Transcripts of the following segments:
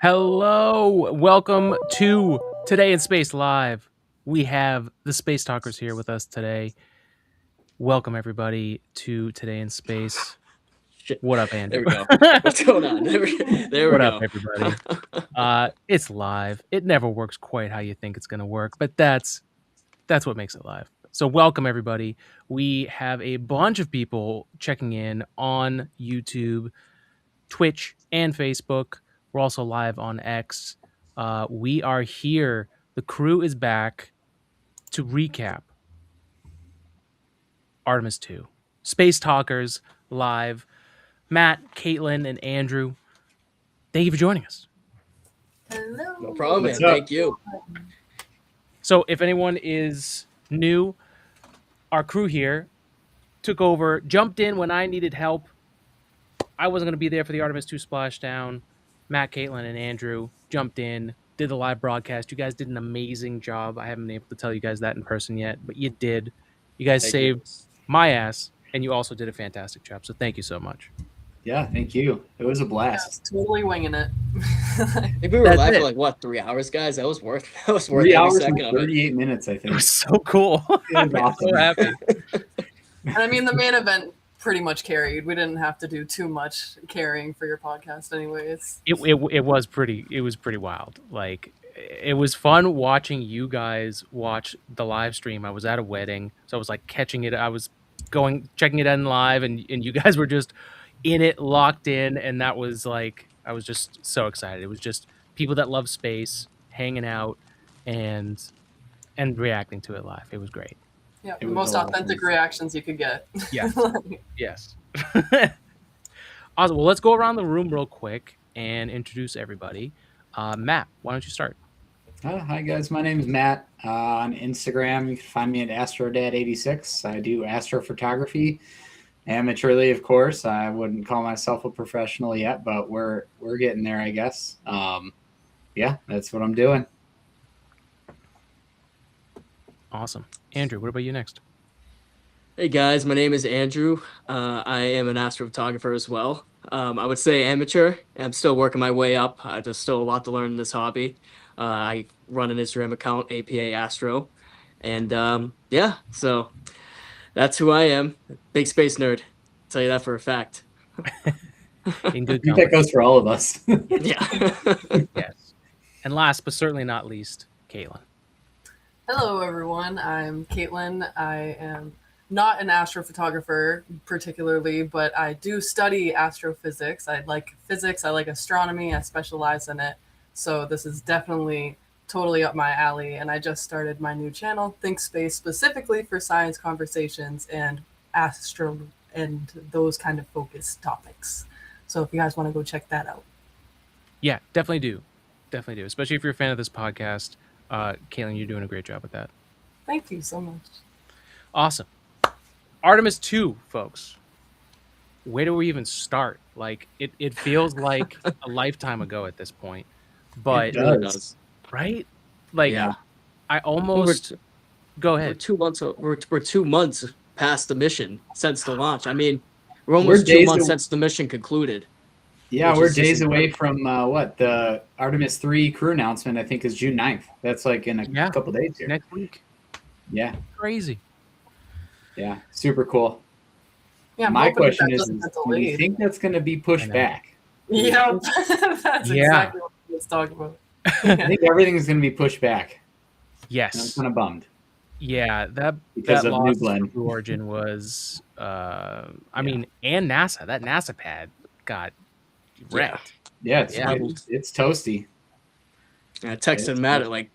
Hello, welcome to Today in Space Live. We have the Space Talkers here with us today. Welcome everybody to Today in Space. Shit. What up, Andrew? There we go. What's going on? There we What up, go. everybody? It's live. It never works quite how you think it's going to work, but that's what makes it live. So welcome everybody. We have a bunch of people checking in on YouTube, Twitch, and Facebook. We're also live on X. We are here. The crew is back to recap Artemis 2. Space Talkers live. Matt, Caitlin, and Andrew, thank you for joining us. Hello. No problem, man. Thank you. So if anyone is new, our crew here took over, jumped in when I needed help. I wasn't going to be there for the Artemis 2 splashdown. Matt, Caitlin, and Andrew jumped in, did the live broadcast. You guys did an amazing job. I haven't been able to tell you guys that in person yet, but you did. You guys saved my ass, and you also did a fantastic job. So thank you so much. Yeah, thank you. It was a blast. Yeah, totally winging it. I think we were live for like what, 3 hours, guys? That was worth 3 hours every second and of it. 38 minutes, I think. It was so cool. It was awesome. So happy. And I mean, the main event pretty much carried. We didn't have to do too much carrying for your podcast anyways. It was pretty wild. Like, it was fun watching you guys watch the live stream. I was at a wedding, so I was like catching it. I was checking it in live, and you guys were just in it, locked in, and that was like, I was just so excited. It was just people that love space hanging out and reacting to it live. It was great. Yeah, the most authentic reactions you could get. Yeah. Yes. Awesome. Well, let's go around the room real quick and introduce everybody. Matt, why don't you start? Hi, guys. My name is Matt. On Instagram, you can find me at AstroDad86. I do astrophotography amateurly, of course. I wouldn't call myself a professional yet, but we're getting there, I guess. Yeah, that's what I'm doing. Awesome. Andrew, what about you next? Hey guys, my name is Andrew. I am an astrophotographer as well. I would say amateur. I'm still working my way up. There's still a lot to learn in this hobby. I run an Instagram account, APA Astro. And yeah, so that's who I am. Big space nerd. I'll tell you that for a fact. In good I think that goes for all of us. Yeah. Yes. And last but certainly not least, Caitlin. Hello, everyone. I'm Caitlin. I am not an astrophotographer particularly, but I do study astrophysics. I like physics. I like astronomy. I specialize in it. So this is definitely totally up my alley. And I just started my new channel, Think Space, specifically for science conversations and astro and those kind of focused topics. So if you guys want to go check that out. Yeah, definitely do. Definitely do. Especially if you're a fan of this podcast. Caitlin, you're doing a great job with that. Thank you so much. Awesome. Artemis 2, folks. Where do we even start? Like, it feels like a lifetime ago at this point. But It does. right? Like, Yeah. I almost go We're ahead. 2 months. We're 2 months past the mission since the launch. I mean, we're almost We're 2 days months aw- since the mission concluded. Yeah, Which we're is just days away incredible. from the Artemis 3 crew announcement, I think, is June 9th. That's like in a couple days here. Next week. Yeah, Crazy. yeah, super cool. Yeah, I'm My hoping question that is, doesn't get do you delayed. think that's going to be I pushed know. back? Yep. That's Yeah. exactly what I was talking about. I think everything is going to be pushed back. And I'm Yes. kind of bummed Yeah, that because of New loss Glenn. to Blue Origin was I mean, and NASA. That NASA pad got wrecked. Yeah, Yeah. it's toasty. And I texted Matt at like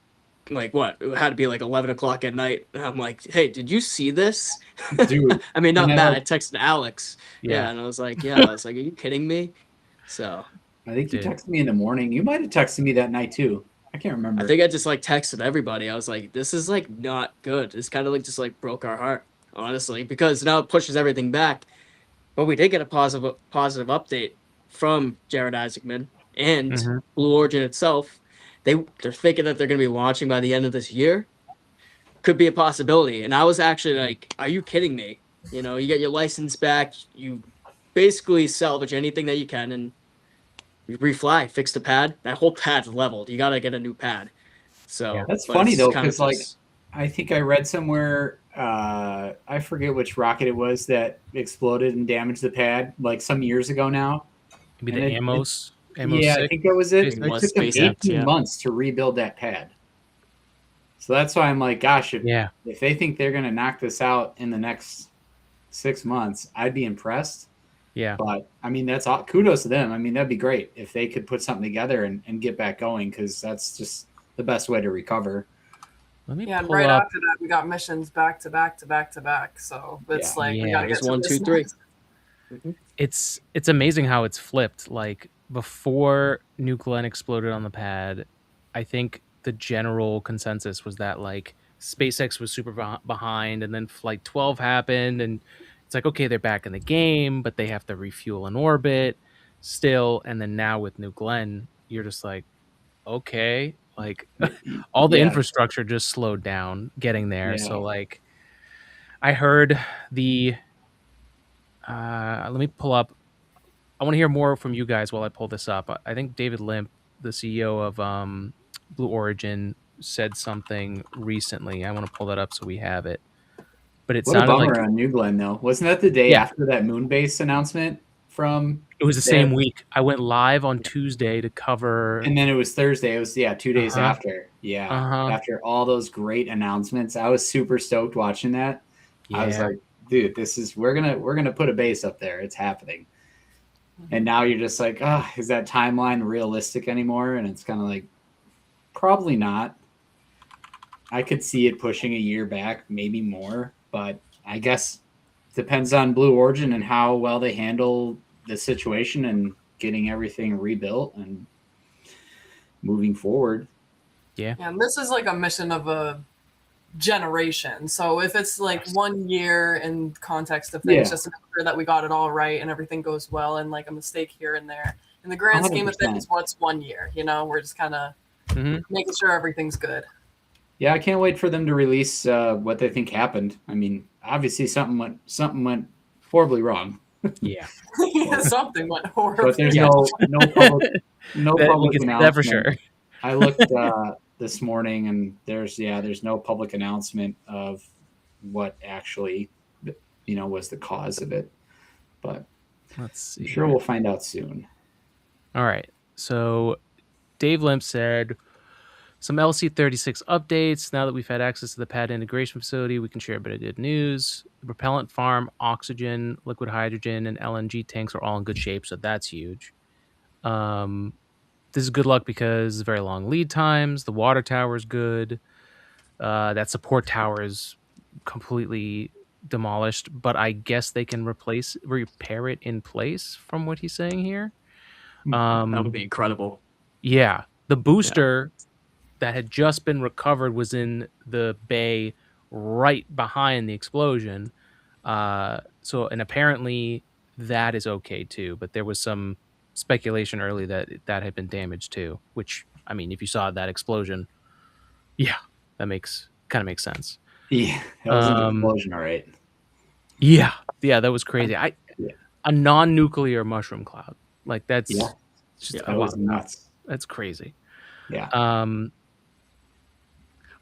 what? It had to be like 11 o'clock at night. And I'm like, hey, did you see this? Dude, I mean, not and I Matt. like- I texted Alex. Yeah. Yeah, and I was like, yeah. I was like, are you kidding me? So I think you Dude. texted me in the morning. You might have texted me that night too. I can't remember. I think I just like texted everybody. I was like, this is like not good. It's kind of like just like broke our heart, honestly, because now it pushes everything back. But we did get a positive update from Jared Isaacman and Mhm. Blue Origin itself. They're thinking that they're going to be launching by the end of this year. Could be a possibility. And I was actually like, are you kidding me? You know, you get your license back. You basically salvage anything that you can. And You refly, fix the pad. That whole pad's leveled. You gotta get a new pad. So That's but funny it's though, kind of because like just I think I read somewhere, I forget which rocket it was that exploded and damaged the pad like some years ago now. Maybe And the it Amos yeah, I 6 think that was it. it It SpaceX. was took them SpaceX. Yeah, 18 Yeah. months to rebuild that pad. So that's why I'm like, gosh, yeah, if they think they're going to knock this out in the next 6 months, I'd be impressed. yeah. But I mean, that's all kudos to them. I mean, that'd be great if they could put something together and get back going, because that's just the best way to recover. Let me Yeah, and pull right up. after that, we got missions back to back to back to back. So it's Yeah. like we Yeah. got to There's get to 1, this 2, 3. next. It's amazing how it's flipped. Like before New Glenn exploded on the pad, I think the general consensus was that like SpaceX was super behind, and then Flight 12 happened, and it's like okay, they're back in the game, but they have to refuel in orbit still, and then now with New Glenn, you're just like okay, like all the Yeah. infrastructure just slowed down getting there. So Yeah. like I heard the let me pull up. I want to hear more from you guys while I pull this up. I think David Limp, the CEO of Blue Origin, said something recently. I want to pull that up so we have it. But it What a sounded like bummer on New Glenn, though. Wasn't that the day yeah, after that moon base announcement from it was the same there? week. I went live on Tuesday to cover. And then it was Thursday. It was 2 days Uh-huh. after. Yeah, Uh-huh. after all those great announcements, I was super stoked watching that. I was Yeah. like, dude, this is we're gonna put a base up there. It's happening. And now you're just like, ah, is that timeline realistic anymore? And it's kind of like, probably not. I could see it pushing a year back, maybe more, but I guess depends on Blue Origin and how well they handle the situation and getting everything rebuilt and moving forward. Yeah, and this is like a mission of a generation. So if it's like 1 year in context of things, Yeah. just to make sure that we got it all right and everything goes well, and like a mistake here and there. In the grand scheme of 100%. things, what's 1 year? You know, we're just kind of Mhm. making sure everything's good. Yeah, I can't wait for them to release what they think happened. I mean, obviously something went horribly wrong, Yeah. Something went horribly. but there's Yes. no public We can say that for sure. I looked this morning, and there's no public announcement of what actually was the cause of it, but Let's see. I'm sure we'll find out soon. All right. So Dave Limp said some LC-36 updates. Now that we've had access to the pad integration facility, we can share a bit of good news. The propellant farm, oxygen, liquid hydrogen, and LNG tanks are all in good shape, so that's huge. This is good luck because very long lead times. The water tower is good. That support tower is completely demolished, but I guess they can repair it in place from what he's saying here. That would be incredible. Yeah. The booster that had just been recovered was in the bay right behind the explosion. And apparently that is okay too, but there was some speculation early that had been damaged too, which, I mean, if you saw that explosion, yeah, that kind of makes sense. Yeah, that was an explosion, all right. Yeah, that was crazy. Yeah. A non-nuclear mushroom cloud, like that's just That was nuts. That's crazy. Yeah.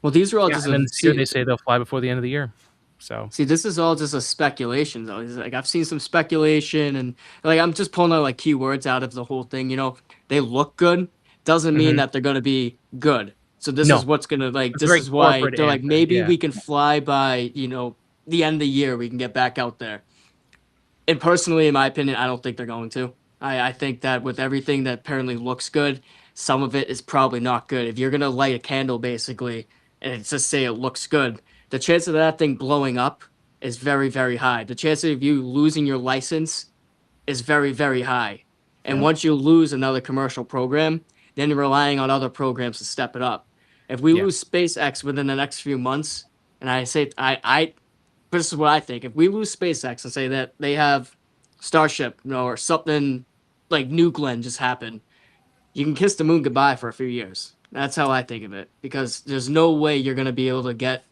Well, these are all just and then here they say they'll fly before the end of the year. So see, this is all just a speculation, though. It's like I've seen some speculation, and like I'm just pulling out like keywords out of the whole thing. You know, they look good, doesn't mean that they're gonna be good. So this No. is what's gonna like. It's This very is why corporate they're like answer, maybe yeah. we can fly by the end of the year. We can get back out there. And personally, in my opinion, I don't think they're going to. I think that with everything that apparently looks good, some of it is probably not good. If you're gonna light a candle, basically, and it's just say it looks good, the chance of that thing blowing up is very, very high. The chance of you losing your license is very, very high. And once you lose another commercial program, then you're relying on other programs to step it up. If we lose SpaceX within the next few months, and I say this is what I think. If we lose SpaceX and say that they have Starship, or something like New Glenn just happened, you can kiss the moon goodbye for a few years. That's how I think of it, because there's no way you're going to be able to get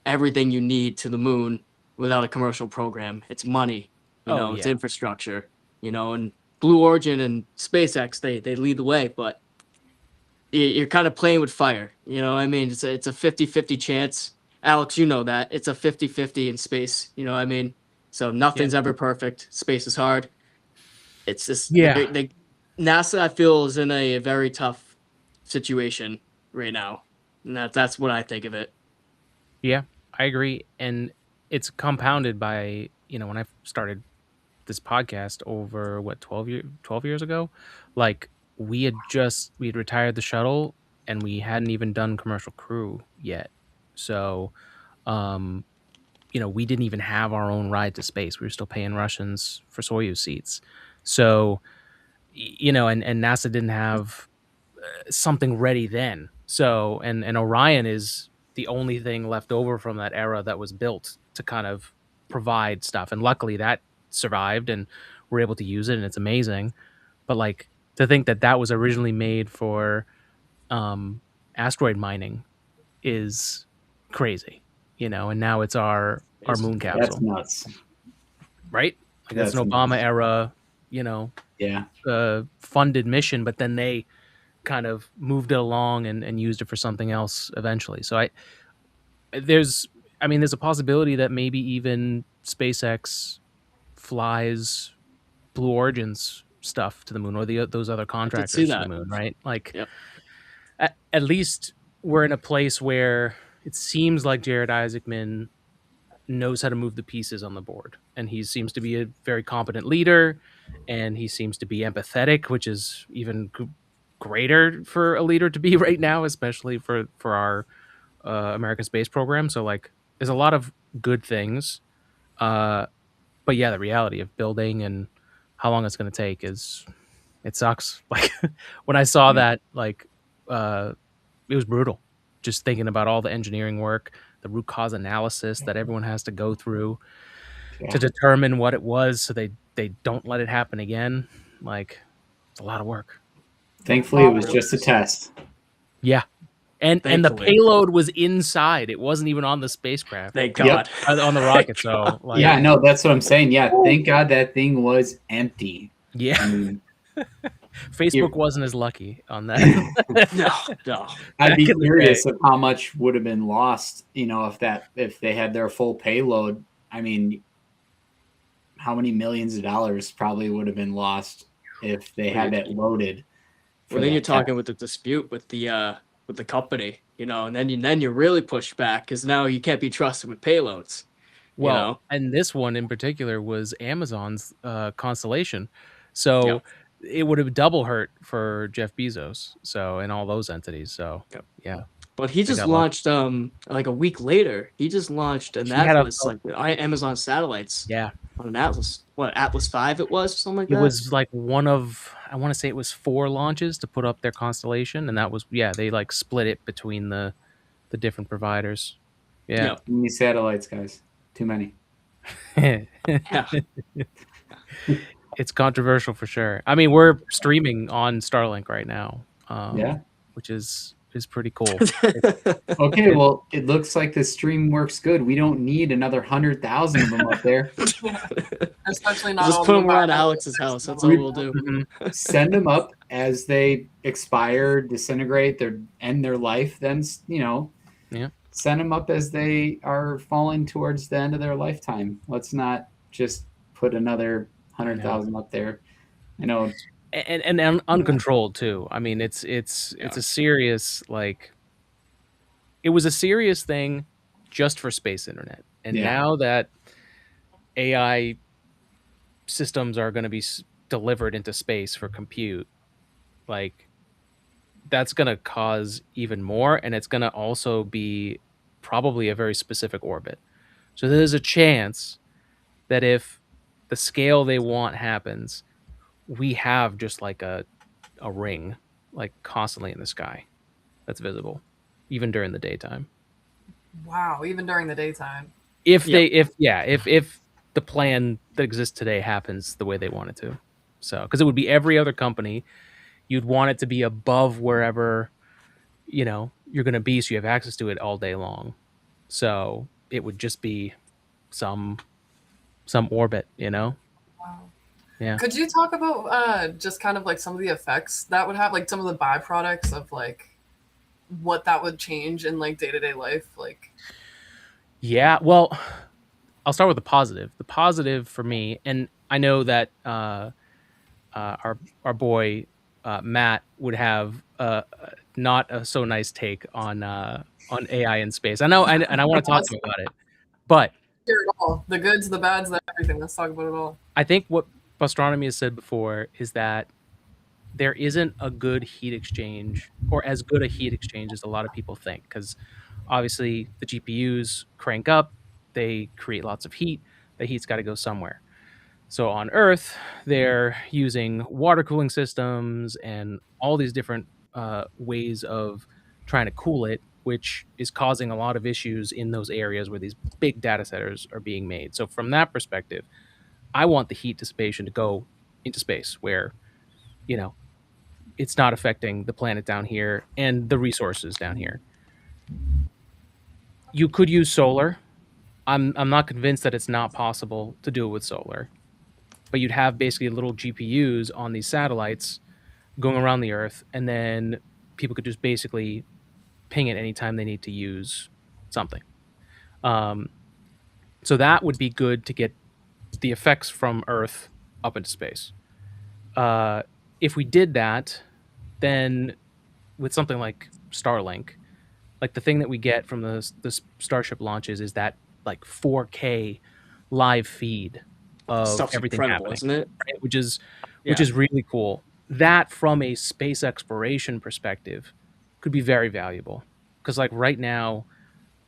everything you need to the moon without a commercial program. It's money, it's infrastructure, and Blue Origin and SpaceX, they lead the way, but you're kind of playing with fire. You know what I mean? It's a 50-50 chance. Alex, you know that. It's a 50-50 in space. You know what I mean? So Yeah. nothing's ever perfect. Space is hard. It's just Yeah. NASA, I feel, is in a very tough situation right now. And that's what I think of it. Yeah, I agree. And it's compounded by, when I started this podcast over what 12 years ago, like we had retired the shuttle and we hadn't even done commercial crew yet. So, um, we didn't even have our own ride to space. We were still paying Russians for Soyuz seats. So, and NASA didn't have something ready then. So, and Orion is the only thing left over from that era that was built to kind of provide stuff. And luckily that survived and we're able to use it and it's amazing. But like to think that that was originally made for asteroid mining is crazy, and now it's our moon That's capsule, nuts. right? Like that's an That's Obama nuts. era, Yeah. funded mission, but then they kind of moved it along and used it for something else eventually. So there's a possibility that maybe even SpaceX flies Blue Origin's stuff to the moon or those other I could see contractors to the that. moon, right? Like Yep. at least we're in a place where it seems like Jared Isaacman knows how to move the pieces on the board, and he seems to be a very competent leader, and he seems to be empathetic, which is even greater for a leader to be right now, especially for our American space program. So like, there's a lot of good things, but yeah, the reality of building and how long it's going to take it sucks. Like when I saw Yeah. that, like it was brutal. Just thinking about all the engineering work, the root cause analysis that everyone has to go through Yeah. to determine what it was, so they don't let it happen again. Like it's a lot of work. Thankfully, it was just a test. Yeah. And the Thankfully. payload was inside. It wasn't even on the spacecraft. Thank God. On the rocket. So like, Yeah, no, that's what I'm saying. Yeah, thank God that thing was empty. yeah. I mean, Facebook wasn't as lucky on that. No. I'd be Back in the curious day. of how much would have been lost, if they had their full payload. I mean, how many millions of dollars probably would have been lost if they had that loaded. Well, then you're talking with the dispute with the company, and then you're really pushed back because now you can't be trusted with payloads. Well, and this one in particular was Amazon's Constellation, so it would have double hurt for Jeff Bezos. So and all those entities. So yeah. But he just launched like a week later. He just launched an Atlas, like Amazon satellites. Yeah. On an Atlas. What, Atlas 5 it was? Something like that? It was like one of, I want to say it was 4 launches to put up their constellation, and that was, they like split it between the different providers. Yeah. Too many satellites, guys. Too many. It's controversial for sure. I mean, we're streaming on Starlink right now. Which is pretty cool. Okay, well, it looks like the stream works good. We don't need another 100,000 of them up there. Especially not just all put them around about Alex's house. That's all we'll do. Send them up as they expire, disintegrate, end their life. Then send them up as they are falling towards the end of their lifetime. Let's not just put another 100,000 up there. I know. And uncontrolled too. I mean, it's a serious, like, it was a serious thing just for space internet, and now that AI systems are going to be delivered into space for compute, like, that's going to cause even more, and it's going to also be probably a very specific orbit. So there's a chance that if the scale they want happens, we have just like a ring, like constantly in the sky, that's visible, even during the daytime. Wow, even during the daytime. If the plan that exists today happens the way they want it to, so because it would be every other company, you'd want it to be above wherever you're going to be, so you have access to it all day long. So it would just be some orbit. Wow. Yeah. Could you talk about just kind of like some of the effects that would have, like some of the byproducts of like what that would change in like day-to-day life? Like, Yeah. Well, I'll start with the positive. The positive for me, and I know that our boy Matt would have not a so nice take on AI in space. I know, and I want to talk let's to him about it. But hear it all. The goods, the bads, the everything. Let's talk about it all. I think what astronomy has said before is that there isn't a good heat exchange, or as good a heat exchange as a lot of people think, because obviously the GPUs crank up, they create lots of heat. The heat's got to go somewhere. So on Earth, they're using water cooling systems and all these different ways of trying to cool it, which is causing a lot of issues in those areas where these big data centers are being made. So from that perspective, I want the heat dissipation to go into space where, you know, it's not affecting the planet down here and the resources down here. You could use solar. I'm not convinced that it's not possible to do it with solar, but you'd have basically little GPUs on these satellites going around the Earth, and then people could just basically ping it anytime they need to use something. Um, so that would be good to get the effects from Earth up into space. If we did that, then with something like Starlink, like the thing that we get from the Starship launches is that like 4K live feed of Stuff's everything incredible, happening, isn't it? right? Which is Yeah. really cool. That from a space exploration perspective could be very valuable, because like right now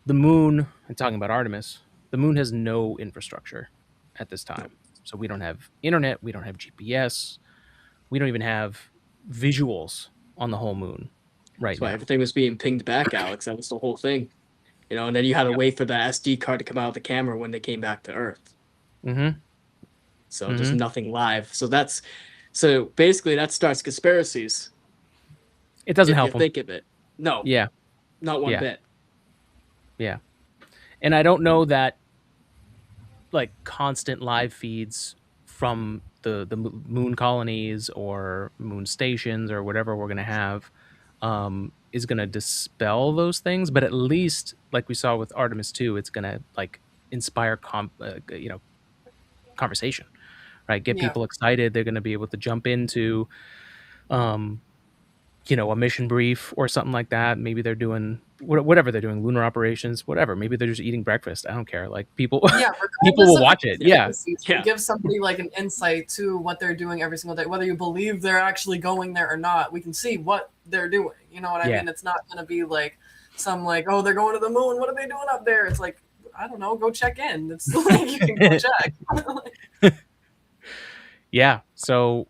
the moon, and talking about Artemis, the moon has no infrastructure at this time. So we don't have internet, we don't have GPS, we don't even have visuals on the whole moon right That's why now. everything was being pinged back, Alex. That was the whole thing. And then you had to Yep. wait for the SD card to come out of the camera when they came back to Earth. Mm-hmm. So just nothing live. So basically that starts conspiracies. It doesn't If you help them. think of it. No, Yeah, not one yeah, bit. yeah. And I don't know that like constant live feeds from the moon colonies or moon stations or whatever we're gonna have is gonna dispel those things. But at least, like we saw with Artemis 2, it's gonna like inspire conversation, right? Get Yeah. people excited. They're gonna be able to jump into um, a mission brief or something like that. Maybe they're doing whatever they're doing, lunar operations, whatever. Maybe they're just eating breakfast. I don't care. Like people, Yeah, people regardless will of watch the it. Yeah, conspiracies, Yeah. give somebody like an insight to what they're doing every single day. Whether you believe they're actually going there or not, we can see what they're doing. You know what I Yeah. mean? It's not going to be like some like, oh, they're going to the moon. What are they doing up there? It's like, I don't know. Go check in. It's like you can go check. yeah. So,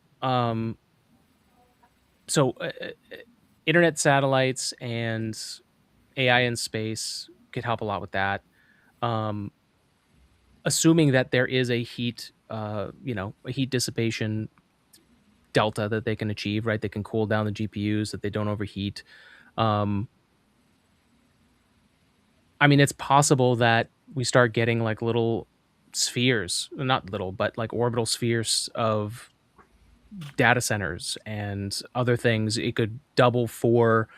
internet satellites and AI in space could help a lot with that. Um, assuming that there is a heat, a heat dissipation delta that they can achieve, right? They can cool down the GPUs that they don't overheat. Um, I mean, it's possible that we start getting like little spheres, not little, but like orbital spheres of data centers and other things. It could double for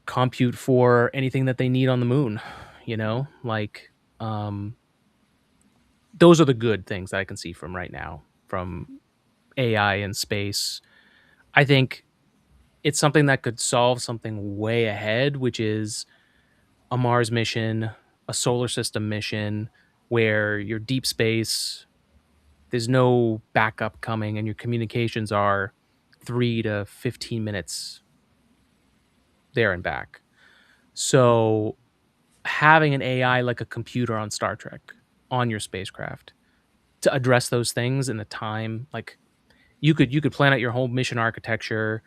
compute for anything that they need on the moon, like those are the good things that I can see from right now from AI and space. I think it's something that could solve something way ahead, which is a Mars mission, a solar system mission, where your deep space, there's no backup coming, and your communications are 3 to 15 minutes there and back. So having an AI like a computer on Star Trek on your spacecraft to address those things in the time, like you could plan out your whole mission architecture,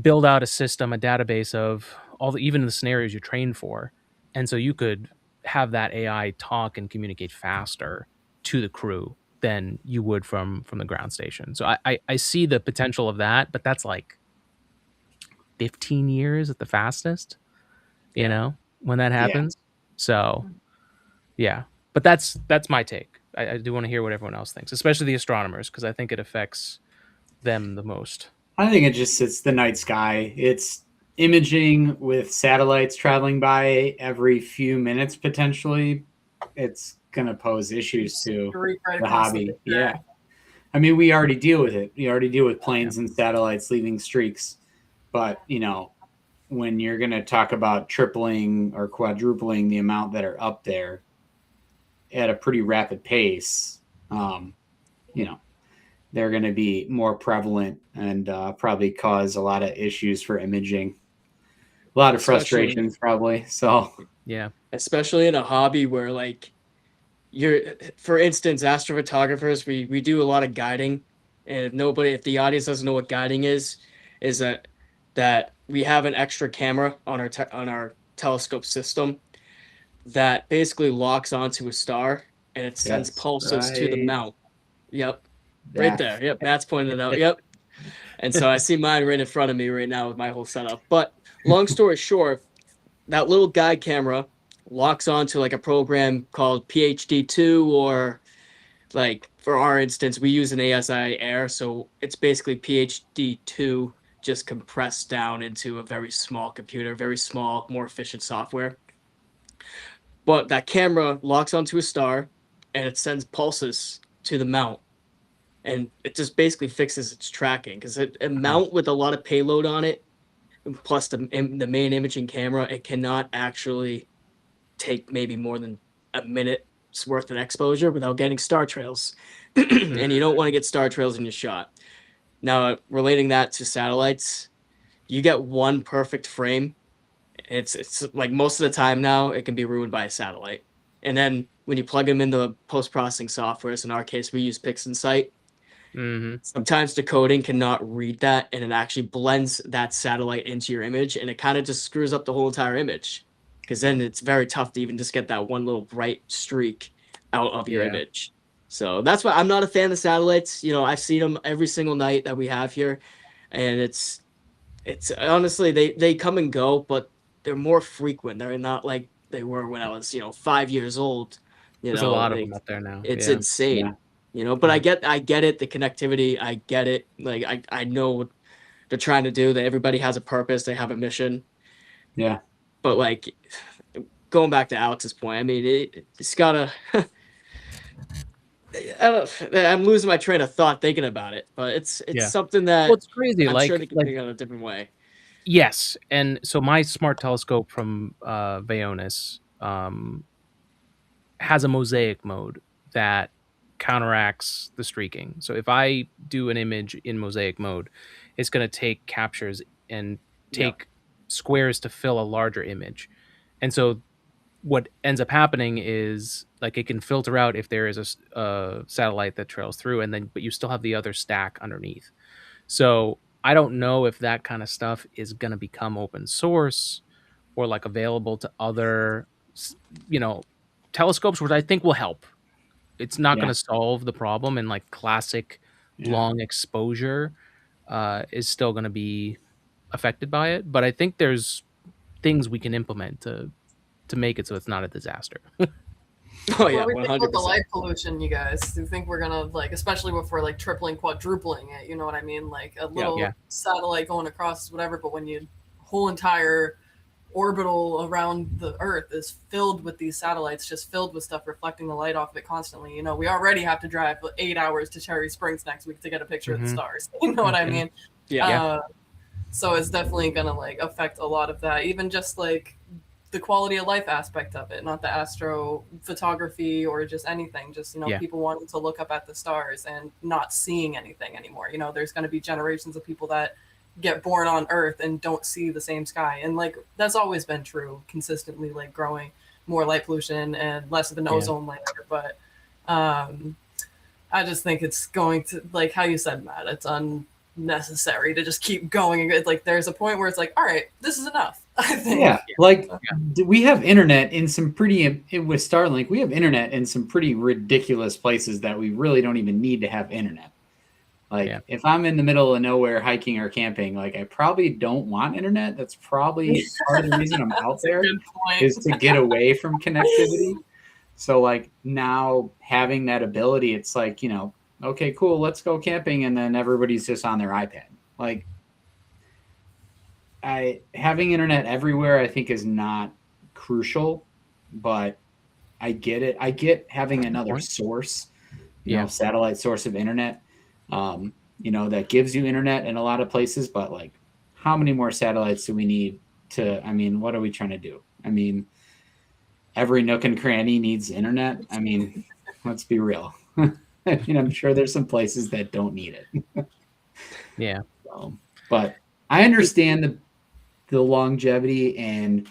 build out a system, a database of all the even the scenarios you trained for, and so you could have that AI talk and communicate faster to the crew than you would from the ground station. So I see the potential of that, but that's like 15 years at the fastest, Yeah. when that Yeah. happens. So yeah, but that's my take. I do want to hear what everyone else thinks, especially the astronomers, because I think it affects them the most. I think it's the night sky. It's imaging with satellites traveling by every few minutes potentially. It's going to pose issues to Streak right the across hobby. picture. Yeah. I mean, we already deal with it. We already deal with planes and satellites leaving streaks. But, when you're going to talk about tripling or quadrupling the amount that are up there at a pretty rapid pace, they're going to be more prevalent and probably cause a lot of issues for imaging. A lot of frustrations probably. So yeah, especially in a hobby where like for instance, astrophotographers, we do a lot of guiding, and if the audience doesn't know what guiding is that we have an extra camera on our telescope system that basically locks onto a star and it sends pulses to the mount. Yep. Right there. Yep. Matt's pointing it out. Yep. And so I see mine right in front of me right now with my whole setup. But long story short, that little guide camera locks onto like a program called PhD2, or like for our instance, we use an ASI Air. So it's basically PhD2 just compressed down into a very small computer, very small, more efficient software. But that camera locks onto a star and it sends pulses to the mount. And it just basically fixes its tracking because a mount with a lot of payload on it, plus the main imaging camera, it cannot actually take maybe more than a minute's worth of exposure without getting star trails. And you don't want to get star trails in your shot. Now, relating that to satellites, you get one perfect frame. It's like most of the time now, it can be ruined by a satellite. And then when you plug them into post-processing software, so in our case, we use PixInsight. Sometimes decoding cannot read that, and it actually blends that satellite into your image, and it kind of just screws up the whole entire image, because then it's very tough to even just get that one little bright streak out of your image. So that's why I'm not a fan of satellites. I've seen them every single night that we have here, and it's honestly they come and go, but they're more frequent. They're not like they were when I was 5 years old. There's a lot of them up there now. It's insane. But I get it, the connectivity, I get it. Like I know what they're trying to do, that everybody has a purpose, they have a mission. Yeah. But like going back to Alex's point, I mean it's gotta I'm losing my train of thought thinking about it, but it's something that it's crazy. I'm sure they can think of a different way. Yes, and so my smart telescope from Vaonis has a mosaic mode that counteracts the streaking. So if I do an image in mosaic mode, it's going to take captures and take squares to fill a larger image. And so what ends up happening is like it can filter out if there is a satellite that trails through, but you still have the other stack underneath. So I don't know if that kind of stuff is going to become open source or like available to other telescopes, which I think will help. It's not going to solve the problem, and like classic long exposure is still going to be affected by it. But I think there's things we can implement to make it so it's not a disaster. Oh yeah, 100%. What do we think about the light pollution, you guys? Do you think we're gonna like, especially if we're like tripling, quadrupling it? You know what I mean? Like a little satellite going across whatever, but when you whole entire orbital around the Earth is filled with these satellites, just filled with stuff reflecting the light off of it constantly. We already have to drive 8 hours to Cherry Springs next week to get a picture of the stars. You know what I mean? So it's definitely gonna like affect a lot of that, even just like the quality of life aspect of it, not the astrophotography or just anything, just people wanting to look up at the stars and not seeing anything anymore. There's going to be generations of people that get born on Earth and don't see the same sky, and like that's always been true consistently, like growing more light pollution and less of an ozone layer. But I just think it's going to, like how you said, Matt, it's unnecessary to just keep going. Like there's a point where it's like, all right, this is enough. I think. We have internet in some pretty, with Starlink, we have internet in some pretty ridiculous places that we really don't even need to have internet. Like if I'm in the middle of nowhere hiking or camping, like I probably don't want internet. That's probably part of the reason I'm out there, is to get away from connectivity. So like now having that ability, it's like, okay, cool, let's go camping, and then everybody's just on their iPad. Like I having internet everywhere I think is not crucial, but I get it. I get having another source, Yeah. satellite source of internet, that gives you internet in a lot of places, but like how many more satellites do we need I mean, what are we trying to do? I mean, every nook and cranny needs internet. I mean, let's be real. I'm sure there's some places that don't need it. Yeah. But I understand the longevity and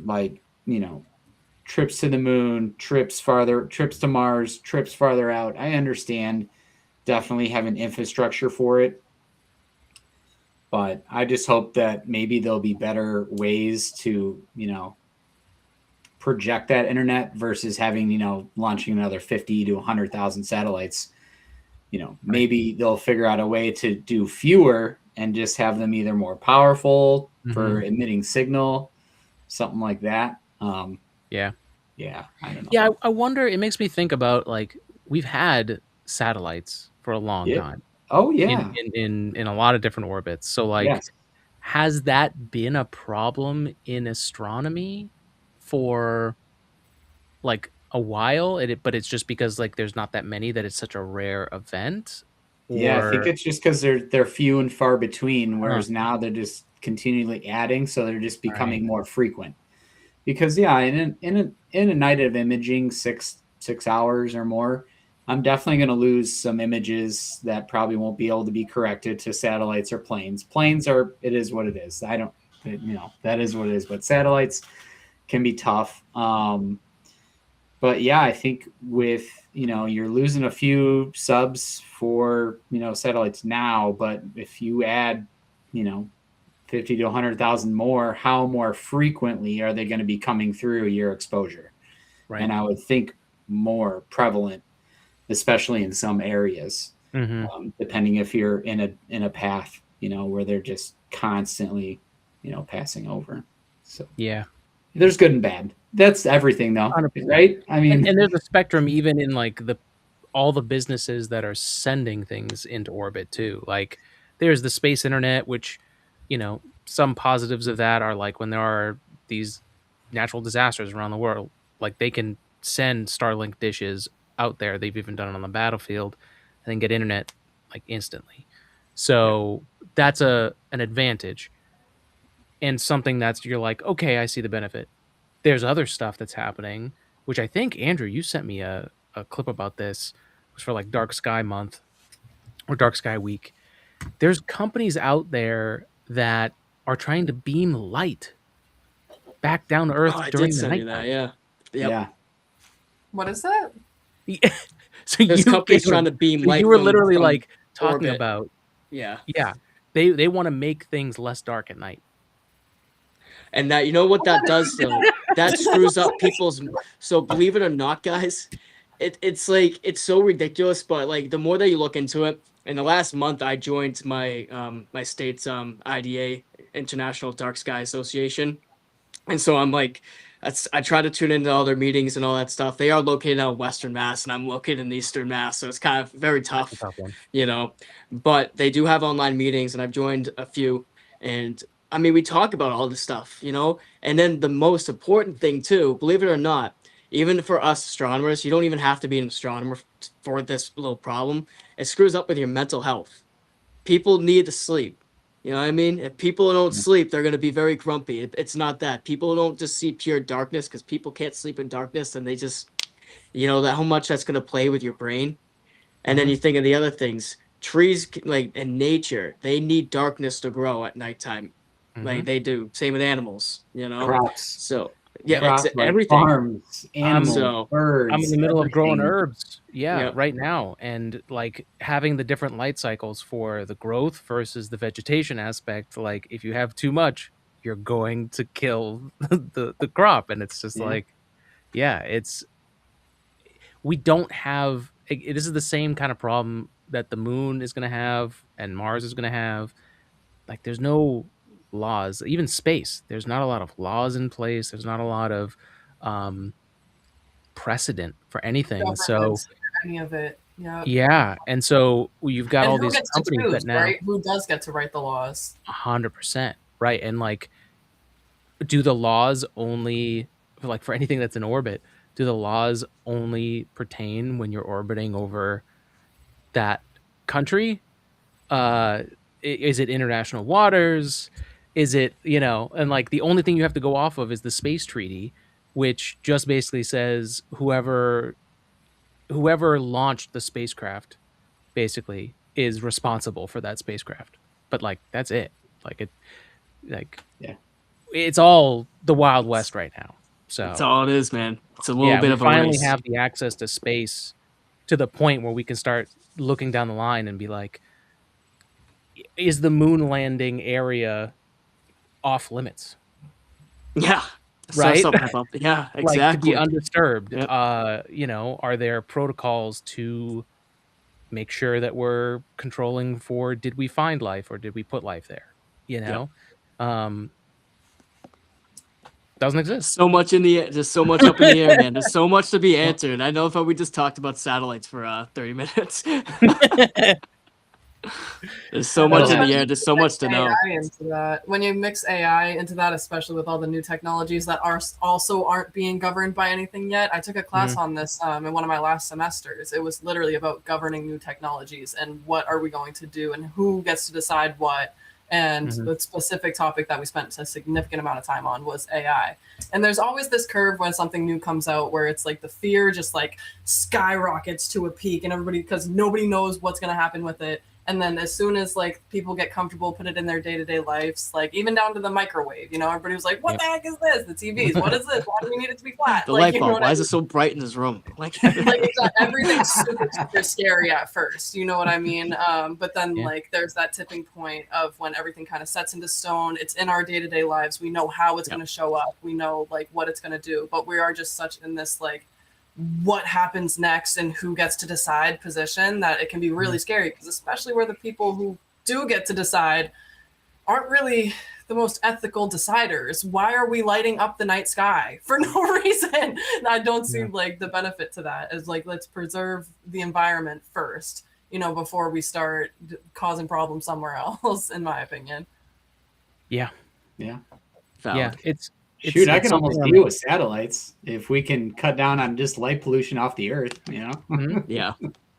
like, trips to the moon, trips to Mars, trips farther out. I understand definitely having infrastructure for it. But I just hope that maybe there'll be better ways to, project that internet versus having, launching another 50 to 100,000 satellites. Maybe they'll figure out a way to do fewer and just have them either more powerful for emitting signal, something like that. Yeah. Yeah, I don't know. Yeah, I wonder. It makes me think about like we've had satellites for a long time. Oh yeah. In a lot of different orbits. So like, Yes. has that been a problem in astronomy for like a while? But it's just because like there's not that many that it's such a rare event. Yeah, I think Or it's just because they're few and far between, whereas now they're just continually adding, so they're just becoming right. more frequent. Because yeah, in a night of imaging, 6 hours or more, I'm definitely going to lose some images that probably won't be able to be corrected to satellites or planes. Planes are, it is what it is. I don't, that is what it is. But satellites can be tough. But yeah, I think with, you're losing a few subs for, satellites now, but if you add, 50 to 100,000 more, how more frequently are they going to be coming through your exposure? Right. And I would think more prevalent, especially in some areas, depending if you're in a path, where they're just constantly, passing over. So Yeah. there's good and bad. That's everything though, 100%. right? I mean, And there's a spectrum even in like all the businesses that are sending things into orbit too. Like there's the space internet, which, some positives of that are like when there are these natural disasters around the world, like they can send Starlink dishes out there. They've even done it on the battlefield and then get internet like instantly. So that's an advantage and something that's you're like, okay, I see the benefit. There's other stuff that's happening, which I think Andrew, you sent me a clip about this. It was for like Dark Sky Month or Dark Sky Week. There's companies out there that are trying to beam light back down to Earth Oh, I did during the send you that. nighttime. Yeah. Yep. yeah. What is that? So There's companies trying to beam light. You were from, literally from like talking orbit. about, Yeah. they want to make things less dark at night. And that, you know what that does though? That screws up people's. So believe it or not, guys, it's like it's so ridiculous. But like the more that you look into it, in the last month, I joined my state's IDA, International Dark Sky Association, and so I'm like, I try to tune into all their meetings and all that stuff. They are located out in Western Mass, and I'm located in Eastern Mass, so it's kind of very That's a tough, tough one. But they do have online meetings, and I've joined a few, and I mean, we talk about all this stuff, and then the most important thing too, believe it or not, even for us astronomers, you don't even have to be an astronomer for this little problem. It screws up with your mental health. People need to sleep. You know what I mean? If people don't sleep, they're going to be very grumpy. It's not that. People don't just see pure darkness because people can't sleep in darkness, and they just, that how much that's going to play with your brain. And then you think of the other things. Trees, like in nature, they need darkness to grow at nighttime. Like they do. Same with animals, Crops. So yeah, Crops, it's like everything. farms, animals, So birds. I'm in the middle of growing everything. herbs, Yep. right now, and like having the different light cycles for the growth versus the vegetation aspect. Like if you have too much, you're going to kill the crop, and it's just like, it's we don't have. This is the same kind of problem that the moon is going to have and Mars is going to have. Like there's no laws, even space. There's not a lot of laws in place. There's not a lot of precedent for anything. So governments or any of it. Yeah. yeah, and so you've got And all who these gets to companies that choose, now right? Who does get to write the laws? 100%, right? And like, do the laws only, like for anything that's in orbit, do the laws only pertain when you're orbiting over that country? Is it international waters? Is it, and like the only thing you have to go off of is the space treaty, which just basically says whoever launched the spacecraft basically is responsible for that spacecraft. But like that's it. Like it like Yeah. it's all the Wild West right now. That's So all it is, man. It's a little yeah, bit we of a finally race. have the access to space to the point where we can start looking down the line and be like, is the moon landing area off limits? Yeah. I saw Right? something about that. Yeah, Like to be exactly. undisturbed. Yep. Are there protocols to make sure that we're controlling for, did we find life or did we put life there? Um doesn't exist. So much in the air, just so much up in the air, man. There's so much to be answered. I know if we just talked about satellites for 30 minutes. There's so much in Well, the air. There's so much to know. AI into that. When you mix AI into that, especially with all the new technologies that aren't being governed by anything yet. I took a class on this in one of my last semesters. It was literally about governing new technologies and what are we going to do and who gets to decide what. And the specific topic that we spent a significant amount of time on was AI. And there's always this curve when something new comes out where it's like the fear just like skyrockets to a peak and everybody, because nobody knows what's going to happen with it. And then as soon as like people get comfortable, put it in their day-to-day lives, like even down to the microwave, everybody was like, what the heck is this? The TVs, what is this? Why do we need it to be flat? The Like, light bulb. Why is it so bright in this room? Like, everything's super, super scary at first. You know what I mean? But then like there's that tipping point of when everything kind of sets into stone. It's in our day-to-day lives. We know how it's going to show up. We know like what it's going to do. But we are just such in this like what happens next and who gets to decide position that it can be really scary, because especially where the people who do get to decide aren't really the most ethical deciders. Why are we lighting up the night sky for no reason? I don't see like the benefit to that. As like, let's preserve the environment first, before we start causing problems somewhere else, in my opinion. Yeah. valid. Shoot, I can almost deal with satellites if we can cut down on just light pollution off the Earth. Yeah,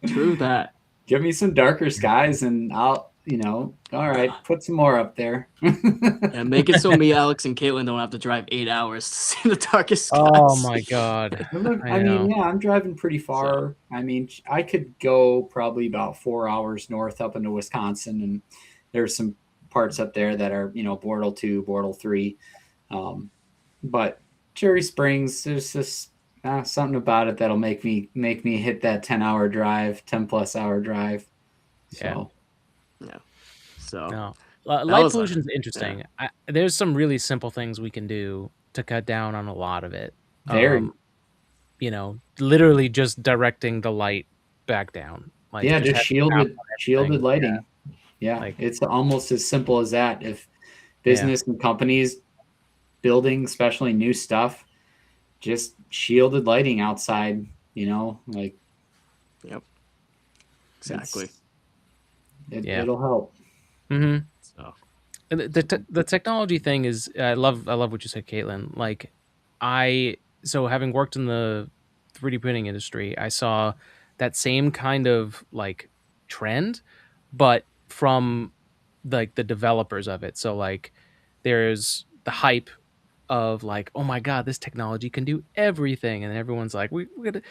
true that. Give me some darker skies, and I'll, all right, put some more up there. And make it so me, Alex, and Caitlin don't have to drive 8 hours to see the darkest skies. Oh my god! I mean, yeah, I'm driving pretty far. So, I mean, I could go probably about 4 hours north up into Wisconsin, and there's some parts up there that are, Bortle 2, Bortle 3. But Cherry Springs, there's just something about it that'll make me hit that 10-hour drive, 10+ hour drive. So, yeah. So, no. Light pollution is interesting. Yeah. There's some really simple things we can do to cut down on a lot of it. Very, literally just directing the light back down. Like, yeah, just shielded lighting. Yeah, like, it's almost as simple as that. If business and companies building, especially new stuff, just shielded lighting outside, like. Yep. Exactly. It'll help. Mm-hmm. So the technology thing is, I love what you said, Caitlin. Like, so having worked in the 3D printing industry, I saw that same kind of like trend, but from like the developers of it. So like there's the hype of like, oh my god, this technology can do everything, and then everyone's like, we're gonna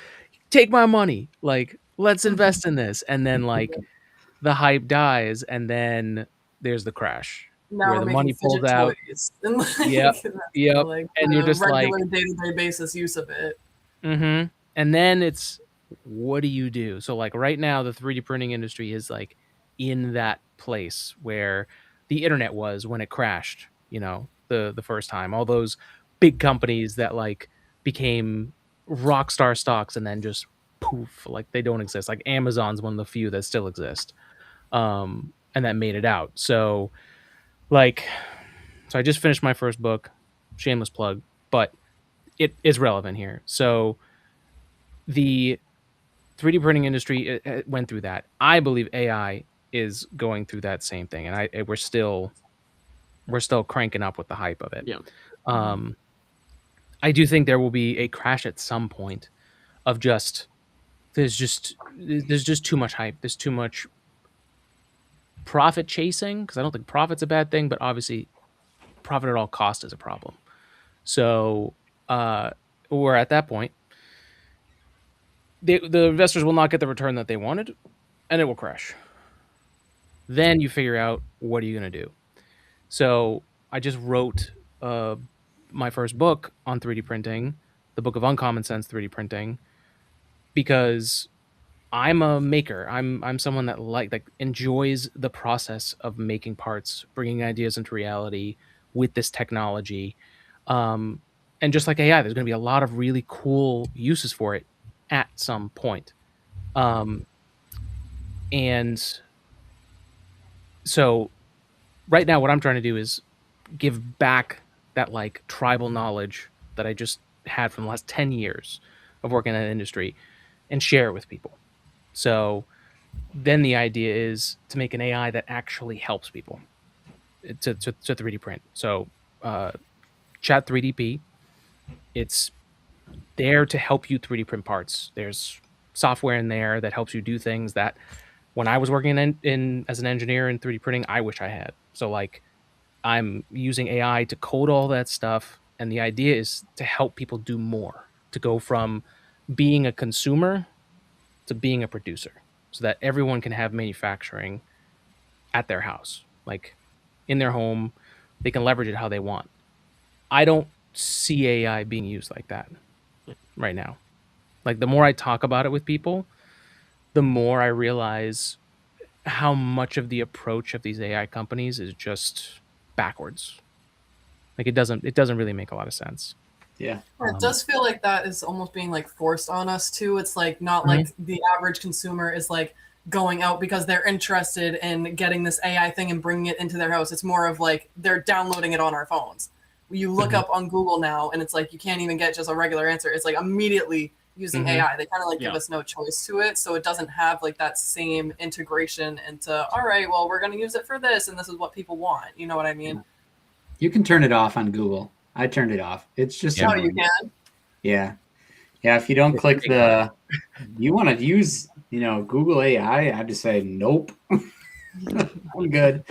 take my money, like let's invest in this, and then like the hype dies, and then there's the crash where the money pulls out. Yep. Like, and you're just regular like day-to-day basis use of it. Mm-hmm. And then it's, what do you do? So like right now, the 3D printing industry is like in that place where the internet was when it crashed, the first time. All those big companies that like became rock star stocks and then just poof, like they don't exist. Like Amazon's one of the few that still exist. And that made it out. So I just finished my first book, shameless plug, but it is relevant here. So the 3D printing industry went through that. I believe AI is going through that same thing, and we're still cranking up with the hype of it. Yeah. Um, I do think there will be a crash at some point of just there's just too much hype. There's too much profit chasing, because I don't think profit's a bad thing, but obviously profit at all cost is a problem. So we're at that point. The investors will not get the return that they wanted, and it will crash. Then you figure out, what are you going to do? So I just wrote my first book on 3D printing, the book of uncommon sense 3D printing, because I'm a maker. I'm someone that like enjoys the process of making parts, bringing ideas into reality with this technology. And just like AI, there's going to be a lot of really cool uses for it at some point. And so right now what I'm trying to do is give back that like tribal knowledge that I just had from the last 10 years of working in that industry and share it with people. So then the idea is to make an AI that actually helps people to 3D print. So Chat 3DP, it's there to help you 3D print parts. There's software in there that helps you do things that when I was working in as an engineer in 3D printing, I wish I had. So like I'm using AI to code all that stuff, and the idea is to help people do more, to go from being a consumer to being a producer, so that everyone can have manufacturing at their house, like in their home. They can leverage it how they want. I don't see AI being used like that right now. Like the more I talk about it with people, the more I realize how much of the approach of these AI companies is just backwards. Like it doesn't really make a lot of sense. Yeah. It does feel like that is almost being like forced on us too. It's like not Mhm. like the average consumer is like going out because they're interested in getting this AI thing and bringing it into their house. It's more of like they're downloading it on our phones. You look Mhm. up on Google now and it's like you can't even get just a regular answer. It's like immediately using Mhm. AI. They kind of like Yeah. give us no choice to it. So it doesn't have like that same integration into, all right, well, we're going to use it for this and this is what people want. You know what I mean? You can turn it off on Google. I turned it off. It's just Yeah. Oh, you annoying. can? Yeah. Yeah. If you don't click the, you want to use, Google AI, I just say, nope. I'm good.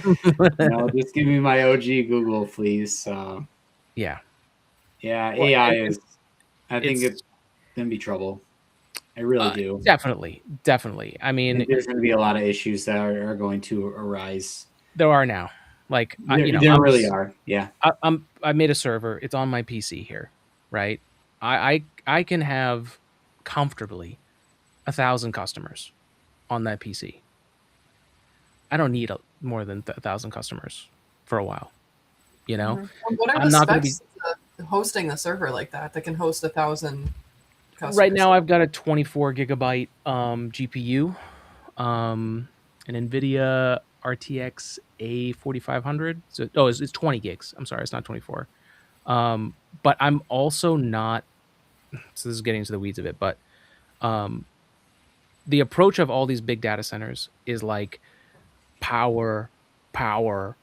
Just give me my OG Google, please. Yeah. Yeah, Well, AI and is, I think it's it's going to be trouble. I really do. definitely. I I mean, think there's going to be a lot of issues that are going to arise. there are now. Like There really are. Yeah. I made a server. It's on my PC here, right? I can have comfortably 1,000 customers on that PC. I don't need more than 1,000 customers for a while. And what are I'm the not going to be. specs to hosting a server like that can host 1,000 customers? Right now, I've got a 24 gigabyte GPU, an NVIDIA RTX A4500. So, it's 20 gigs. I'm sorry, it's not 24. But I'm also not. So this is getting into the weeds of it, but the approach of all these big data centers is like power, power.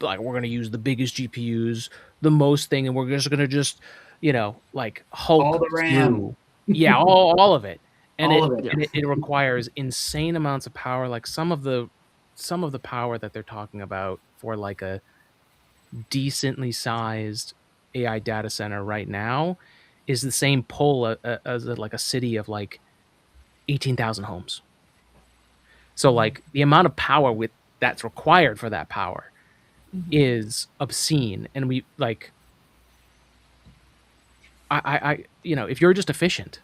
Like we're gonna use the biggest GPUs, the most thing, and we're just gonna like All Hulk the RAM. through. Yeah, all of it, and All it of it. Yeah. and it requires insane amounts of power. Like some of the power that they're talking about for like a decently sized AI data center right now is the same pull as like a city of like 18,000 homes. So like the amount of power that's required for that power is obscene, and we like I if you're just efficient,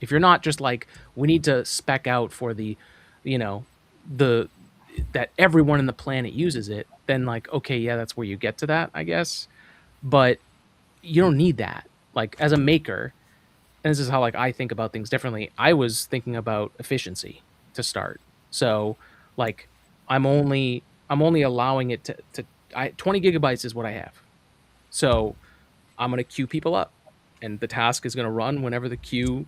if you're not just like we need to spec out for the you know the that everyone in the planet uses it, then like okay, yeah, that's where you get to that, I guess. But you don't need that. Like as a maker, and this is how like I think about things differently. I was thinking about efficiency to start. So like I'm only allowing it to 20 gigabytes is what I have. So I'm going to queue people up, and the task is going to run whenever the queue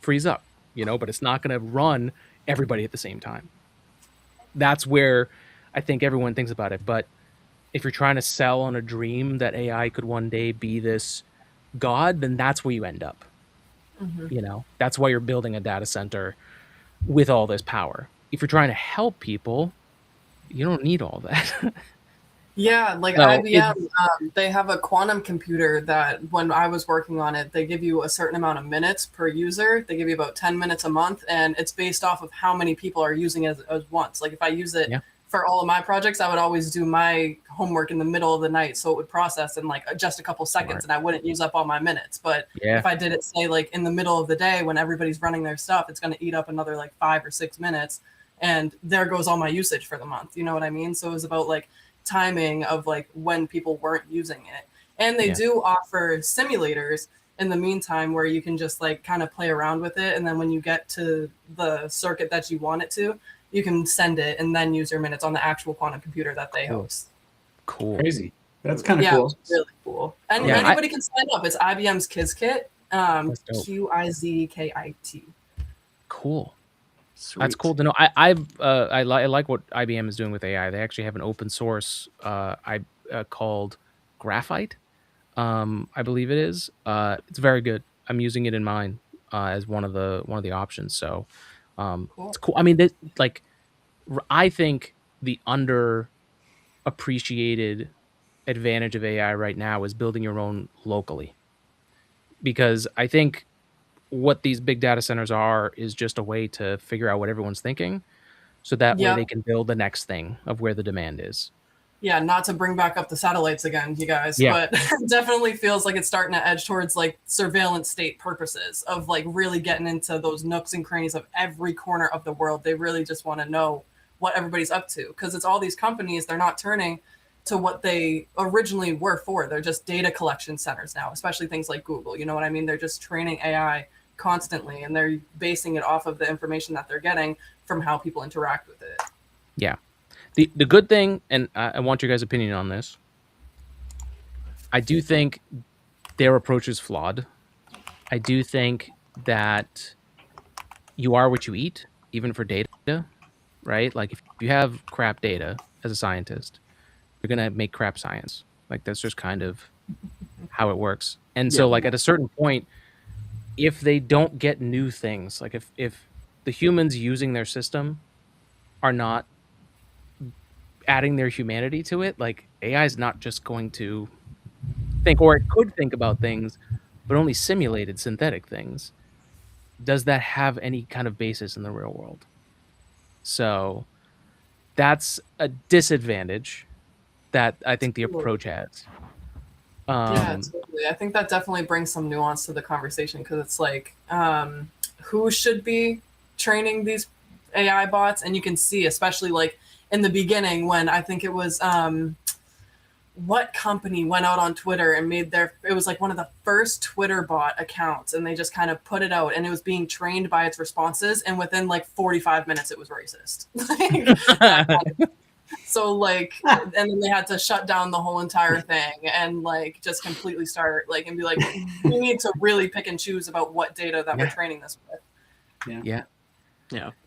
freeze up, but it's not going to run everybody at the same time. That's where I think everyone thinks about it. But if you're trying to sell on a dream that AI could one day be this god, then that's where you end up. That's why you're building a data center with all this power. If you're trying to help people, you don't need all that. Yeah, like IBM, they have a quantum computer that when I was working on it, they give you a certain amount of minutes per user. They give you about 10 minutes a month, and it's based off of how many people are using it as once. Like if I use it for all of my projects, I would always do my homework in the middle of the night, so it would process in like just a couple seconds, and I wouldn't use up all my minutes. But if I did it, say, like in the middle of the day when everybody's running their stuff, it's going to eat up another like 5 or 6 minutes, and there goes all my usage for the month. You know what I mean? So it was about like timing of like when people weren't using it. And they do offer simulators in the meantime where you can just like kind of play around with it, and then when you get to the circuit that you want it to, you can send it and then use your minutes on the actual quantum computer that they host. Cool. Crazy. That's kind of cool. It's really cool. And anybody can sign up. It's IBM's Qiskit, Qiskit. Cool. Sweet. That's cool to know. I like what IBM is doing with AI. They actually have an open source called Graphite, I believe it is. It's very good. I'm using it in mine as one of the options. So Cool. it's cool. I mean, I think the underappreciated advantage of AI right now is building your own locally, because I think what these big data centers are is just a way to figure out what everyone's thinking, so that way they can build the next thing of where the demand is. Yeah, not to bring back up the satellites again, you guys, but it definitely feels like it's starting to edge towards like surveillance state purposes of like really getting into those nooks and crannies of every corner of the world. They really just want to know what everybody's up to, because it's all these companies, they're not turning to what they originally were for. They're just data collection centers now, especially things like Google. You know what I mean? They're just training AI constantly, and they're basing it off of the information that they're getting from how people interact with it. Yeah. The good thing, and I want your guys' opinion on this, I do think their approach is flawed. I do think that you are what you eat, even for data, right? Like if you have crap data as a scientist, you're going to make crap science. Like that's just kind of how it works. And so like at a certain point, if they don't get new things, like if the humans using their system are not adding their humanity to it, like AI is not just going to think, or it could think about things, but only simulated synthetic things. Does that have any kind of basis in the real world? So that's a disadvantage that I think the approach has. Yeah, totally. I think that definitely brings some nuance to the conversation, because it's like, who should be training these AI bots? And you can see, especially like in the beginning, when I think it was what company went out on Twitter and made it was like one of the first Twitter bot accounts, and they just kind of put it out, and it was being trained by its responses, and within like 45 minutes it was racist. So like, and then they had to shut down the whole entire thing and like just completely start like and be like, we need to really pick and choose about what data that we're training this with. Yeah.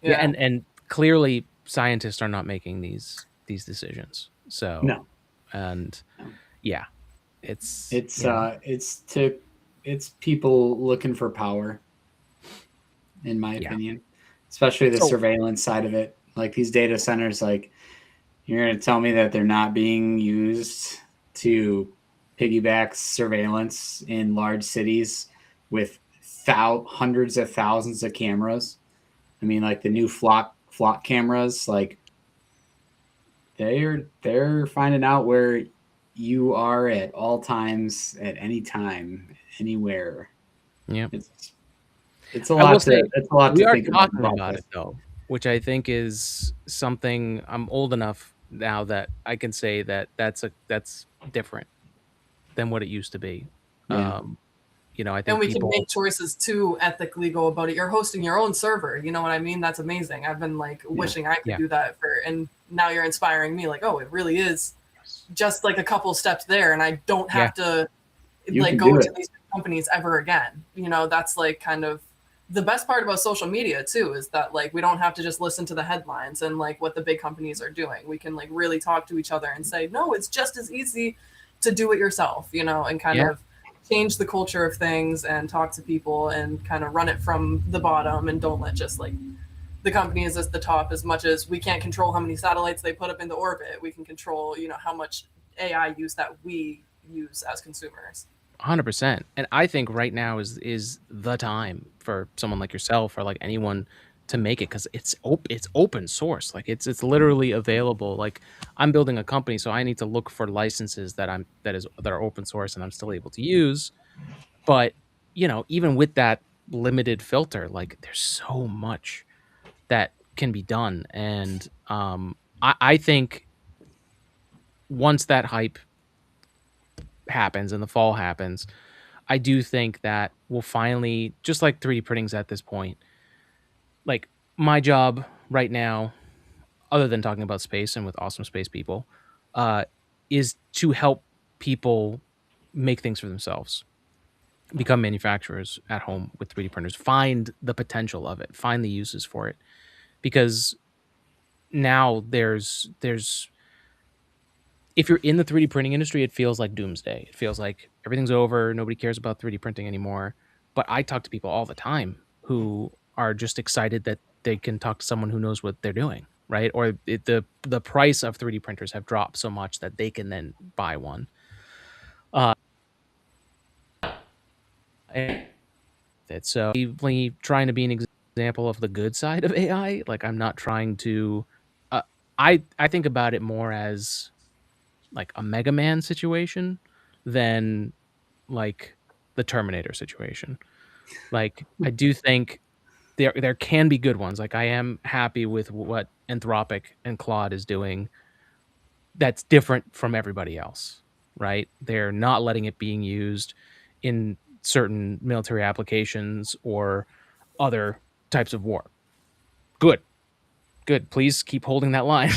And clearly scientists are not making these decisions. So No. And yeah, it's people looking for power, in my opinion, especially the surveillance side of it. Like these data centers, like you're going to tell me that they're not being used to piggyback surveillance in large cities with hundreds of thousands of cameras. I mean, like the new flock cameras, like they're finding out where you are at all times, at any time, anywhere. Yeah, it's a lot to think about it though, which I think is something. I'm old enough now that I can say that's different than what it used to be. Yeah. I think, and we can make choices to ethically go about it. You're hosting your own server. You know what I mean? That's amazing. I've been like wishing I could do that and now you're inspiring me. Like, oh, it really is just like a couple steps there, and I don't have to like go to these companies ever again. That's like kind of the best part about social media too is that like we don't have to just listen to the headlines and like what the big companies are doing. We can like really talk to each other and say, no, it's just as easy to do it yourself, you know, and kind of change the culture of things and talk to people and kind of run it from the bottom, and don't let just like the companies at the top. As much as we can't control how many satellites they put up into orbit, we can control, you know, how much AI use that we use as consumers. 100%. And I think right now is the time for someone like yourself or like anyone to make it, because it's open source. Like it's literally available. Like I'm building a company, so I need to look for licenses that are open source and I'm still able to use. But you know, even with that limited filter, like there's so much that can be done. And I think once that hype happens and the fall happens, I do think that we'll finally, just like 3D printing's at this point, like my job right now, other than talking about space and with awesome space people, is to help people make things for themselves, become manufacturers at home with 3D printers, find the potential of it, find the uses for it. Because now there's if you're in the 3D printing industry, it feels like doomsday. It feels like everything's over, nobody cares about 3D printing anymore. But I talk to people all the time who are just excited that they can talk to someone who knows what they're doing, right? Or the price of 3D printers have dropped so much that they can then buy one. And it's really trying to be an example of the good side of AI. Like I'm not trying to. I think about it more as like a Mega Man situation than like the Terminator situation. Like I do think there can be good ones. Like I am happy with what Anthropic and Claude is doing. That's different from everybody else, right? They're not letting it being used in certain military applications or other types of war. Good. Please keep holding that line.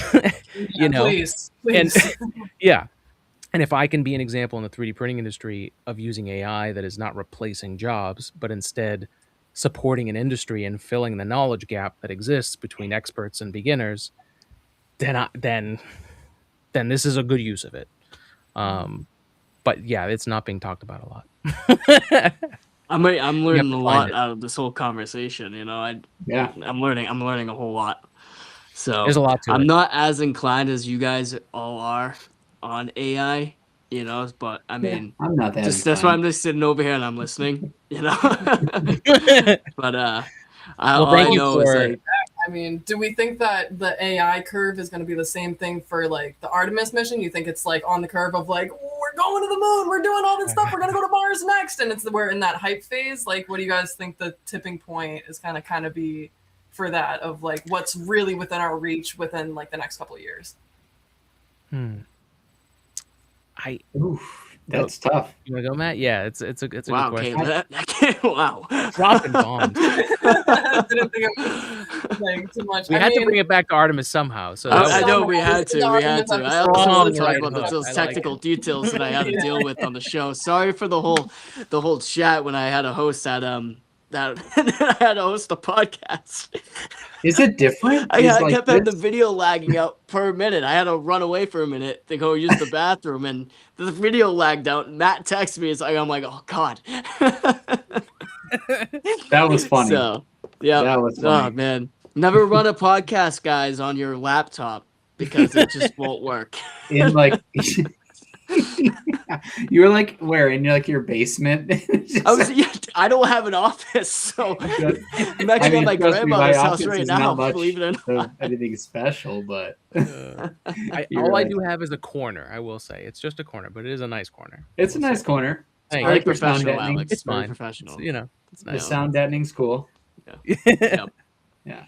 You know, Please. and yeah. And if I can be an example in the 3D printing industry of using AI that is not replacing jobs, but instead supporting an industry and filling the knowledge gap that exists between experts and beginners, then this is a good use of it. But yeah, it's not being talked about a lot. I'm learning to a find lot it. out of this whole conversation. You know, I'm learning a whole lot. So There's a lot to I'm it. not as inclined as you guys all are on AI, you know, but I mean, I'm not that just that's why inclined. I'm just sitting over here and I'm listening, you know. But Well, all thank I you know is for like, I mean, do we think that the AI curve is going to be the same thing for like the Artemis mission? You think it's like on the curve of like, we're going to the moon, we're doing all this stuff, we're going to go to Mars next, and we're in that hype phase? Like, what do you guys think the tipping point is going to kind of be for that, of like what's really within our reach within like the next couple of years? Oof, that's tough. You want to go, Matt? Yeah, it's a wow, good question. wow, Dropping bombs. I didn't think it was like too much. We had to bring it back to Artemis somehow. So I that know was we had to. I also Strong want to talk right about hook. those I like technical it. details that I had to deal with on the show. Sorry for the whole chat when I had a host that that I had to host a podcast. Is it different? I Is like kept having the this? video lagging out per minute. I had to run away for a minute to go use the bathroom, and the video lagged out. Matt texted me. I'm like, oh god. That was funny. So yeah, That was funny. oh man, never run a podcast, guys, on your laptop because it just won't work. In like, you were like where in your basement? I don't have an office, so I'm actually at my trust me, grandmother's house office right is now. not much Believe it or not. of anything special, but all I do have is a corner. I will say it's just a corner, but it is a nice corner. It's a nice corner. Thank Very you. professional, deadening. Alex. It's Very fine. professional. It's The nice. sound deadening's cool. Yeah. Yeah.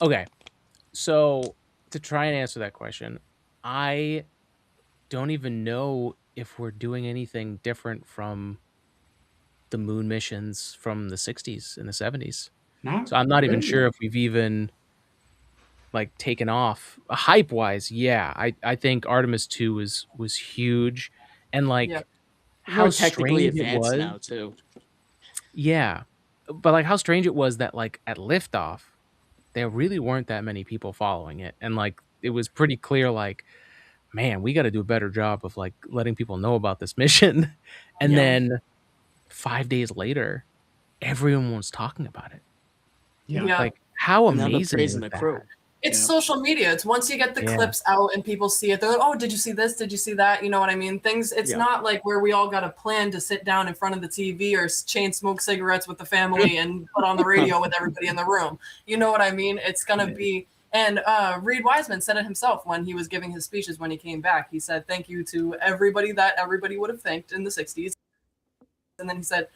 Okay. So to try and answer that question, I don't even know if we're doing anything different from the moon missions from the 60s and the 70s. So I'm not even really. sure if we've even like taken off hype wise. Yeah, I think Artemis 2 was huge, and like Yep. how We're technically strange it advanced was. now too. Yeah. but like how strange it was that like at liftoff, there really weren't that many people following it, and like it was pretty clear like, man, we got to do a better job of like letting people know about this mission. And Yeah. then 5 days later, everyone was talking about it. Yeah. Like how And now they're amazing praising is the that? crew. It's Yeah. social media. It's once you get the Yeah. clips out and people see it, they're like, oh, did you see this? Did you see that? You know what I mean? Things, it's Yeah. not like where we all got a plan to sit down in front of the TV or chain smoke cigarettes with the family and put on the radio with everybody in the room. You know what I mean? It's going to be, and Reed Wiseman said it himself when he was giving his speeches when he came back. He said, thank you to everybody that everybody would have thanked in the 60s. And then he said,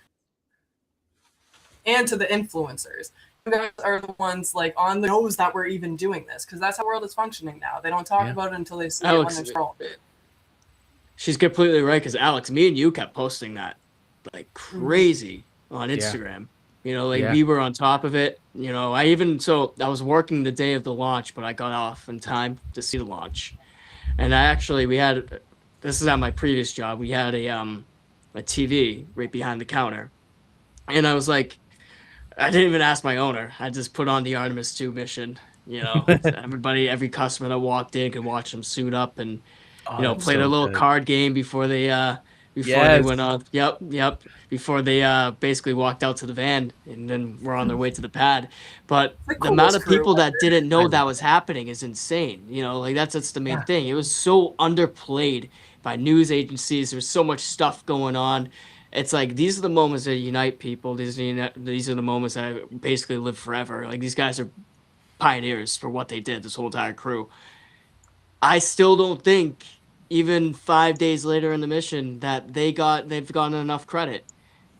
and to the influencers. You guys are the ones like on the nose that we're even doing this, because that's how the world is functioning now. They don't talk about it until they see Alex, it when they're scrolling. she's completely right, because Alex, me and you kept posting that like crazy on Instagram. You know, like we were on top of it. You know, I was working the day of the launch, but I got off in time to see the launch. And this is at my previous job. We had a TV right behind the counter, and I was like, I didn't even ask my owner. I just put on the Artemis 2 mission. You know, every customer that walked in could watch them suit up and play their little card game before they went on. Yep. Before they basically walked out to the van and then were on their way to the pad. But the amount of people that didn't know that was happening is insane. You know, like that's the main thing. It was so underplayed by news agencies. There's so much stuff going on. It's like these are the moments that unite people. These are the moments that basically live forever. Like these guys are pioneers for what they did. This whole entire crew. I still don't think, even 5 days later in the mission, that they've gotten enough credit.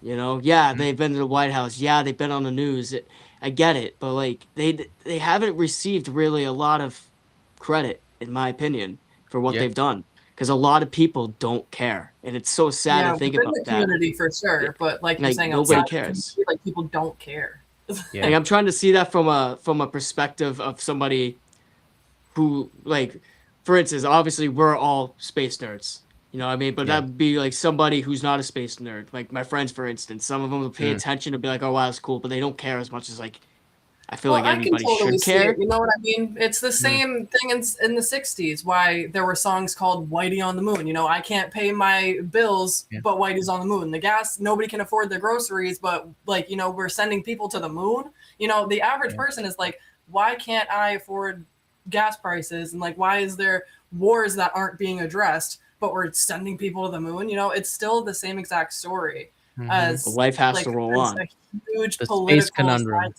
You know, they've been to the White House. Yeah, they've been on the news. I get it, but like they haven't received really a lot of credit, in my opinion, for what they've done. Because a lot of people don't care, and it's so sad to think about the that. Community for sure, but like you're saying, nobody outside cares. like people don't care. Like I'm trying to see that from a perspective of somebody who, like, for instance, obviously we're all space nerds, you know what I mean? But that'd be like somebody who's not a space nerd, like my friends, for instance. Some of them will pay attention and be like, "Oh wow, that's cool," but they don't care as much as like I feel like everybody should care. You know what I mean? It's the same thing in the 60s, why there were songs called Whitey on the Moon. You know, I can't pay my bills, but Whitey's on the moon. The gas, nobody can afford their groceries, but like, you know, we're sending people to the moon. You know, the average person is like, why can't I afford gas prices? And like, why is there wars that aren't being addressed, but we're sending people to the moon? You know, it's still the same exact story as life has to roll on. A huge the political space conundrum.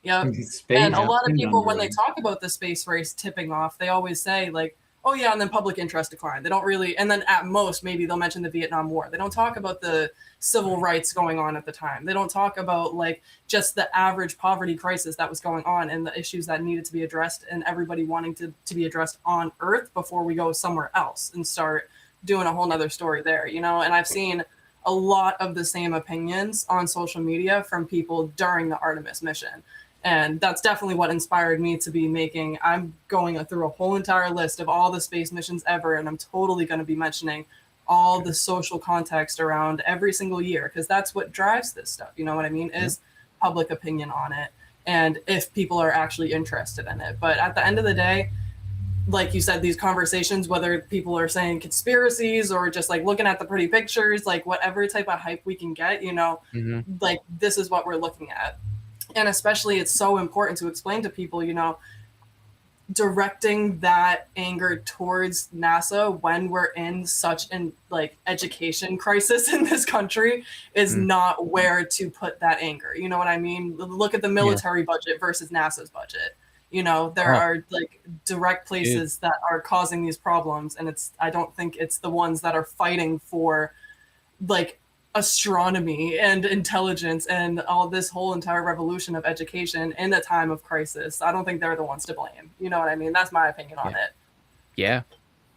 Yeah. And a lot of people, when they talk about the space race tipping off, they always say like, oh yeah, and then public interest decline. They don't really, and then at most, maybe they'll mention the Vietnam War. They don't talk about the civil rights going on at the time. They don't talk about like just the average poverty crisis that was going on and the issues that needed to be addressed and everybody wanting to be addressed on Earth before we go somewhere else and start doing a whole nother story there, you know? And I've seen a lot of the same opinions on social media from people during the Artemis mission. And that's definitely what inspired me to be I'm going through a whole entire list of all the space missions ever, and I'm totally going to be mentioning all the social context around every single year, because that's what drives this stuff. You know what I mean? Is public opinion on it, and if people are actually interested in it. But at the end of the day, like you said, these conversations, whether people are saying conspiracies or just like looking at the pretty pictures, like whatever type of hype we can get, you know, like this is what we're looking at. And especially it's so important to explain to people, you know, directing that anger towards NASA when we're in such an like education crisis in this country is not where to put that anger. You know what I mean? Look at the military budget versus NASA's budget. You know, there are like direct places that are causing these problems. And I don't think it's the ones that are fighting for like astronomy and intelligence and all this whole entire revolution of education in a time of crisis. I don't think they're the ones to blame. You know what I mean? That's my opinion on it. Yeah.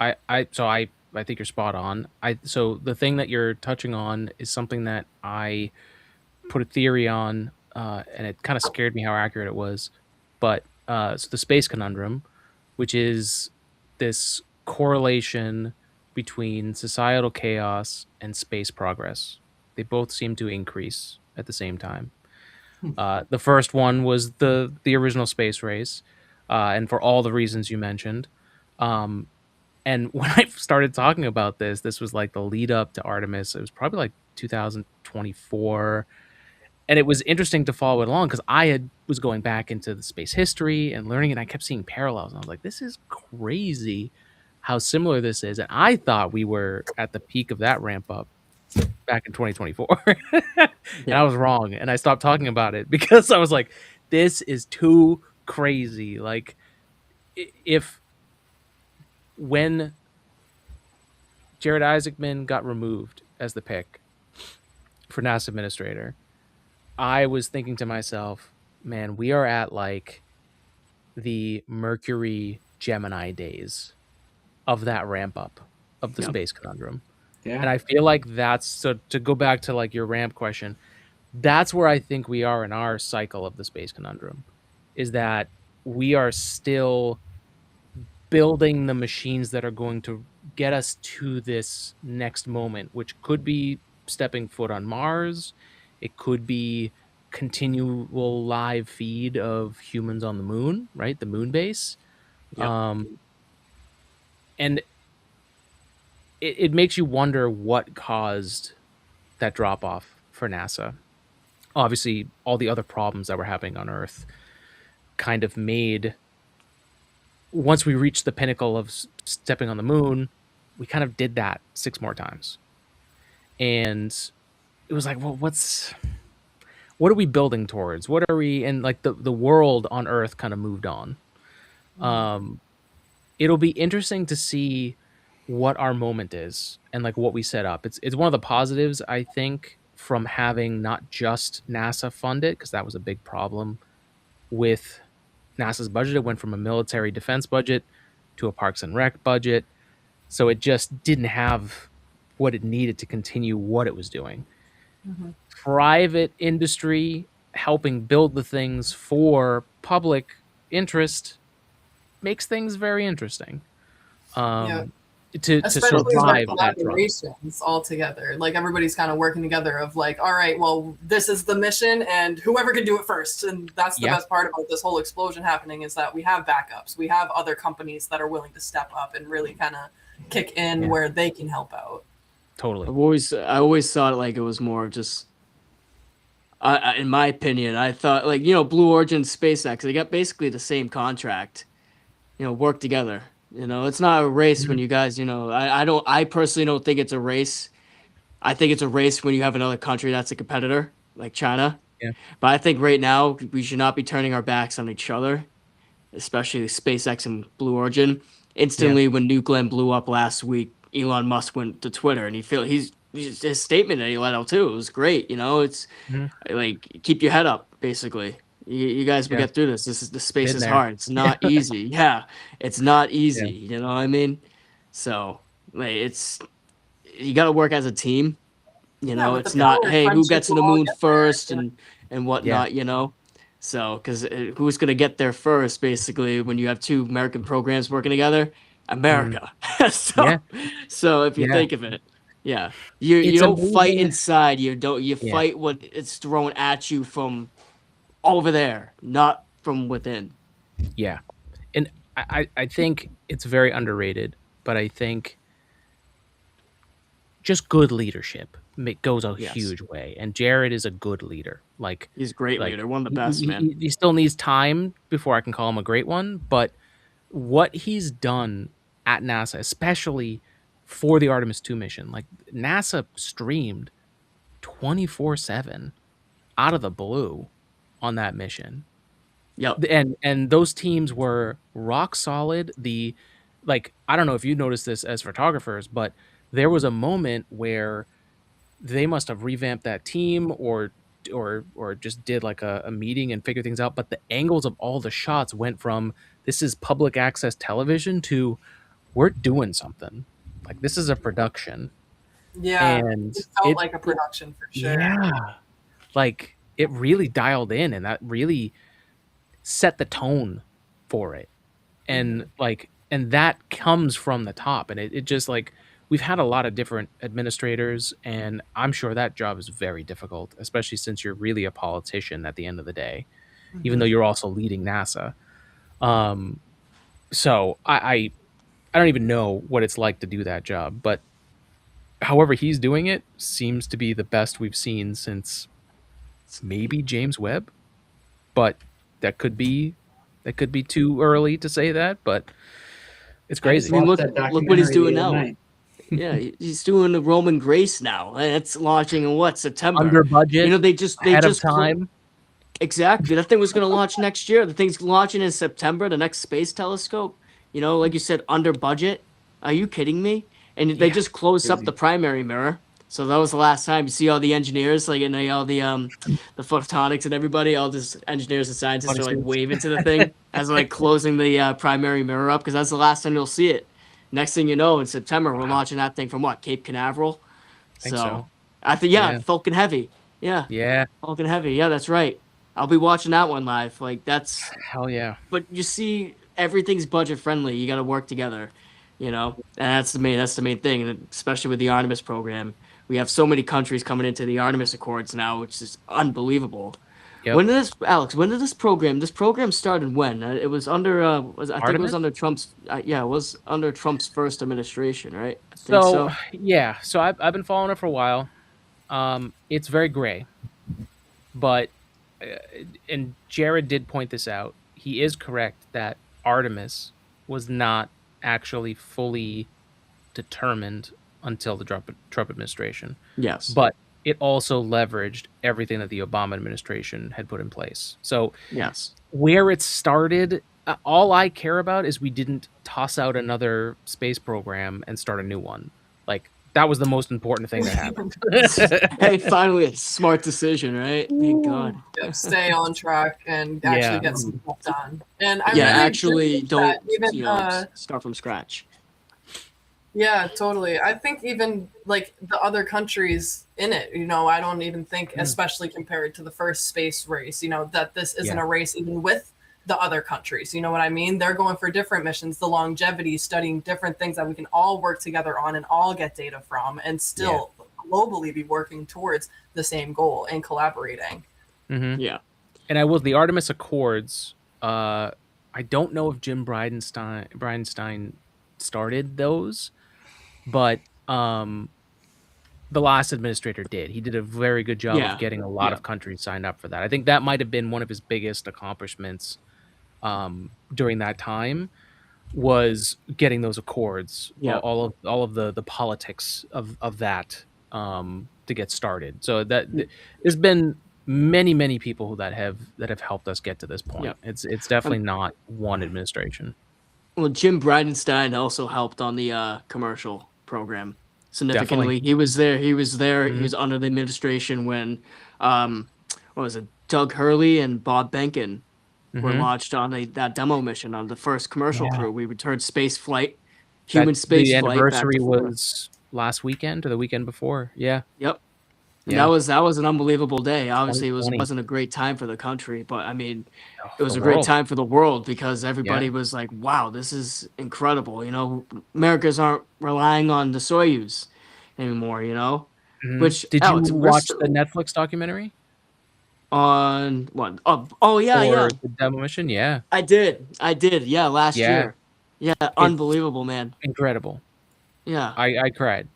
I think you're spot on. So the thing that you're touching on is something that I put a theory on, and it kind of scared me how accurate it was. But so the space conundrum, which is this correlation between societal chaos and space progress. They both seem to increase at the same time. The first one was the original space race, and for all the reasons you mentioned. Um, and when I started talking about this was like the lead up to Artemis. It was probably like 2024, and it was interesting to follow it along because was going back into the space history and learning, and I kept seeing parallels, and I was like, "This is crazy, how similar this is." And I thought we were at the peak of that ramp up back in 2024, and I Yeah. was wrong, and I stopped talking about it because I was like, "This is too crazy." Like, if when Jared Isaacman got removed as the pick for NASA administrator, I was thinking to myself, man, we are at like the Mercury Gemini days of that ramp up of the Yep. space conundrum. Yeah. And I feel like that's, so to go back to like your ramp question, that's where I think we are in our cycle of the space conundrum, is that we are still building the machines that are going to get us to this next moment, which could be stepping foot on Mars. It could be continual live feed of humans on the moon, right? The moon base. Yep. And it makes you wonder what caused that drop off for NASA. Obviously, all the other problems that were happening on Earth kind of made, once we reached the pinnacle of stepping on the moon, we kind of did that 6 more times. And it was like, well, what are we building towards? What are we, and like the world on Earth kind of moved on. It'll be interesting to see what our moment is and like what we set up. It's one of the positives, I think, from having not just NASA fund it, because that was a big problem with NASA's budget. It went from a military defense budget to a Parks and Rec budget. So it just didn't have what it needed to continue what it was doing. Private industry helping build the things for public interest makes things very interesting. Yeah. To Especially survive like that drop. collaborations all together. Like everybody's kind of working together of like, all right, well, this is the mission and whoever can do it first. And that's the best part about this whole explosion happening, is that we have backups. We have other companies that are willing to step up and really kind of kick in where they can help out. Totally. I always thought like it was more just, in my opinion, I thought like, Blue Origin, SpaceX, they got basically the same contract, work together. It's not a race when you guys, I personally don't think it's a race. I think it's a race when you have another country that's a competitor, like China. Yeah. But I think right now we should not be turning our backs on each other, especially SpaceX and Blue Origin. Instantly, when New Glenn blew up last week, Elon Musk went to Twitter and his statement that he let out too. It was great. It's like, keep your head up, basically. You guys will get through this. The space is hard. It's not easy. Yeah, it's not easy. You know what I mean? So like, you got to work as a team. It's not, hey, who gets to the moon first and whatnot. So because who's gonna get there first? Basically, when you have two American programs working together, America. So if you think of it, you don't fight inside. You fight what it's thrown at you from over there, not from within. Yeah. And I think it's very underrated, but I think just good leadership goes a huge way. And Jared is a good leader. Like, he's a great leader, one of the best, man. He still needs time before I can call him a great one, but what he's done at NASA, especially for the Artemis 2 mission, like NASA streamed 24/7 out of the blue on that mission. Yep. And those teams were rock solid. I don't know if you noticed this as photographers, but there was a moment where they must have revamped that team or just did like a meeting and figure things out. But the angles of all the shots went from, this is public access television, to we're doing something. Like, this is a production. Yeah, and it felt like a production for sure. Yeah, like it really dialed in, and that really set the tone for it. And like, and that comes from the top, and it just like, we've had a lot of different administrators, and I'm sure that job is very difficult, especially since you're really a politician at the end of the day, even though you're also leading NASA. Um, so I don't even know what it's like to do that job, but however he's doing it seems to be the best we've seen since maybe James Webb, but that could be too early to say that, but it's I crazy. mean, Watched look that what he's documentary doing the other now. night. Yeah, he's doing the Roman Grace now, and it's launching in what, September? Under budget, You know, they just ahead of time. exactly. That thing was going to launch next year. The thing's launching in September. The next space telescope. You know, like you said, under budget. Are you kidding me? And they Yeah, just closed up crazy. the primary mirror. So that was the last time you see all the engineers, like, and all the photonics and everybody, all this engineers and scientists are like Bodysuits. waving to the thing as they're, like, closing the primary mirror up, because that's the last time you'll see it. Next thing you know, in September, we're Wow. launching that thing from what, Cape Canaveral? Think so. I think, yeah, Yeah. Falcon Heavy. Yeah, Yeah, Falcon Heavy. Yeah, that's right. I'll be watching that one live. Like, that's, hell yeah. but you see, everything's budget friendly. You got to work together, you know, and that's the main thing. And especially with the Artemis program, we have so many countries coming into the Artemis Accords now, which is unbelievable. Yep. When did this program started? When it was under I think it Artemis? was under Trump's it was under Trump's first administration, right? I think So so. yeah, so I've been following it for a while. It's very gray, but and Jared did point this out. He is correct that Artemis was not actually fully determined until the Trump administration, Yes. but it also leveraged everything that the Obama administration had put in place. So Yes. where it started, all I care about is we didn't toss out another space program and start a new one. Like, that was the most important thing that happened. Hey, finally a smart decision, right? Thank God. Stay on track and actually get some stuff done. And I Yeah, really actually agree with don't that. Even start from scratch. yeah, totally. I think even like the other countries in it, you know, I don't even think, especially compared to the first space race, you know, that this isn't a race even with the other countries. You know what I mean? They're going for different missions, the longevity, studying different things that we can all work together on and all get data from, and still globally be working towards the same goal and collaborating. Mm-hmm. Yeah. And the Artemis Accords, I don't know if Jim Bridenstine started those, but the last administrator did. He did a very good job of getting a lot of countries signed up for that. I think that might have been one of his biggest accomplishments during that time, was getting those accords, all of the politics of that to get started. So that there's been many people that have helped us get to this point. It's definitely not one administration. Well, Jim Bridenstine also helped on the commercial program significantly. Definitely. He was there. He was there. Mhm. He was under the administration when, what was it? Doug Hurley and Bob Behnken were launched on that demo mission on the first commercial crew. We returned space flight, human space the flight. anniversary was last weekend or the weekend before. Yeah. Yep. And Yeah. that was an unbelievable day. Obviously, it 2020. wasn't a great time for the country, but I mean, it was the a great world. time for the world, because everybody was like, "Wow, this is incredible!" You know, Americans aren't relying on the Soyuz anymore. You know, Mhm. which Did Alex, you we're watch still- the Netflix documentary on what? Oh yeah, for yeah. the demo mission? Yeah. I did. Yeah, last Yeah. year. Yeah, unbelievable, man. Incredible. Yeah, I cried.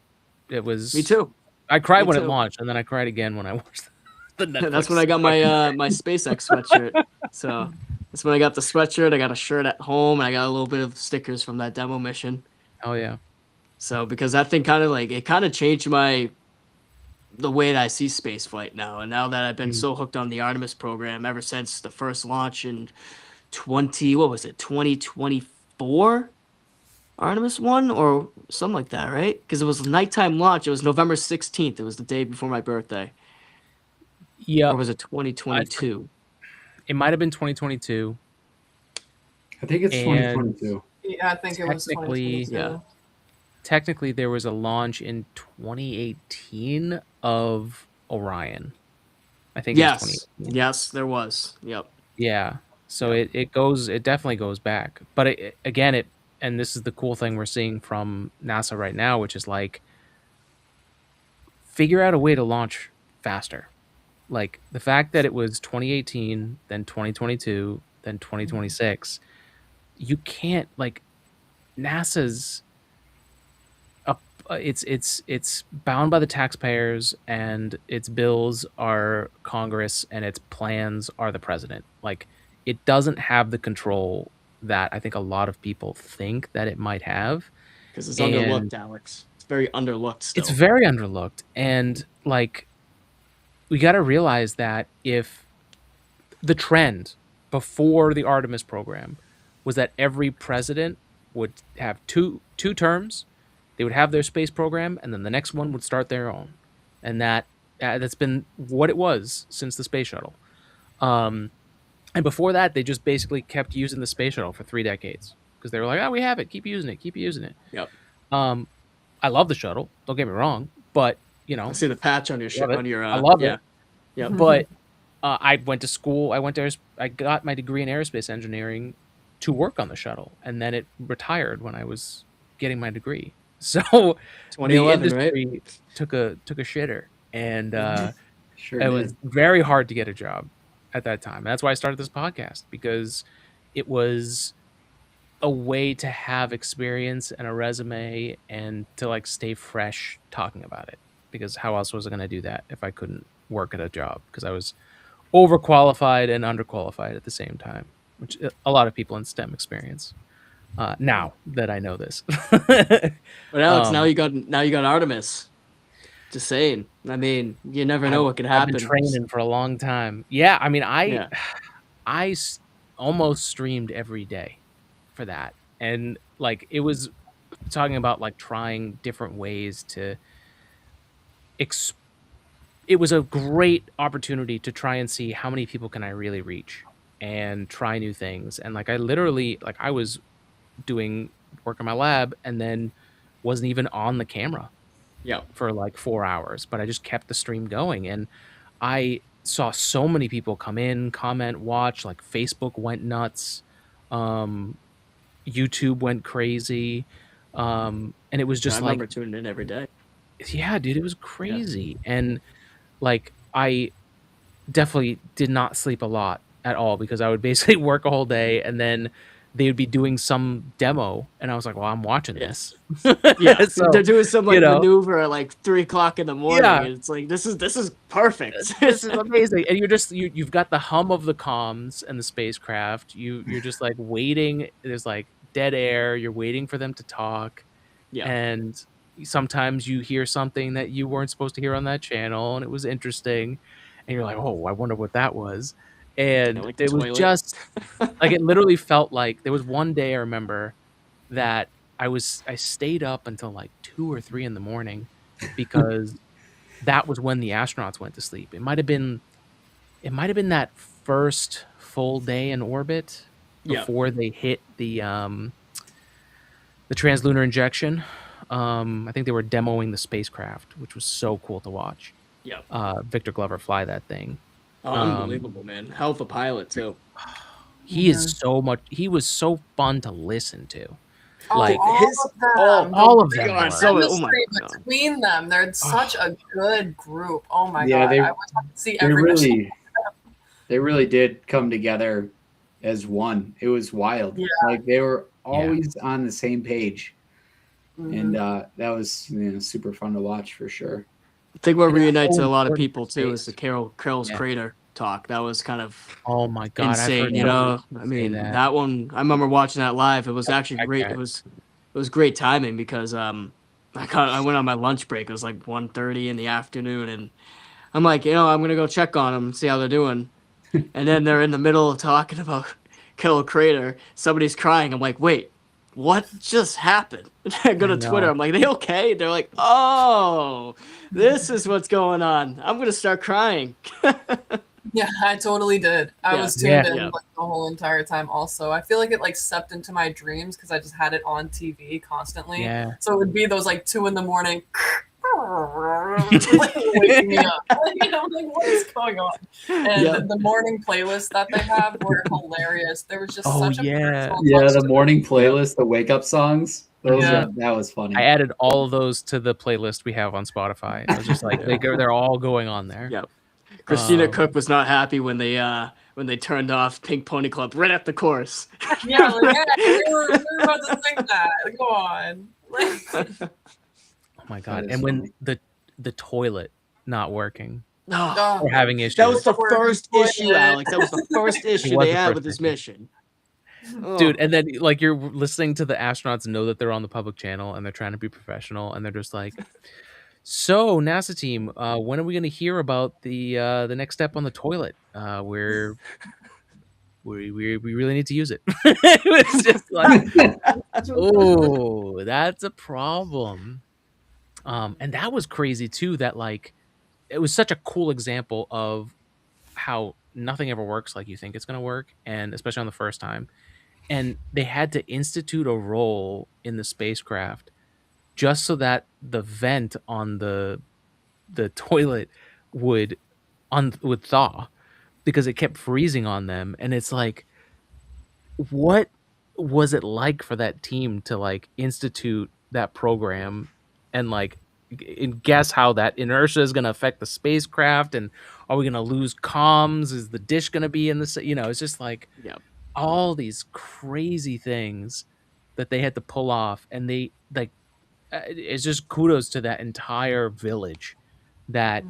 It was me too. I cried Me when it too. launched, and then I cried again when I watched the Netflix. That's when I got my my SpaceX sweatshirt. So that's when I got the sweatshirt. I got a shirt at home, and I got a little bit of stickers from that demo mission. Oh yeah. So because that thing kind of changed the way that I see spaceflight now. And now that I've been so hooked on the Artemis program ever since the first launch in 2024, Artemis 1 or something like that, right? Because it was a nighttime launch. It was November 16th. It was the day before my birthday. Yeah. Or was it 2022? It might have been 2022. I think it's And- 2022. Yeah, I think it was Technically, 2022. Technically, there was a launch in 2018 of Orion. I think. It was Yes. 2018. Yes, there was. Yep. Yeah. So it definitely goes back. But and this is the cool thing we're seeing from NASA right now, which is like figure out a way to launch faster. Like the fact that it was 2018, then 2022, then 2026, you can't like NASA's up. It's bound by the taxpayers, and its bills are Congress, and its plans are the president. Like it doesn't have the control that I think a lot of people think that it might have. Because it's And underlooked, Alex. It's very underlooked still. it's very underlooked. And like we got to realize that if the trend before the Artemis program was that every president would have two terms, they would have their space program, and then the next one would start their own, and that's been what it was since the space shuttle. And before that, they just basically kept using the space shuttle for 3 decades because they were like, "Oh, we have it. Keep using it. Keep using it." Yep. I love the shuttle. Don't get me wrong, but I see the patch on your love it. on your. I love yeah. it. Yep. But I went to school. I got my degree in aerospace engineering to work on the shuttle, and then it retired when I was getting my degree. So the 2011, right? industry took a shitter, and Sure it did. was very hard to get a job at that time. And that's why I started this podcast, because it was a way to have experience and a resume and to like stay fresh talking about it. Because how else was I going to do that if I couldn't work at a job? Because I was overqualified and underqualified at the same time, which a lot of people in STEM experience. Now that I know this, But Alex, Um, now you got Artemis. Just saying. I mean, you never know what could I've happen. been training for a long time. Yeah, I mean, Yeah. almost streamed every day for that, and like it was talking about like trying different ways to. It was a great opportunity to try and see how many people can I really reach and try new things. And like I literally like I was doing work in my lab and then wasn't even on the camera Yeah. for like 4 hours, but I just kept the stream going, and I saw so many people come in, comment, watch. Like Facebook went nuts, YouTube went crazy, and it was I just like, remember tuning in every day. yeah, dude, it was crazy. And like I definitely did not sleep a lot at all because I would basically work a whole day and then they would be doing some demo, and I was like, well, I'm watching this. Yeah. So, They're doing some like you know, maneuver at like 3:00 in the morning. Yeah. And it's like this is perfect. this is amazing. And you've got the hum of the comms and the spacecraft. You're just like waiting. There's like dead air. You're waiting for them to talk. Yeah. And sometimes you hear something that you weren't supposed to hear on that channel, and it was interesting. And you're like, oh, I wonder what that was. And like the it was toilet. just like it literally felt like there was one day I remember that I stayed up until like 2 or 3 in the morning because that was when the astronauts went to sleep. It might have been that first full day in orbit Yeah. before they hit the translunar injection. I think they were demoing the spacecraft, which was so cool to watch. Yeah. Victor Glover fly that thing. Oh, unbelievable, man. Hell of a pilot too. He is so much. He was so fun to listen to. Oh, Like all of them. all of them. God, were. so- oh my Chemistry God. between them, they're such a good group. Oh my Yeah, god, they- I would have to see They every mission. really did come together as one. It was wild. Yeah. Like they were always on the same page, and that was super fun to watch for sure. I think what reunites so a lot of important people for too is the space. Carol's Yeah. Crater talk. That was kind of Oh my god! I've insane, heard you so many know. people I say mean, that. that one. I remember watching that live. It was actually I great. bet. It was great timing because I went on my lunch break. It was like 1:30 in the afternoon, and I'm like, I'm gonna go check on them, see how they're doing. And then they're in the middle of talking about Carol Crater. Somebody's crying. I'm like, wait, what just happened? I go to I know. Twitter. I'm like, they okay? They're like, oh, this is what's going on. I'm gonna start crying. Yeah, I totally did. I Yeah. was tuned Yeah. in Yeah. like the whole entire time. Also, I feel like it like seeped into my dreams because I just had it on TV constantly. Yeah. So it would be those like 2 in the morning. like waking me up. Like, I'm like, what is going on? And Yeah. the morning playlists that they have were hilarious. There was just Oh, such a yeah. personal Yeah, touch the to morning playlist, the wake up songs. Those Yeah. that was funny. I added all of those to the playlist we have on Spotify. I was just like, they're all going on there. Yeah. Christina Um, Cook was not happy when they turned off Pink Pony Club right at the chorus. Yeah, like, hey, we were about to sing that. Go on. Like, Oh my god! is And when funny. the toilet not working No, oh, or having issues, that was the Or first toilet. issue, Alex. That was the first issue was they the had first with this issue. mission. Oh. dude. And then like you're listening to the astronauts know that they're on the public channel and they're trying to be professional and they're just like, "So NASA team, when are we going to hear about the next step on the toilet? Where we really need to use it." It was just like, oh, that's a problem. And that was crazy too. That like it was such a cool example of how nothing ever works like you think it's going to work, and especially on the first time. And they had to institute a role in the spacecraft just so that the vent on the toilet would would thaw because it kept freezing on them. And it's like, what was it like for that team to like institute that program and like and guess how that inertia is going to affect the spacecraft, and are we going to lose comms, is the dish going to be in the it's just like Yeah. all these crazy things that they had to pull off. And they like it's just kudos to that entire village that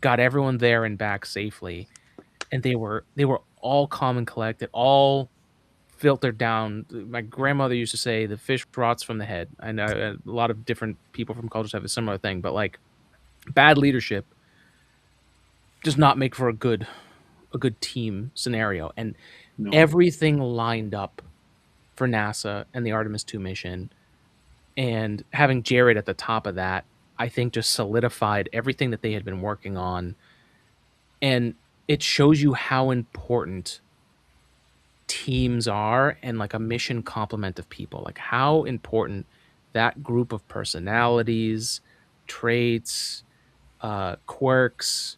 got everyone there and back safely. And they were all calm and collected, all filtered down. My grandmother used to say the fish rots from the head. I know a lot of different people from cultures have a similar thing, but like bad leadership does not make for a good team scenario. And No. everything lined up for NASA and the Artemis 2 mission. And having Jared at the top of that, I think just solidified everything that they had been working on. And it shows you how important teams are, and like a mission complement of people, like how important that group of personalities, traits, quirks,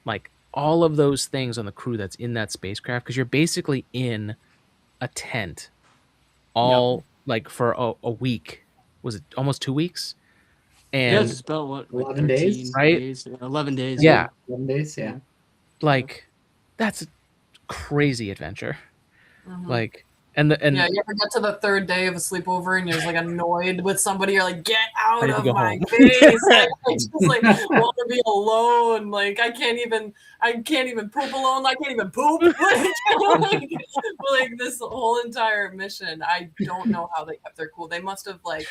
like all of those things on the crew that's in that spacecraft, because you're basically in a tent all like for a week. Was it almost 2 weeks? Yeah, And it's about what, like 11 days? 13 Right? days? 11 days. yeah, 7 days, yeah. like that's a crazy adventure. Mhm. Like, and yeah, you ever get to the third day of a sleepover and you're just like annoyed with somebody, you're like, get out Ready to of go my home. face. Like, I just like want to be alone. Like I can't even poop alone. I can't even poop. Like this whole entire mission. I don't know how they kept their cool. They must have like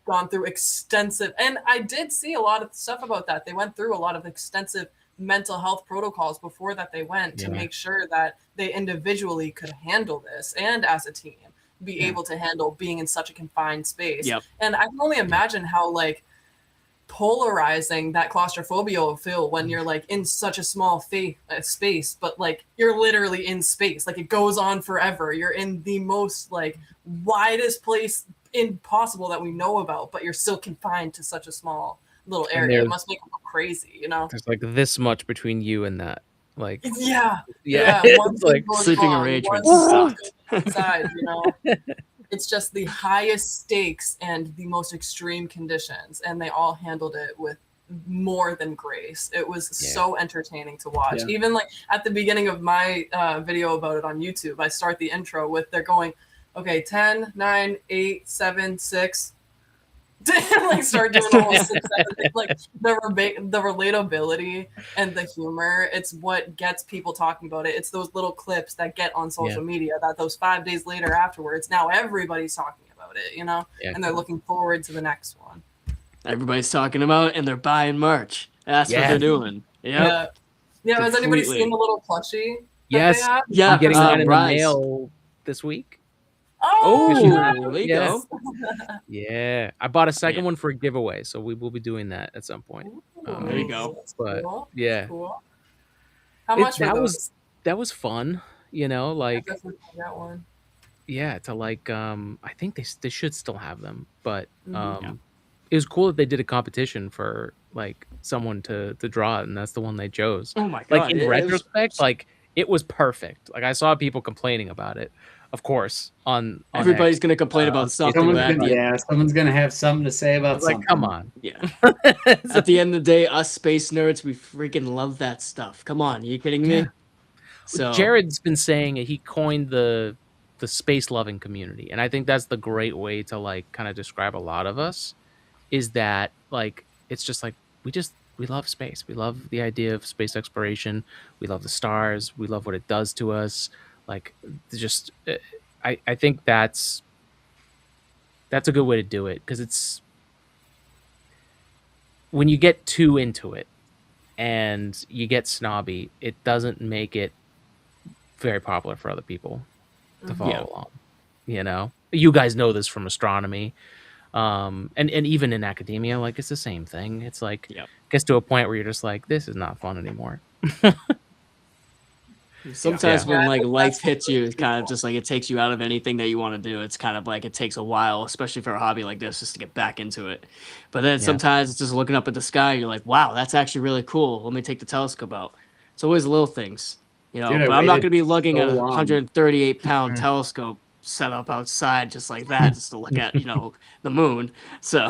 gone through extensive, and I did see a lot of stuff about that. They went through a lot of extensive mental health protocols before that they went to Yeah. make sure that they individually could handle this and as a team be able to handle being in such a confined space. Yep. And I can only imagine how like polarizing that claustrophobia will feel when you're like in such a small space, but like you're literally in space, like it goes on forever. You're in the most like widest place impossible that we know about, but you're still confined to such a small little And area. It there's- must make them go crazy, you know? There's like this much between you and that. Like, Yeah. yeah, One it's thing like goes sleeping wrong, arrangements one suck. goes inside, you know? It's just the highest stakes and the most extreme conditions, and they all handled it with more than grace. It was Yeah. so entertaining to watch. Yeah. Even like at the beginning of my video about it on YouTube, I start the intro with they're going, okay, 10, 9, 8, 7, 6. Like start doing the whole 6, 7, 8. Like the relatability and the humor, it's what gets people talking about it. It's those little clips that get on social media that those 5 days later afterwards, now everybody's talking about it, you know? Yeah. And they're looking forward to the next one. Everybody's talking about, and they're buying merch. That's what Yeah. they're doing. Yep. Yeah. Has anybody Completely. seen the little plushie that Yes. they have? Yeah, I'm getting mine in the Rise. mail this week. Oh, there you Yes. go. Yeah, I bought a second Yeah. one for a giveaway, so we will be doing that at some point. There you go. That's But, cool. yeah. That's cool. How much were that those? that was fun, I like definitely got one. yeah, to like I think they should still have them, but Mhm. it was cool that they did a competition for like someone to draw it, and that's the one they chose. Oh my Like god! in It was, retrospect, like it was perfect. Like I saw people complaining about it, of course, on everybody's X, gonna complain on about Space something, but Someone's at gonna, the end, yeah, someone's gonna have something to say I about was like, come something. on. yeah. It's At the like, end of the day, us space nerds, we freaking love that stuff. Come on, are you kidding me? yeah. So Jared's been saying he coined the space loving community, and I think that's the great way to like kind of describe a lot of us. Is that like it's just like we love space. We love the idea of space exploration. We love the stars. We love what it does to us. Like just I think that's a good way to do it because it's when you get too into it and you get snobby, it doesn't make it very popular for other people to Mhm. follow yeah, along. You know, you guys know this from astronomy, and even in academia, like it's the same thing. It's like yeah. gets to a point where you're just like, this is not fun anymore. Sometimes Yeah. Yeah, when I like think life that's what's hits you, really it's kind of cool. just like it takes you out of anything that you want to do. It's kind of like it takes a while, especially for a hobby like this, just to get back into it. But then Yeah. sometimes it's just looking up at the sky. You're like, wow, that's actually really cool. Let me take the telescope out. It's always little things, you know. Dude, I But I'm not waited going to be lugging so a long. 138-pound telescope set up outside just like that, just to look at, the moon. So,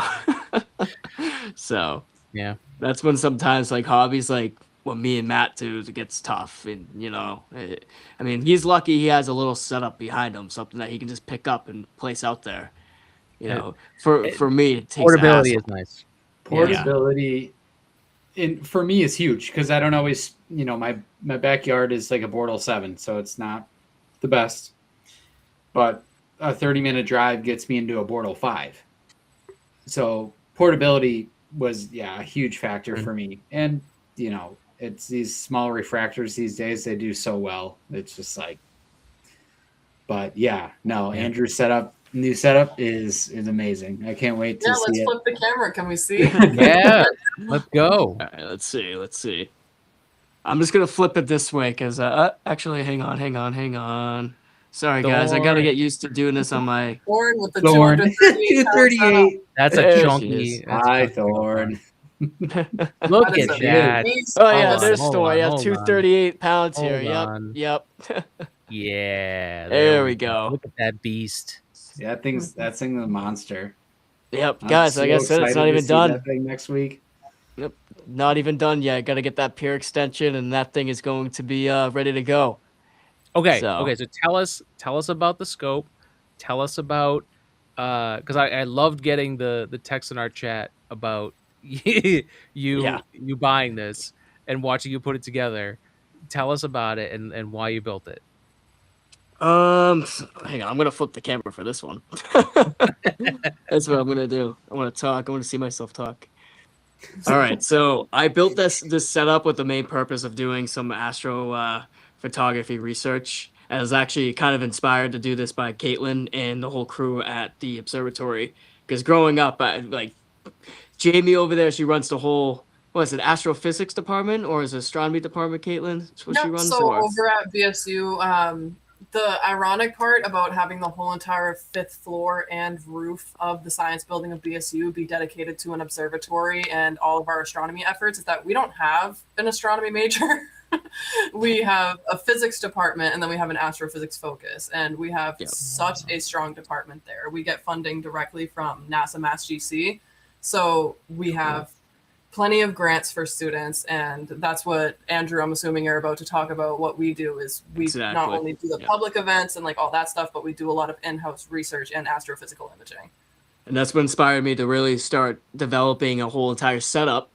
so Yeah. that's when sometimes like hobbies like what me and Matt do it gets tough, and I mean he's lucky he has a little setup behind him, something that he can just pick up and place out there. It, For it, me it takes a portability hassle. is nice. Yeah. Yeah, Portability for me is huge because I don't always, my backyard is like a Bortle 7, so it's not the best. But a 30-minute drive gets me into a Bortle 5. So portability was, yeah, a huge factor Mm. for me. And, it's these small refractors these days, they do so well. It's just like, but yeah, no, Yeah. Andrew's new setup is amazing. I can't wait to Yeah, see let's it. flip the camera. Can we see? Yeah. Let's go. all right, let's see. I'm just gonna flip it this way because actually hang on. Sorry guys, I gotta Thorn. get used to doing this on my Thorn with the Thorn, 238 setup. 238. That's a There she chunky. is. That's a Hi, chunky little Thorn. one. Look That is at a that. beast. Oh Hold yeah, on, there's hold Thor. on, Yeah, hold on. 238 pounds here. Hold on. Yep. Yeah. There we go. Look at that beast. Yeah, that thing's a monster. Yep, I'm guys, like I so said, it's not excited to even see done. that thing next week. Yep, not even done yet. Got to get that peer extension, and that thing is going to be ready to go. Okay. So Okay. So tell us about the scope. Tell us about because I loved getting the text in our chat about yeah, you buying this and watching you put it together. Tell us about it and why you built it. hang on, I'm gonna flip the camera for this one. That's what I'm gonna do. I want to talk. I want to see myself talk. All right, so I built this setup with the main purpose of doing some astro photography research. I was actually kind of inspired to do this by Caitlin and the whole crew at the observatory. Because growing up, like Jamie over there, she runs the whole what is it, astrophysics department or is it astronomy department? Caitlin, that's what she Yep. runs. So Or over at BSU, the ironic part about having the whole entire fifth floor and roof of the science building of BSU be dedicated to an observatory and all of our astronomy efforts is that we don't have an astronomy major. We have a physics department and then we have an astrophysics focus, and we have Yep. such a strong department there. We get funding directly from NASA Mass GC, so we have plenty of grants for students, and that's what Andrew, I'm assuming you're about to talk about. What we do is we not Exactly. only do the Yeah. public events and like all that stuff, but we do a lot of in-house research and astrophysical imaging. And that's what inspired me to really start developing a whole entire setup.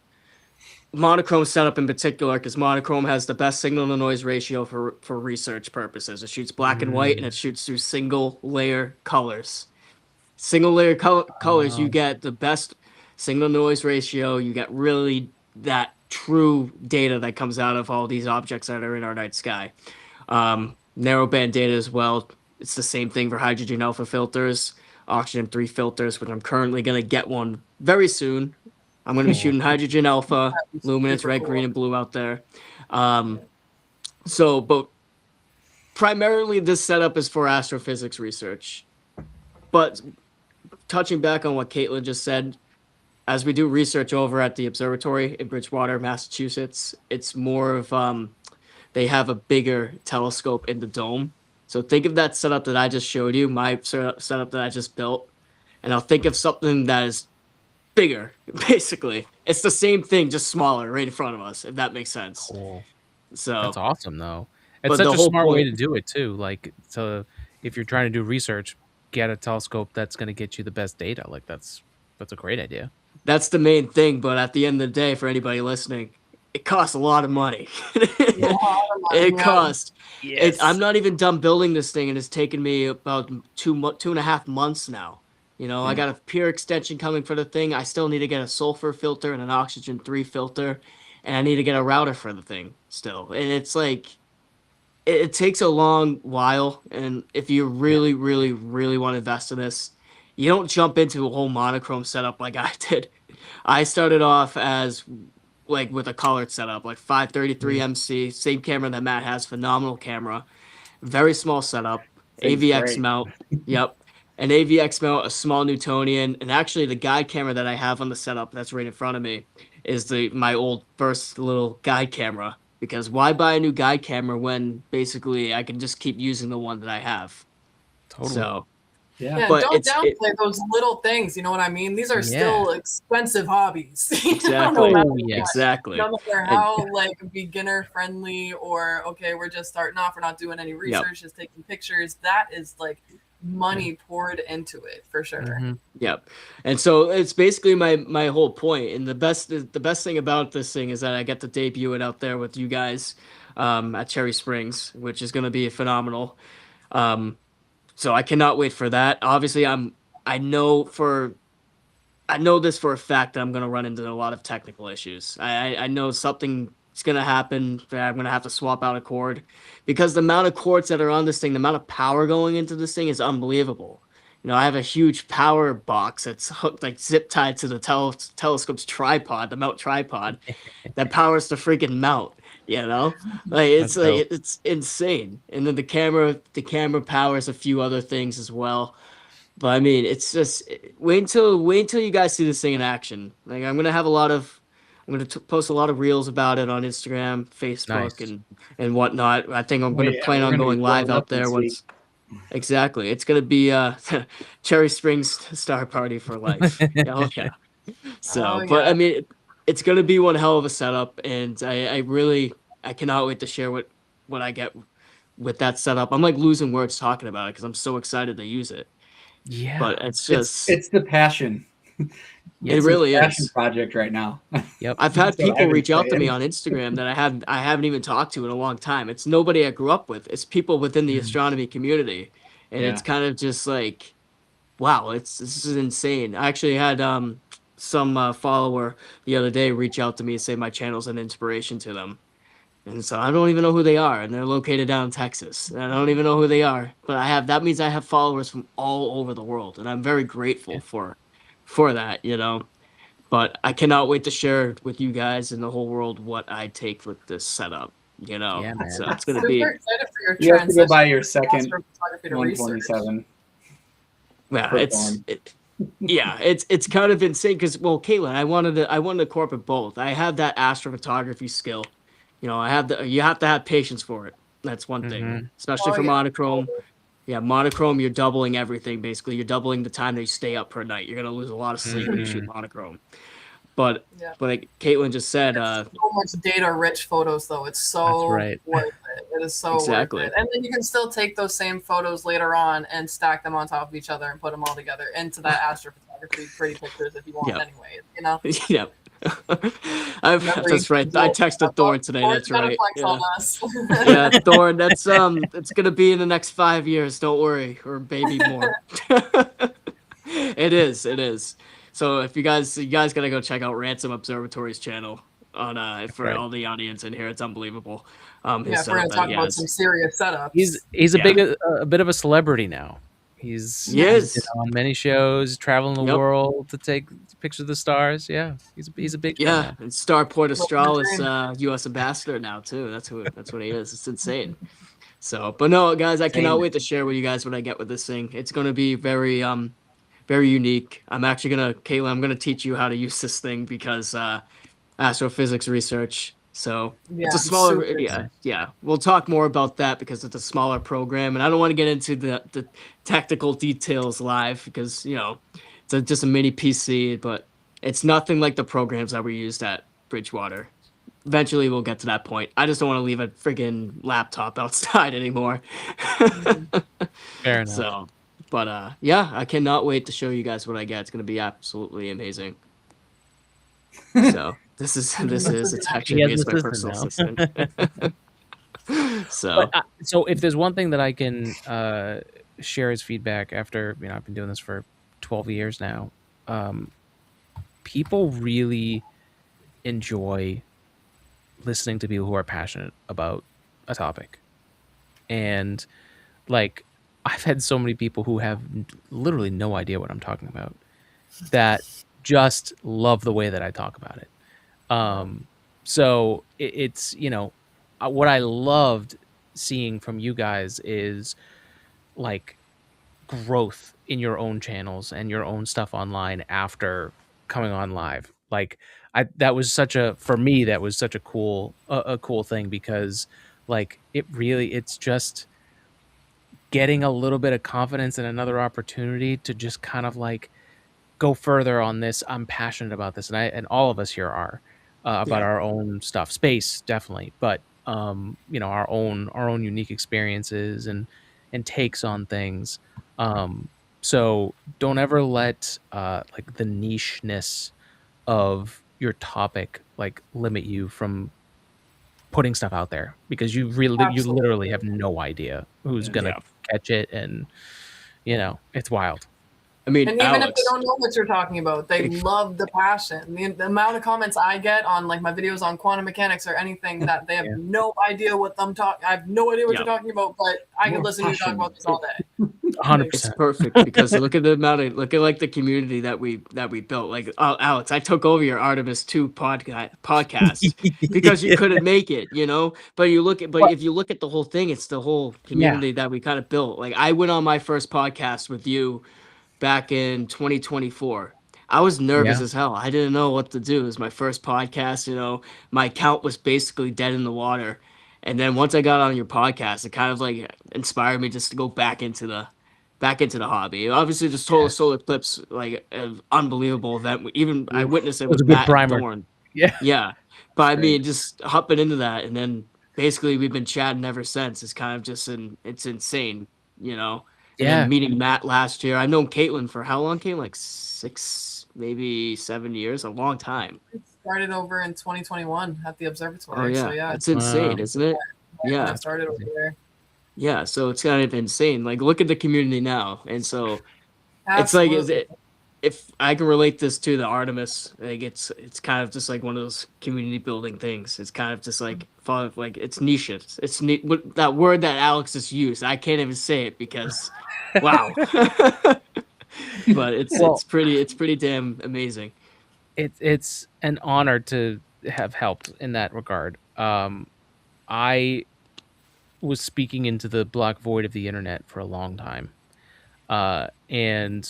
Monochrome setup in particular, because monochrome has the best signal to noise ratio for research purposes. It shoots black and white, and it shoots through single layer colors. Single layer colors, you get the best signal noise ratio. You get really that true data that comes out of all these objects that are in our night sky. Narrowband data as well. It's the same thing for hydrogen alpha filters, oxygen 3 filters, which I'm currently going to get one very soon. I'm going to be shooting hydrogen alpha, That'd be luminance, super red, cool. green, and blue out there. But primarily this setup is for astrophysics research. But touching back on what Caitlin just said, as we do research over at the observatory in Bridgewater, Massachusetts, it's more of they have a bigger telescope in the dome. So think of that setup that I just showed you, my setup that I just built, and I'll think of something that is bigger. Basically, it's the same thing, just smaller, right in front of us. If that makes sense. Cool. So That's awesome, though. It's but such the a whole smart way point, to do it too. Like, so if you're trying to do research, get a telescope that's going to get you the best data. Like, that's a great idea. that's the main thing. But at the end of the day, for anybody listening, it costs a lot of money. Yeah, It yeah. costs. I'm not even done building this thing, and it's taken me about 2.5 months now. You know, I got a pure extension coming for the thing. I still need to get a sulfur filter and an oxygen 3 filter, and I need to get a router for the thing still. And it's like, it takes a long while. And if you really, really, really want to invest in this, you don't jump into a whole monochrome setup like I did. I started off as like with a colored setup, like 533 MC, same camera that Matt has, phenomenal camera, very small setup, Thing's AVX great. mount, yep, an AVX mount, a small Newtonian, and actually the guide camera that I have on the setup that's right in front of me is my old first little guide camera. Because why buy a new guide camera when basically I can just keep using the one that I have? Totally. So Yeah, but don't downplay those little things. You know what I mean? These are still expensive hobbies. Exactly. No matter Oh, what. yeah. Exactly. No matter how like beginner friendly or okay, we're just starting off. We're not doing any research, just taking pictures. That is like money poured into it for sure. Mhm. Yep. And so it's basically my whole point. And the best thing about this thing is that I get to debut it out there with you guys at Cherry Springs, which is going to be phenomenal. So I cannot wait for that. Obviously, I know this for a fact that I'm going to run into a lot of technical issues. I know something is going to happen. That I'm going to have to swap out a cord because the amount of cords that are on this thing, the amount of power going into this thing is unbelievable. You know, I have a huge power box that's hooked, like zip tied to the telescope's tripod, the mount tripod, that powers the freaking mount. You know, That's dope. it's insane. And then the camera powers a few other things as well. But I mean, it's just wait until you guys see this thing in action. Like I'm gonna post a lot of reels about it on Instagram, Facebook, Nice. and whatnot. I think I'm gonna Yeah, plan we're on gonna be going live blowing out up this there week. once. Exactly, it's gonna be Cherry Springs Star Party for life. Oh yeah. So, Oh, but yeah. I mean, it's gonna be one hell of a setup, and I cannot wait to share what I get with that setup. I'm like losing words talking about it because I'm so excited to use it. Yeah. But it's just It's the passion. it It's really a passion is. project right now. Yep. I've had That's what people I've been reach out to me saying. on Instagram that I haven't even talked to in a long time. It's nobody I grew up with. It's people within the astronomy community, and it's Yeah. kind of just like, wow, this is insane. I actually had some follower the other day reach out to me and say my channel's an inspiration to them. And so I don't even know who they are, and they're located down in Texas. And I don't even know who they are, but that means I have followers from all over the world, and I'm very grateful for that, you know. But I cannot wait to share with you guys and the whole world what I take with this setup, you know. Yeah, man. So it's gonna Super be excited for your You have to transition go buy your from second astrophotography to research. 127. yeah, per phone. it's kind of insane because Caitlin, I wanted to incorporate both. I have that astrophotography skill. You know, you have to have patience for it. That's one thing, especially Oh, for yeah. monochrome. Yeah, monochrome, you're doubling everything basically. You're doubling the time that you stay up per night. You're gonna lose a lot of sleep when you shoot monochrome. But Yeah. like Caitlin just said, It's so much data-rich photos, though. It's so right. worth it. It is so Exactly. worth it. And then you can still take those same photos later on and stack them on top of each other and put them all together into that astrophotography pretty pictures if you want, Yeah. anyway. You know. yeah. That's right. I texted Thorn today. That's right. Flex on us. Yeah, Thorn. That's it's gonna be in the next 5 years. Don't worry, or maybe more. It is. So if you guys gotta go check out Ransom Observatory's channel on for Right. all the audience in here. It's unbelievable. His Yeah, if we're setup gonna that talk he about has. some serious setups. He's Yeah. a bit of a celebrity now. He's He is. been on many shows, traveling the Yep. world to take pictures of the stars. Yeah, he's a big thing Yeah, now. and Starport Astral the is dream. U.S. ambassador now too. That's what he is. It's insane. So, but no, guys, I cannot Insane. wait to share with you guys what I get with this thing. It's going to be very very unique. Caitlin, I'm gonna teach you how to use this thing because astrophysics research. So Yeah, it's a I'm smaller, super yeah. We'll talk more about that because it's a smaller program, and I don't want to get into the technical details live because it's just a mini PC, but it's nothing like the programs that were used at Bridgewater. Eventually, we'll get to that point. I just don't want to leave a friggin' laptop outside anymore. Fair enough. So, but yeah, I cannot wait to show you guys what I get. It's gonna be absolutely amazing. So it's He actually has me. an It's my assistant personal now. assistant. But So so if there's one thing that I can share as feedback after I've been doing this for 12 years now, um, people really enjoy listening to people who are passionate about a topic, and like I've had so many people who have literally no idea what I'm talking about that just love the way that I talk about it. So it's what I loved seeing from you guys is like growth in your own channels and your own stuff online after coming on live. Like that was such a for me that was such a cool thing because like it's just getting a little bit of confidence and another opportunity to just kind of like go further on this. I'm passionate about this, and all of us here are about yeah, our own stuff. Space definitely, but our own unique experiences and takes on things. So don't ever let like the nicheness of your topic like limit you from putting stuff out there because you literally absolutely. have no idea who's gonna yeah. catch it, and it's wild. I mean, And even if they Alex. don't know what you're talking about, they love the passion. The amount of comments I get on like my videos on quantum mechanics or anything that they have Yeah. no idea what I'm talking. I have no idea what Yeah. you're talking about, but I can More listen to you talk passion. about this all day. 100%. It's perfect because look at the amount of look at like the community that we built. Like, oh, Alex, I took over your Artemis 2 podcast because you couldn't make it, But What? if you look at the whole thing, it's the whole Yeah. community that we kind of built. Like I went on my first podcast with you back in 2024. I was nervous Yeah. as hell. I didn't know what to do. It was my first podcast, My account was basically dead in the water. And then once I got on your podcast, it kind of like inspired me just to go back into the hobby. Obviously, just total Yeah. solar eclipse, like an unbelievable event. Even I Oof. witnessed it It was with a good Matt and primer. Thorn. Yeah. Yeah, but It's I great. mean, just hopping into that, and then basically we've been chatting ever since. It's kind of it's insane, And then Yeah. meeting Matt last year. I've known Caitlin for how long? Caitlin, like 6, maybe 7 years, a long time. It started over in 2021 at the Oh observatory. So yeah, yeah, it's Wow. insane, isn't it? when I Yeah, started over there. yeah. So it's kind of insane. Like look at the community now, and so it's like is Absolutely. it if I can relate this to the Artemis, like it's kind of just like one of those community building things. It's kind of just like like it's niche. It's neat. That word that Alex just used. I can't even say it because, wow. But Well, it's pretty damn amazing. it's an honor to have helped in that regard. I was speaking into the black void of the internet for a long time. And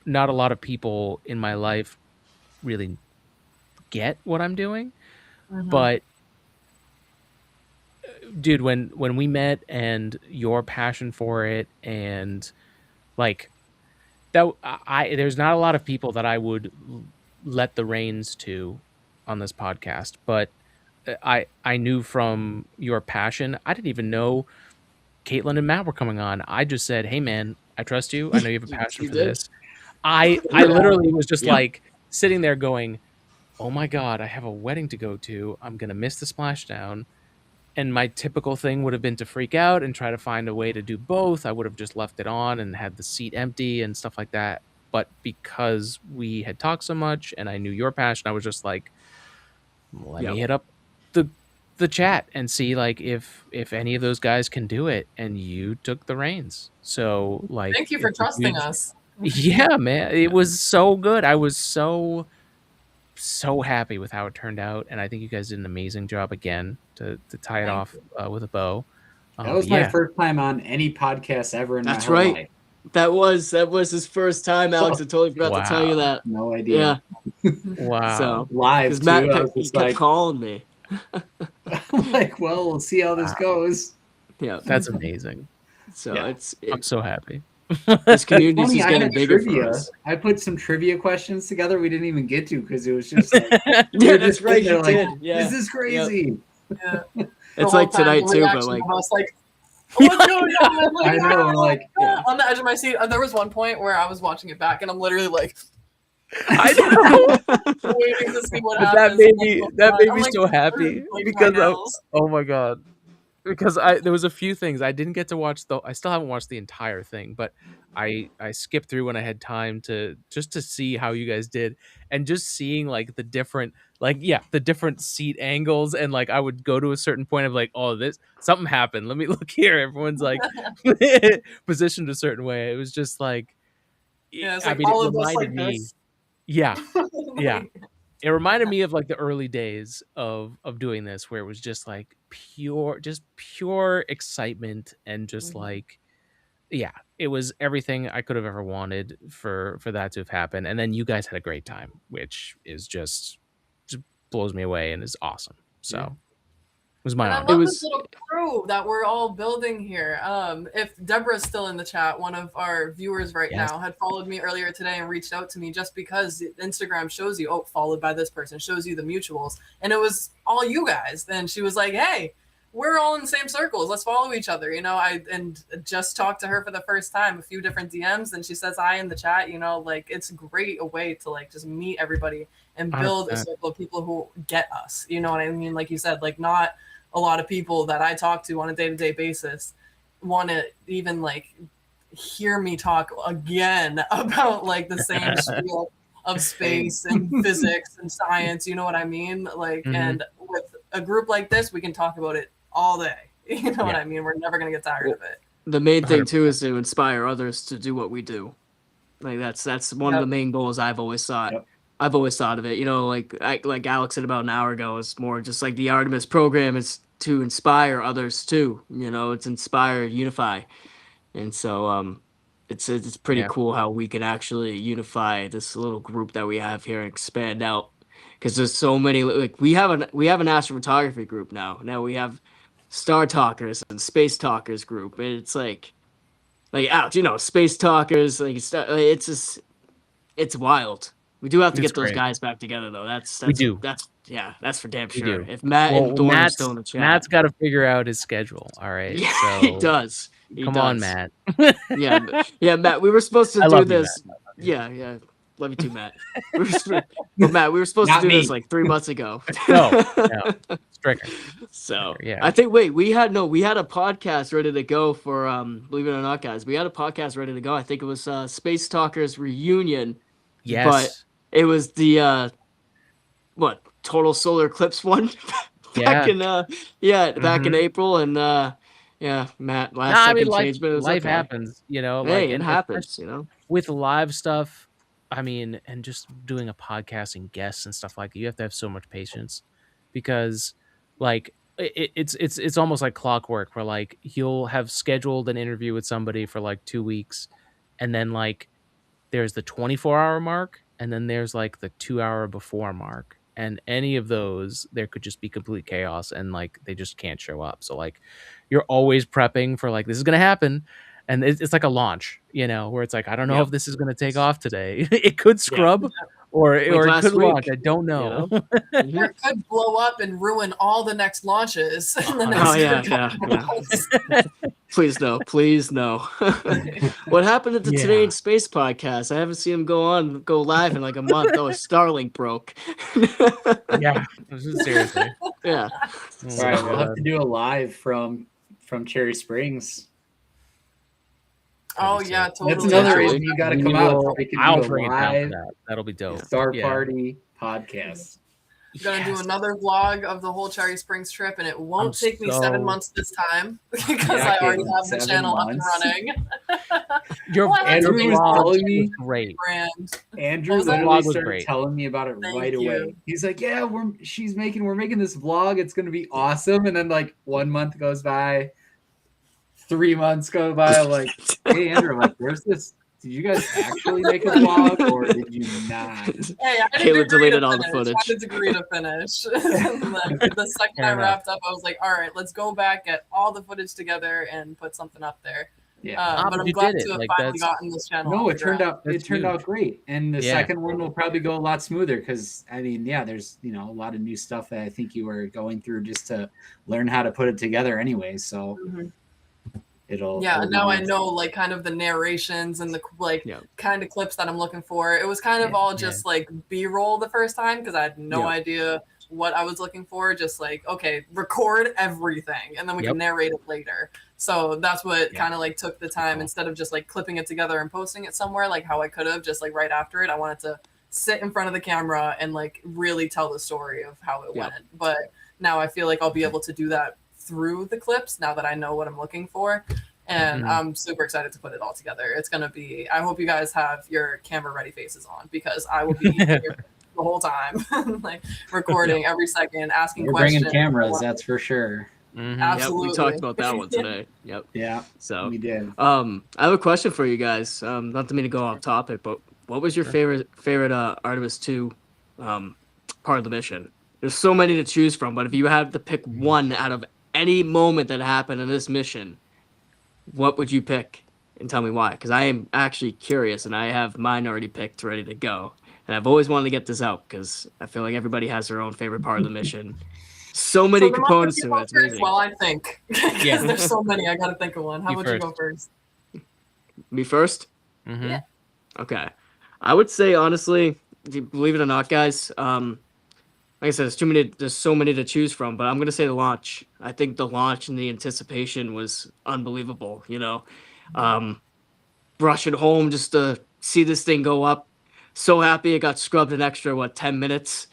not a lot of people in my life really get what I'm doing, Mhm. but dude, when we met and your passion for it and like that there's not a lot of people that I would let the reins to on this podcast, but I knew from your passion. I didn't even know Caitlin and Matt were coming on. I just said, "Hey man, I trust you. I know you have a passion You for did? this." I Yeah. literally was just Yep. like sitting there going, "Oh my god, I have a wedding to go to. I'm gonna miss the splashdown." And my typical thing would have been to freak out and try to find a way to do both. I would have just left it on and had the seat empty and stuff like that. But because we had talked so much and I knew your passion, I was just like, let me Yep. hit up the chat and see like if any of those guys can do it. And you took the reins. So like Thank you for it's a trusting huge us. yeah, man. It was so good. I was so happy with how it turned out, and I think you guys did an amazing job again to tie it Thank off you. with a bow. That But was my yeah, first time on any podcast ever in my That's whole right. life. That was his first time, Alex. I totally forgot to tell you Wow. that. No idea. Yeah. Wow. So Live because too. Matt I was he just kept like, calling me. I'm like, well, we'll see how this Wow. goes. Yeah. That's amazing. So Yeah. I'm so happy. this community is Funny, just I getting had bigger for trivia. us. I put some trivia questions together we didn't even get to because it was just like, Yeah, we were that's just right. sitting there You like, did. Yeah. this is crazy. Yeah. It's whole like time, tonight the too, but reaction like of us, like, what's going on? I'm like, I know. I'm like, yeah. on the edge of my seat. There was one point where I was watching it back, and I'm literally like I know. waiting to see what But happens. that made I'm me like, so happy like my because nails. oh my god. Because there was a few things I didn't get to watch though. I still haven't watched the entire thing, but I skipped through when I had time to just to see how you guys did, and just seeing like the different the different seat angles, and like I would go to a certain point of like, oh, this something happened. Let me look here. Everyone's like positioned a certain way. It was just like Yeah, it's I like mean, it all of us reminded like me. this. Yeah, yeah. Like, It reminded me of like the early days of doing this, where it was just like pure excitement, and just mhm. like yeah, it was everything I could have ever wanted for that to have happened. And then you guys had a great time, which is just blows me away and is awesome. So Yeah. it was my And I honor. It love this was little crew that we're all building here. If Deborah's still in the chat, one of our viewers right Yes. now had followed me earlier today and reached out to me just because Instagram shows you, oh, followed by this person, shows you the mutuals. And it was all you guys. And she was like, hey, we're all in the same circles. Let's follow each other. I just talked to her for the first time, a few different DMs, and she says hi in the chat. Like it's great a way to like just meet everybody and build a 100%. circle of people who get us. You know what I mean? Like you said, like not a lot of people that I talk to on a day-to-day basis want to even like hear me talk again about like the same spiel of space and physics and science. You know what I mean? Like, Mhm. and with a group like this, we can talk about it all day. You know what Yeah. I mean? We're never gonna get tired of it. the main thing 100%. too is to inspire others to do what we do. Like that's one of the Yep. main goals I've always thought. Yep. I've always thought of it. Like Alex said about an hour ago, it's more just like the Artemis program is to inspire others too. It's inspire, unify, and so it's pretty Yeah. cool how we can actually unify this little group that we have here and expand out. Because there's so many, like we have an astrophotography group now. Now we have Star Talkers and Space Talkers group, and it's like ouch, Space Talkers, it's just it's wild. We do have to It's get those great. guys back together though. We do. That's for damn We sure. do. If Matt and Well, Thorn are still in the chat, Matt's got to figure out his schedule. All right. yeah, So he does. He come on, does. Matt. Yeah, Matt. We were supposed to I do love you, this. Matt. Yeah. Love you too, Matt. But Matt, we were supposed to Not do me. this like 3 months ago. No, Stricker. So Yeah. I think we had a podcast ready to go for believe it or not, guys. We had a podcast ready to go. I think it was Space Talkers reunion, but Yes. it was the total solar eclipse one back Yeah. in back in Mhm. April, and Matt last No, I second mean, change, but it was life okay. happens, Hey, it and happens, especially with live stuff. I mean, and just doing a podcast and guests and stuff like that, you have to have so much patience, because like it's almost like clockwork, where like you'll have scheduled an interview with somebody for like 2 weeks, and then like there's the 24-hour mark, and then there's like the 2 hour before mark, and any of those there could just be complete chaos, and like they just can't show up. So like you're always prepping for like this is gonna happen, and it's like a launch, where it's like I don't know Yep. if this is gonna take off today. It could scrub, or Like it last could launch. week, I don't know. Mhm. Or it could blow up and ruin all the next launches in the Oh, next yeah. Please no. What happened at the Yeah. Today in Space podcast? I haven't seen him go live in like a month. Oh, his Starlink broke. Yeah, seriously. Yeah. Oh All my right, we'll have God. to do a live from Cherry Springs. Oh That'd be yeah, sick. totally. That's another Absolutely. reason you got to We come out. will- So we can I'll do a bring it down for live that. That'll be dope. Star Yeah. Party podcast. Gonna do another vlog of the whole Cherry Springs trip, and it won't I'm take me 7 so- months this time because Yeah, I already Caitlin, have the 7 channel up months. and running. Your Well, Andrew Andrew was vlog telling me- was great. Brand. Andrew was that? literally Vlog was started great. telling me about it Thank right you. away. He's like, "Yeah, we're making this vlog. It's gonna be awesome." And then like 1 month goes by, 3 months go by. I'm like, hey Andrew, I'm like, where's this? Did you guys actually make a vlog or did you not? Hey, I had a Caleb degree to deleted all the finish. I footage. had a degree to finish. Like, the second Fair I enough. wrapped up, I was like, all right, let's go back, get all the footage together, and put something up there. Yeah. But but I'm you glad did it. to have Like, finally that's gotten this channel. No, off it the turned ground. out That's it turned out huge. great, and the Yeah. second one will probably go a lot smoother because I mean, yeah, there's a lot of new stuff that I think you were going through just to learn how to put it together anyway. So Mhm. it'll Yeah, it'll be now I nice. know like kind of the narrations and the like Yeah. kind of clips that I'm looking for. It was kind of Yeah. all just like B-roll the first time because I had no Yeah. idea what I was looking for. Just like, okay, record everything and then we Yep. can narrate it later. So that's what Yeah. kind of like took the time Cool. instead of just like clipping it together and posting it somewhere like how I could have just like right after it. I wanted to sit in front of the camera and like really tell the story of how it Yeah. went. But now I feel like I'll be able to do that through the clips now that I know what I'm looking for. And Mhm. I'm super excited to put it all together. It's gonna be. I hope you guys have your camera ready faces on because I will be here the whole time, like recording every second, asking We're questions. bringing cameras, that's for sure. Mhm. Absolutely. Yep, we talked about that one today. Yep. Yeah, So, we did. I have a question for you guys. Not to mean to go off topic, but what was your favorite Artemis 2 part of the mission? There's so many to choose from, but if you had to pick one out of any moment that happened in this mission, what would you pick? And tell me why. Because I am actually curious, and I have mine already picked, ready to go. And I've always wanted to get this out because I feel like everybody has their own favorite part of the mission. So many So the components you to go it. It's first amazing. while I think, because Yeah. there's so many. I gotta think of one. How You about you go first. first? Me first? Mhm. Yeah. Okay. I would say honestly, if you believe it or not, guys, like I said, there's so many to choose from, but I'm gonna say the launch. I think the launch and the anticipation was unbelievable, rushing home just to see this thing go up. So happy it got scrubbed an extra 10 minutes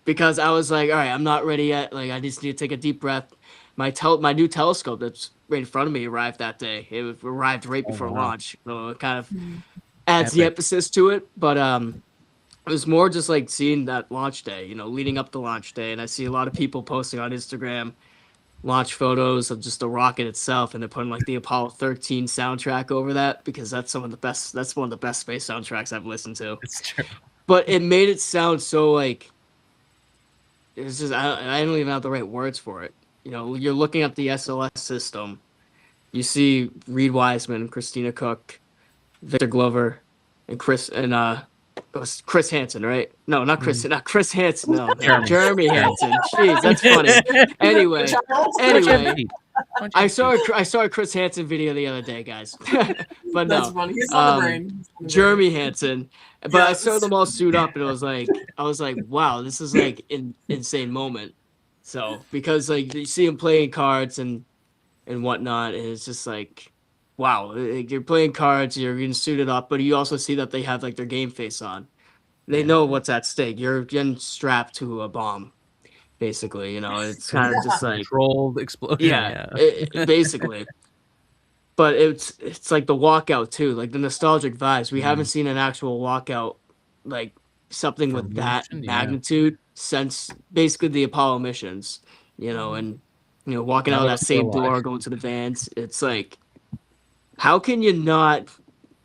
because I was like, all right, I'm not ready yet. Like I just need to take a deep breath. My new telescope that's right in front of me arrived that day. It arrived right Oh, before wow. launch, so it kind of adds the Epic. emphasis to it. But it was more just like seeing that launch day, leading up to launch day, and I see a lot of people posting on Instagram launch photos of just the rocket itself, and they're putting like the Apollo 13 soundtrack over that because that's one of the best space soundtracks I've listened to. It's true. But it made it sound so like it's just I don't even have the right words for it. You're looking at the SLS system, you see Reed Wiseman, Christina Cook, Victor Glover, and it was Chris Hansen, right? No, not Chris Hansen. No, Jeremy Hansen. Jeez, that's funny. Anyway, I saw a Chris Hansen video the other day, guys. But That's no, funny. He's on the brain. He's on the brain. Jeremy Hansen. But I saw Yes. them all suit up, and I was like, wow, this is like an insane moment. So because like you see him playing cards and whatnot, and it's just like, wow, you're playing cards, you're getting suited up, but you also see that they have like their game face on. They know what's at stake. You're getting strapped to a bomb, basically. It's kind of just like Controlled explosion. basically. But it's like the walkout too, like the nostalgic vibes. We haven't seen an actual walkout, like something with that magnitude since basically the Apollo missions. And walking out of that same door, going to the vans. It's like, how can you not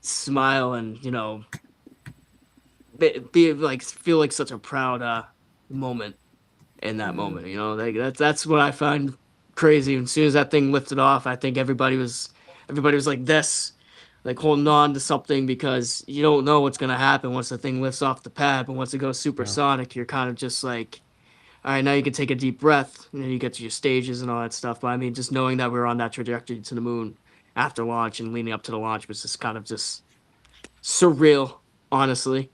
smile and be like feel like such a proud moment in that moment? Like that's what I find crazy. As soon as that thing lifted off, I think everybody was like this, like holding on to something because you don't know what's gonna happen once the thing lifts off the pad. But once it goes supersonic, you're kind of just like, all right, now you can take a deep breath, and then you get to your stages and all that stuff. But I mean, just knowing that we were on that trajectory to the moon after launch and leading up to the launch was just kind of just surreal, honestly.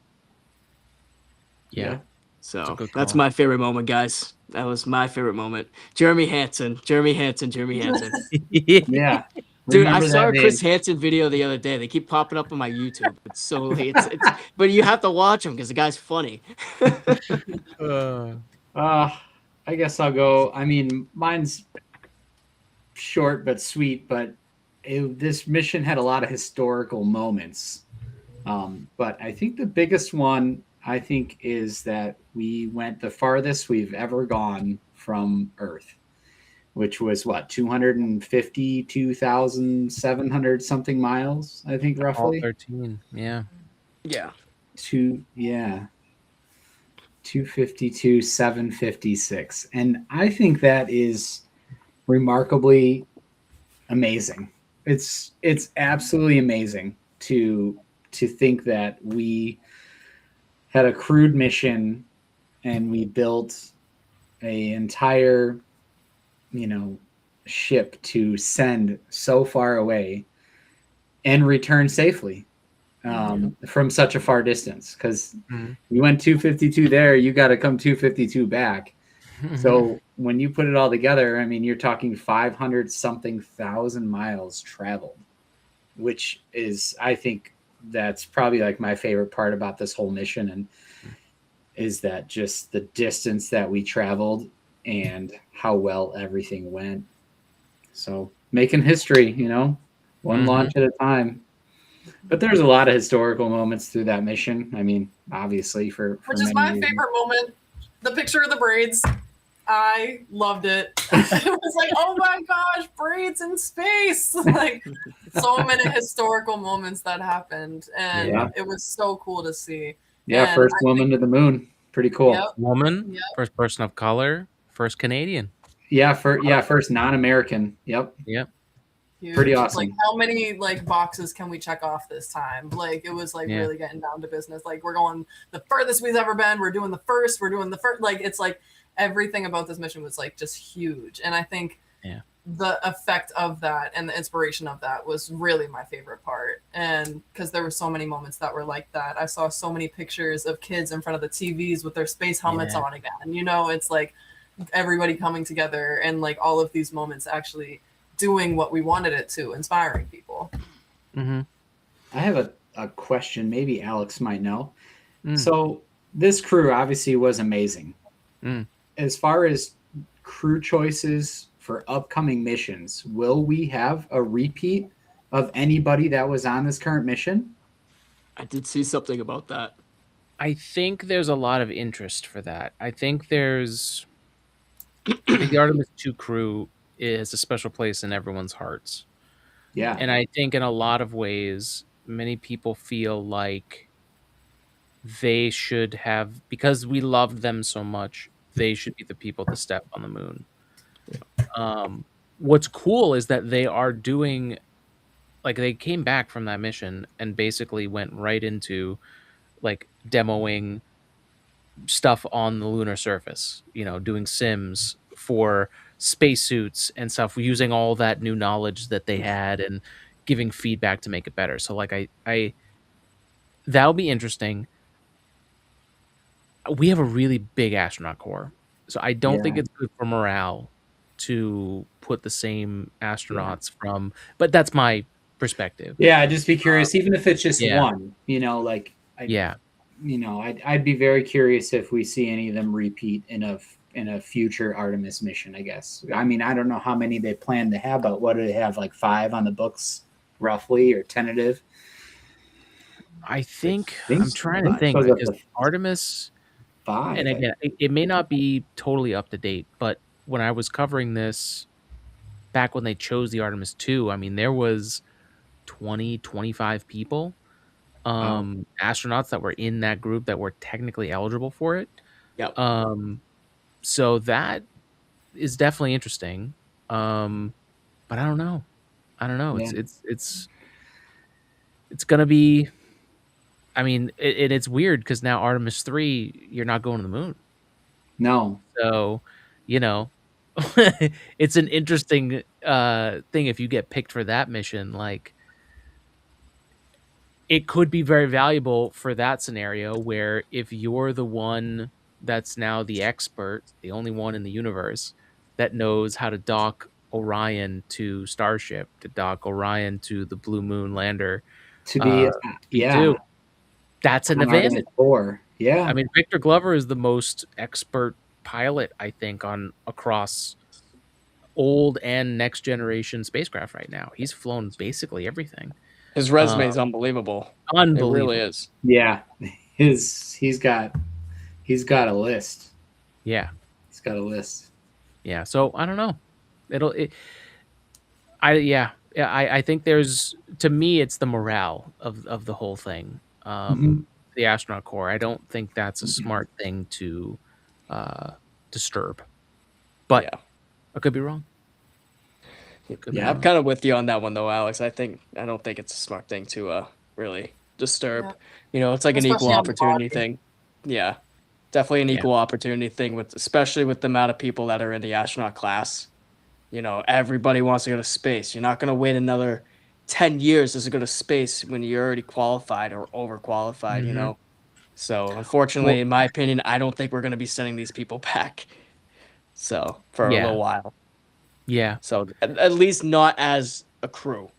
Yeah. So good that's call. my favorite moment, guys. That was my favorite moment. Jeremy Hansen. Yeah. Dude, I Remember saw a that Chris name. Hansen video the other day. They keep popping up on my YouTube. It's so but you have to watch him because the guy's funny. I guess I'll go. I mean, mine's short but sweet, but this mission had a lot of historical moments. But I think the biggest one, is that we went the farthest we've ever gone from Earth. which was what, 252,700 something miles, I think, All roughly. 13. Yeah. Yeah. 252,756. And I think that is remarkably amazing. It's absolutely amazing to think that we had a crewed mission and we built a entire, ship to send so far away and return safely from such a far distance. Because you went 252 there, you got to come 252 back. So when you put it all together, I mean, you're talking 500 something thousand miles traveled, which is, I think that's probably like my favorite part about this whole mission, and is that just the distance that we traveled and how well everything went. So making history, one launch at a time. But there's a lot of historical moments through that mission. I mean, obviously for which is many my reasons. favorite moment. The picture of the braids. I loved it. It was like, oh my gosh, braids in space. Like so many historical moments that happened. And it was so cool to see. Yeah, and first woman to the moon. Pretty cool. Yep. Woman, first person of color, first Canadian. Yeah, first non-American. Yep. Yep. Huge. Pretty awesome. Like how many boxes can we check off this time? Like it was really getting down to business. Like we're going the furthest we've ever been. We're doing the first. Like it's like everything about this mission was like just huge. And I think the effect of that and the inspiration of that was really my favorite part. And because there were so many moments that were like that. I saw so many pictures of kids in front of the TVs with their space helmets on again. It's like everybody coming together and like all of these moments actually doing what we wanted it to, inspiring people. I have a question. Maybe Alex might know. So this crew obviously was amazing. As far as crew choices for upcoming missions, will we have a repeat of anybody that was on this current mission? I did see something about that. I think there's a lot of interest for that. I think the Artemis 2 crew is a special place in everyone's hearts. Yeah. And I think in a lot of ways, many people feel like they should have, because we loved them so much, they should be the people to step on the moon. What's cool is that they are doing, like, they came back from that mission and basically went right into like demoing stuff on the lunar surface, doing sims for spacesuits and stuff, using all that new knowledge that they had and giving feedback to make it better. So like I that'll be interesting. We have a really big astronaut corps, so I don't think it's good for morale to put the same astronauts from, but that's my perspective. Yeah, I'd just be curious, even if it's just one, I'd be very curious if we see any of them repeat in a future Artemis mission, I guess. I mean, I don't know how many they plan to have, but what do they have, like 5 on the books roughly, or tentative? I think I'm trying to think, because Artemis 5, and again, it may not be totally up to date, but when I was covering this back when they chose the Artemis 2, I mean, there was 20, 25 people, astronauts that were in that group that were technically eligible for it. Yep. So that is definitely interesting. But I don't know. Yeah. It's gonna be. I mean, it's weird because now Artemis 3, you're not going to the moon. No. So, it's an interesting thing if you get picked for that mission. Like, it could be very valuable for that scenario where if you're the one that's now the expert, the only one in the universe that knows how to dock Orion to Starship, to dock Orion to the Blue Moon lander, that's an advantage. Yeah. I mean, Victor Glover is the most expert pilot, I think, across old and next generation spacecraft right now. He's flown basically everything. His resume is unbelievable. Unbelievable. It really is. Yeah. He's got a list. Yeah. He's got a list. Yeah. So I don't know. It'll. I think there's, to me, it's the morale of the whole thing. Mhm. The astronaut corps. I don't think that's a smart thing to disturb, but Yeah. I could be wrong. Could be Yeah. I'm wrong. kind of with you on that one though, Alex. I don't think it's a smart thing to really disturb. Yeah. It's like an equal Especially on the opportunity body. thing. Yeah. Definitely an Yeah. equal opportunity thing with especially with the amount of people that are in the astronaut class. Everybody wants to go to space. You're not going to wait another 10 years just to go to space when you're already qualified or overqualified, you Mhm. know? So, unfortunately, Well, in my opinion, I don't think we're going to be sending these people back. So, for a yeah, little while. yeah, So, at least not as a crew.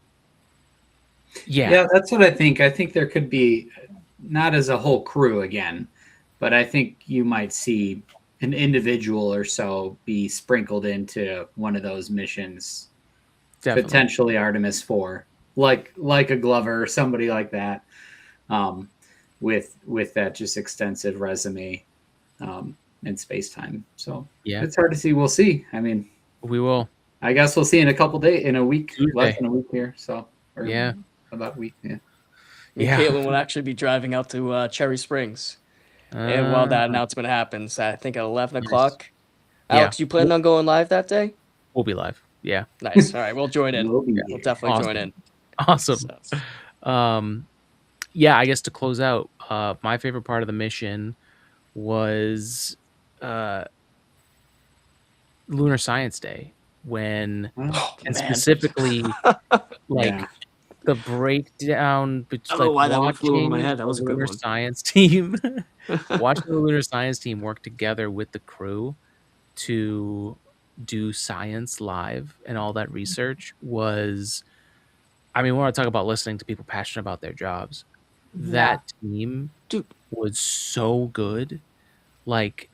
yeah, Yeah, that's what I think. I think there could be, not as a whole crew again, but I think you might see an individual or so be sprinkled into one of those missions, definitely. potentially Artemis 4, like a Glover or somebody like that, um, with that just extensive resume, in space time. So Yeah, it's hard to see. We'll see. I mean, we will I guess we'll see in a couple days, in a week, less Tuesday. than a week here. So, or Yeah, about a week. Yeah. And yeah. Caitlin will actually be driving out to Cherry Springs. And while Uh, that announcement happens, I think at 11 nice. o'clock. Yeah, Alex, you planning on going live that day? we'll be live. Yeah, Nice. All right, we'll join in. We'll be We'll here. definitely join awesome, in. awesome. So, Um, yeah, I guess to close out, my favorite part of the mission was uh Lunar Science Day, when, Well, and man. specifically, like, yeah. the breakdown, I don't know like why that one flew over my watching head. That the was a good lunar one. science team, watching the lunar science team work together with the crew to do science live and all that research was, I mean, we want to talk about listening to people passionate about their jobs. Yeah. That team Dude, was so good. Like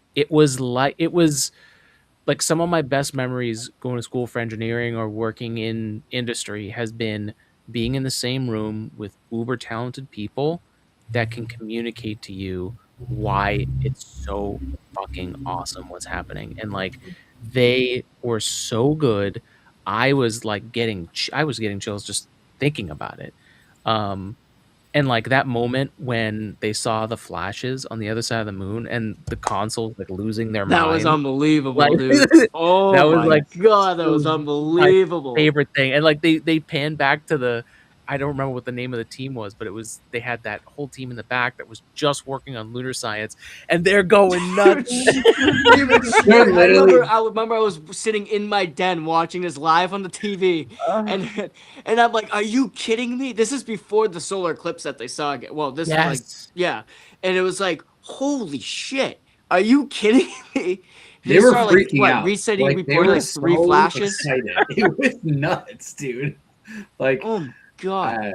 some of my best memories going to school for engineering or working in industry has been being in the same room with uber talented people that can communicate to you why it's so fucking awesome what's happening. And like, they were so good. I was getting chills just thinking about it. Um and like that moment when they saw the flashes on the other side of the moon and the consoles like losing their that was mind, like unbelievable, dude. that Oh was my like, god, that it was was my unbelievable. favorite thing. And like they panned back to the, I don't remember what the name of the team was, but it was, they had that whole team in the back that was just working on lunar science, and they're going nuts. They're I remember. literally, I remember. I was sitting in my den watching this live on the TV, and and I'm like, "Are you kidding me?" This is before the solar eclipse that they saw. Well, this was like, Yes. yeah, and it was like, "Holy shit! Are you kidding me?" they He were started like freaking what? out. Resetting, Like they reported were like three so flashes. excited. It was nuts, dude. Like, Oh my god!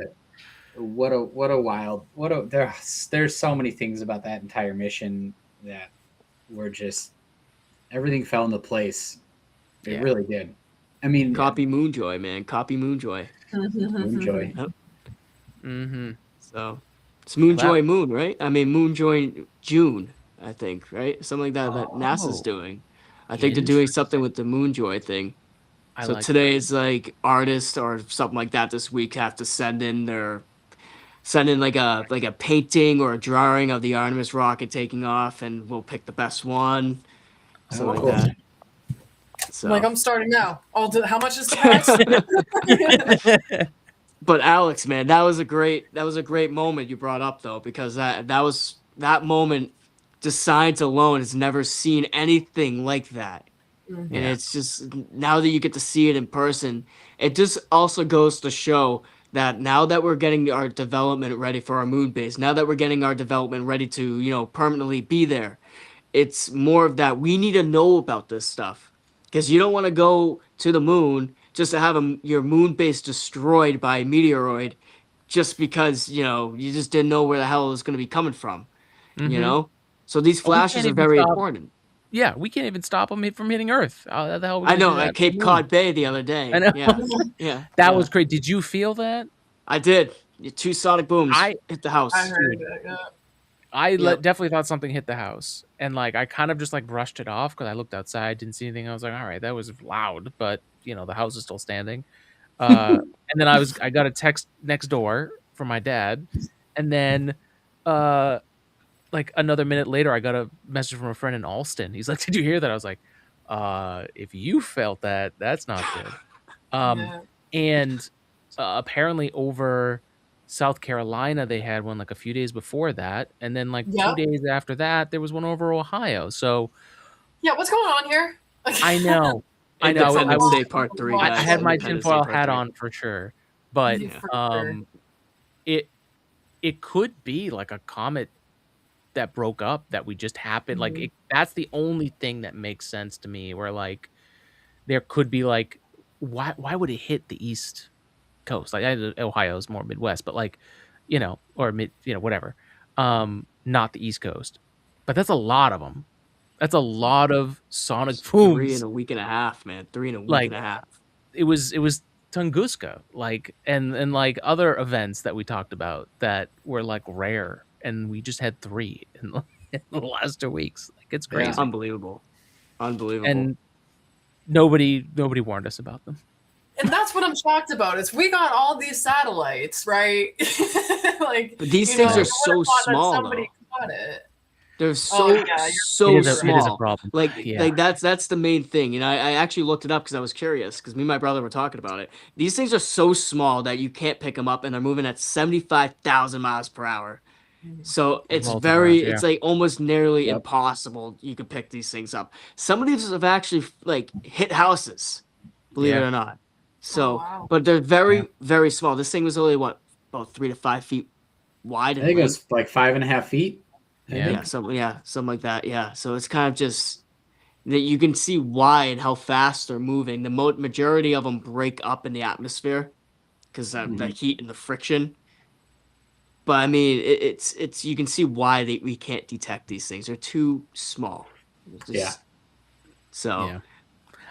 uh, what a wild, there's so many things about that entire mission that were just, everything fell into place. It Yeah. really did. I mean, Copy Moonjoy, man. Copy Moonjoy. enjoy. Mm-hmm. So it's Moonjoy Moon, right? I mean Moonjoy June, I think, right? Something like that NASA's Oh, doing. I think they're doing something with the Moonjoy thing. I So like that. today is like artists or something like that this week have to send in like a painting or a drawing of the Artemis rocket taking off, and we'll pick the best one, something Oh, like cool. that. Like, So, I'm starting now. How much is the price? but Alex, man, that was a great moment you brought up though, because that moment, the science alone has never seen anything like that. And Yeah. it's just now that you get to see it in person, it just also goes to show that now that we're getting our development ready for our moon base, now that we're getting our development ready to, permanently be there, it's more of that we need to know about this stuff. Because you don't want to go to the moon just to have your moon base destroyed by a meteoroid just because, you just didn't know where the hell it was going to be coming from, you Mm-hmm. know? So these Oh, we can't flashes are even very stop. important. Yeah, we can't even stop them from hitting Earth. How the hell are we I gonna know do at that to the Cape moon? Cod Bay the other I day. know. Yeah, yeah, That yeah. was great. Did you feel that? I did. Two sonic booms I hit the I house. heard Dude, it. Yeah. Yep. definitely thought something hit the house, and like I kind of just like brushed it off because I looked outside, didn't see anything. I was like, all right, that was loud, but the house is still standing. And then I got a text next door from my dad, and then like another minute later, I got a message from a friend in Alston. He's like, "Did you hear that?" I was like, if you felt that, that's not good." Yeah. And apparently over South Carolina, they had one like a few days before that, and then like 2 Yep. days after that, there was one over Ohio. So Yeah, what's going on here? I know, I know, Independence Day Part 3, I guys. had my Independence Day tinfoil Part hat 3. on for sure, but Yeah, for sure. it could be like a comet that broke up that we just happened. Like that's the only thing that makes sense to me. Where like there could be like why would it hit the East Coast? Like Ohio's more Midwest, but like or mid whatever. Not the East Coast, but that's a lot of them. That's a lot of sonic 3 booms. in a week and a half, man. 3 in a week Like and a half. it was Tunguska, like and like other events that we talked about that were like rare, and we just had 3 in the last 2 weeks. Like it's Yeah. crazy, Unbelievable. and nobody warned us about them. And that's what I'm shocked about is we got all these satellites, right? Like But these things are so small, somebody though. caught it. They're so Oh, yeah, so It is a small. problem. Like Yeah. like that's the main thing. I actually looked it up because I was curious because me and my brother were talking about it. These things are so small that you can't pick them up, and they're moving at 75,000 miles per hour. So it's Relative very, miles, yeah. it's like almost nearly Yep. impossible you could pick these things up. Some of these have actually like hit houses, believe it Yeah. or not. So, wow. but they're very, Yeah. very small. This thing was only about 3 to 5 feet wide. I And think it length. was like 5.5 feet. I Yeah. think. Something like that. Yeah. So it's kind of just that you can see why and how fast they're moving. The majority of them break up in the atmosphere because the heat and the friction. But I mean, it's you can see why we can't detect these things. They're too small. Yeah. So Yeah.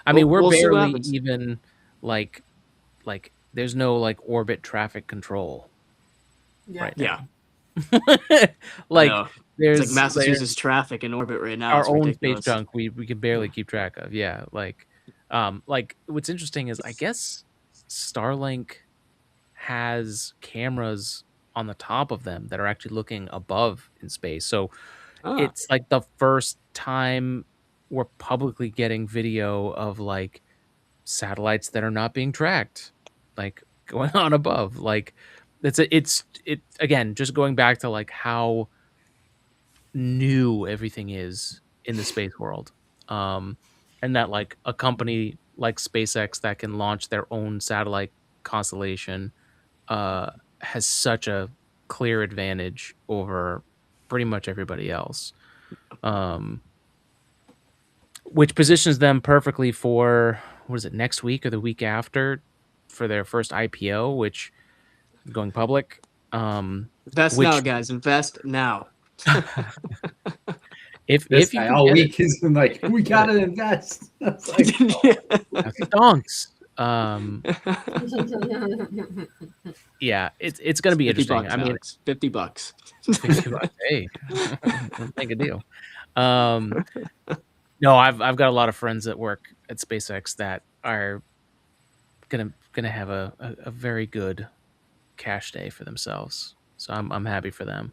I mean, we're we'll see what barely happens. even like there's no like orbit traffic control Yeah. right Yeah. now. Like I know. there's It's like Massachusetts traffic in orbit right now. our It's own ridiculous. space junk we can barely keep track of. Yeah, like what's interesting is I guess Starlink has cameras on the top of them that are actually looking above in space. So Ah, it's like the first time we're publicly getting video of like satellites that are not being tracked, like going on above. Like it's again just going back to like how new everything is in the space world, and that like a company like SpaceX that can launch their own satellite constellation has such a clear advantage over pretty much everybody else, which positions them perfectly for what is it, next week or the week after, for their first IPO, which is going public. invest Which now, guys. Invest now. if This you guy can all get week has been like, we gotta invest. That's like, it, stonks. Yeah, it's going to be 50 interesting. bucks, I mean, Alex. $50. $50, hey, make a deal. No, I've got a lot of friends that work at SpaceX that are gonna have a very good cash day for themselves. So I'm happy for them.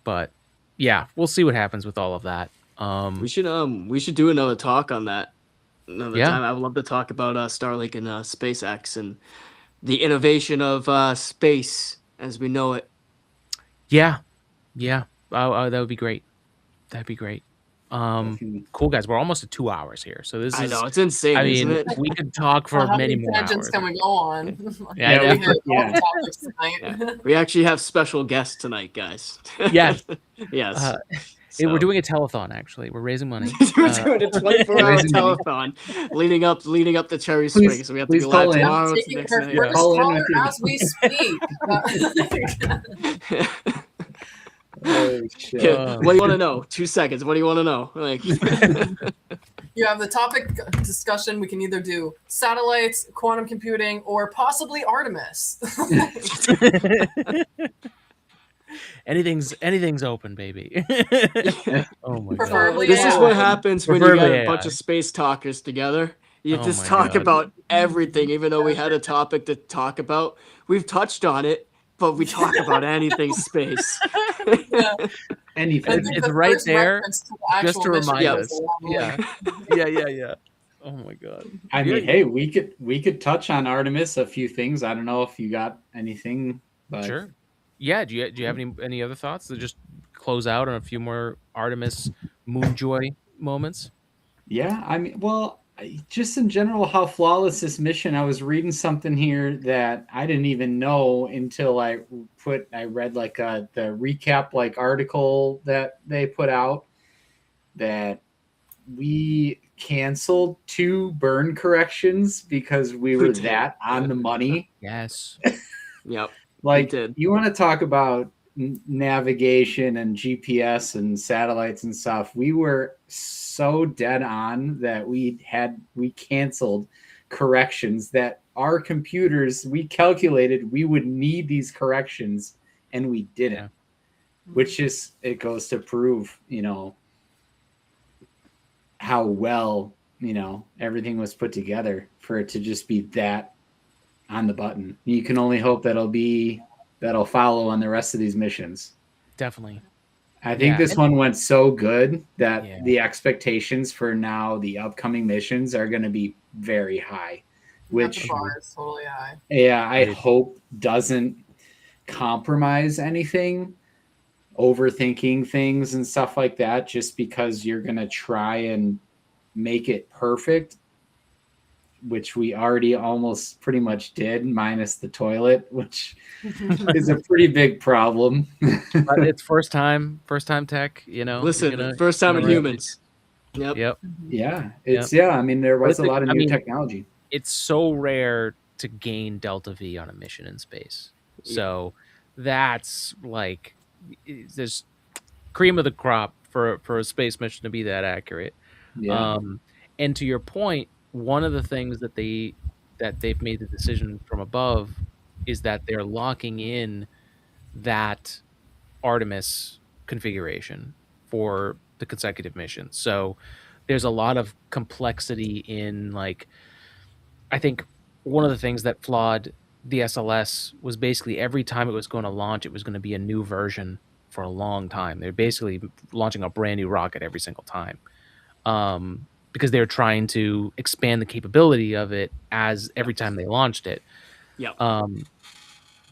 But yeah, we'll see what happens with all of that. we should do another talk on that another Yeah. time. I would love to talk about Starlink and SpaceX and the innovation of space as we know it. Yeah. That would be great. That'd be great. Cool guys. We're almost at 2 hours here, so this I is. know it's insane, I isn't mean, it? we could talk for How many many more tangents hours. can we go on? Yeah, I we know. hit all Yeah. the topics tonight. Yeah. We actually have special guests tonight, guys. Yes. Yes. We're doing a telethon. Actually, we're raising money. We're doing a 24-hour Raising money. telethon leading up to Cherry Please- Springs. So we have to please go live call in. tomorrow. to Taking next her night. first Call in caller with your- as we speak. oh shit. Yeah, what do you want to know? 2 seconds. What do you want to know? Like, You have the topic discussion. We can either do satellites, quantum computing, or possibly Artemis. anything's open, baby. Oh my god. Preferably This is AI. what happens when you Preferably got a bunch AI. of space talkers together. You Oh just my talk God. about everything, even though we had a topic to talk about. We've touched on it, but we talk about anything space. Yeah. I Anything. think It's the right first there reference to the just actual to mission remind was us. a long Yeah. Oh my god. I Yeah, mean, hey, we could touch on Artemis a few things. I don't know if you got anything, but sure. Yeah. Do you have any other thoughts to just close out on a few more Artemis Moonjoy moments? yeah, I mean, well, just in general, how flawless this mission. I was reading something here that I didn't even know until I read like the recap like article that they put out that we canceled 2 burn corrections because we We were did. that on the money. Yes. Yep. Like, did. you want to talk about navigation and GPS and satellites and stuff. We were so dead on that we canceled corrections that our computers, we calculated we would need these corrections and we didn't. Yeah. Which is, it goes to prove, how well, everything was put together for it to just be that on the button. You can only hope that'll follow on the rest of these missions. Definitely. I think Yeah, this and- one went so good that Yeah. the expectations for now the upcoming missions are going to be very high, which the bar is totally high. yeah, I Agreed. hope doesn't compromise anything, overthinking things and stuff like that, just because you're going to try and make it perfect, which we already almost pretty much did, minus the toilet, which is a pretty big problem. But it's first time tech, Listen, first time in you're gonna- humans. Yep. Yep. Yeah, I mean, there was a lot of new technology. It's so rare to gain Delta V on a mission in space. So that's like there's cream of the crop for a space mission to be that accurate. Yeah. And to your point, one of the things that they've made the decision from above is that they're locking in that Artemis configuration for the consecutive missions. So there's a lot of complexity in, like, I think one of the things that flawed the SLS was basically every time it was going to launch, it was going to be a new version for a long time. They're basically launching a brand new rocket every single time. Because they were trying to expand the capability of it as every time they launched it. Yep.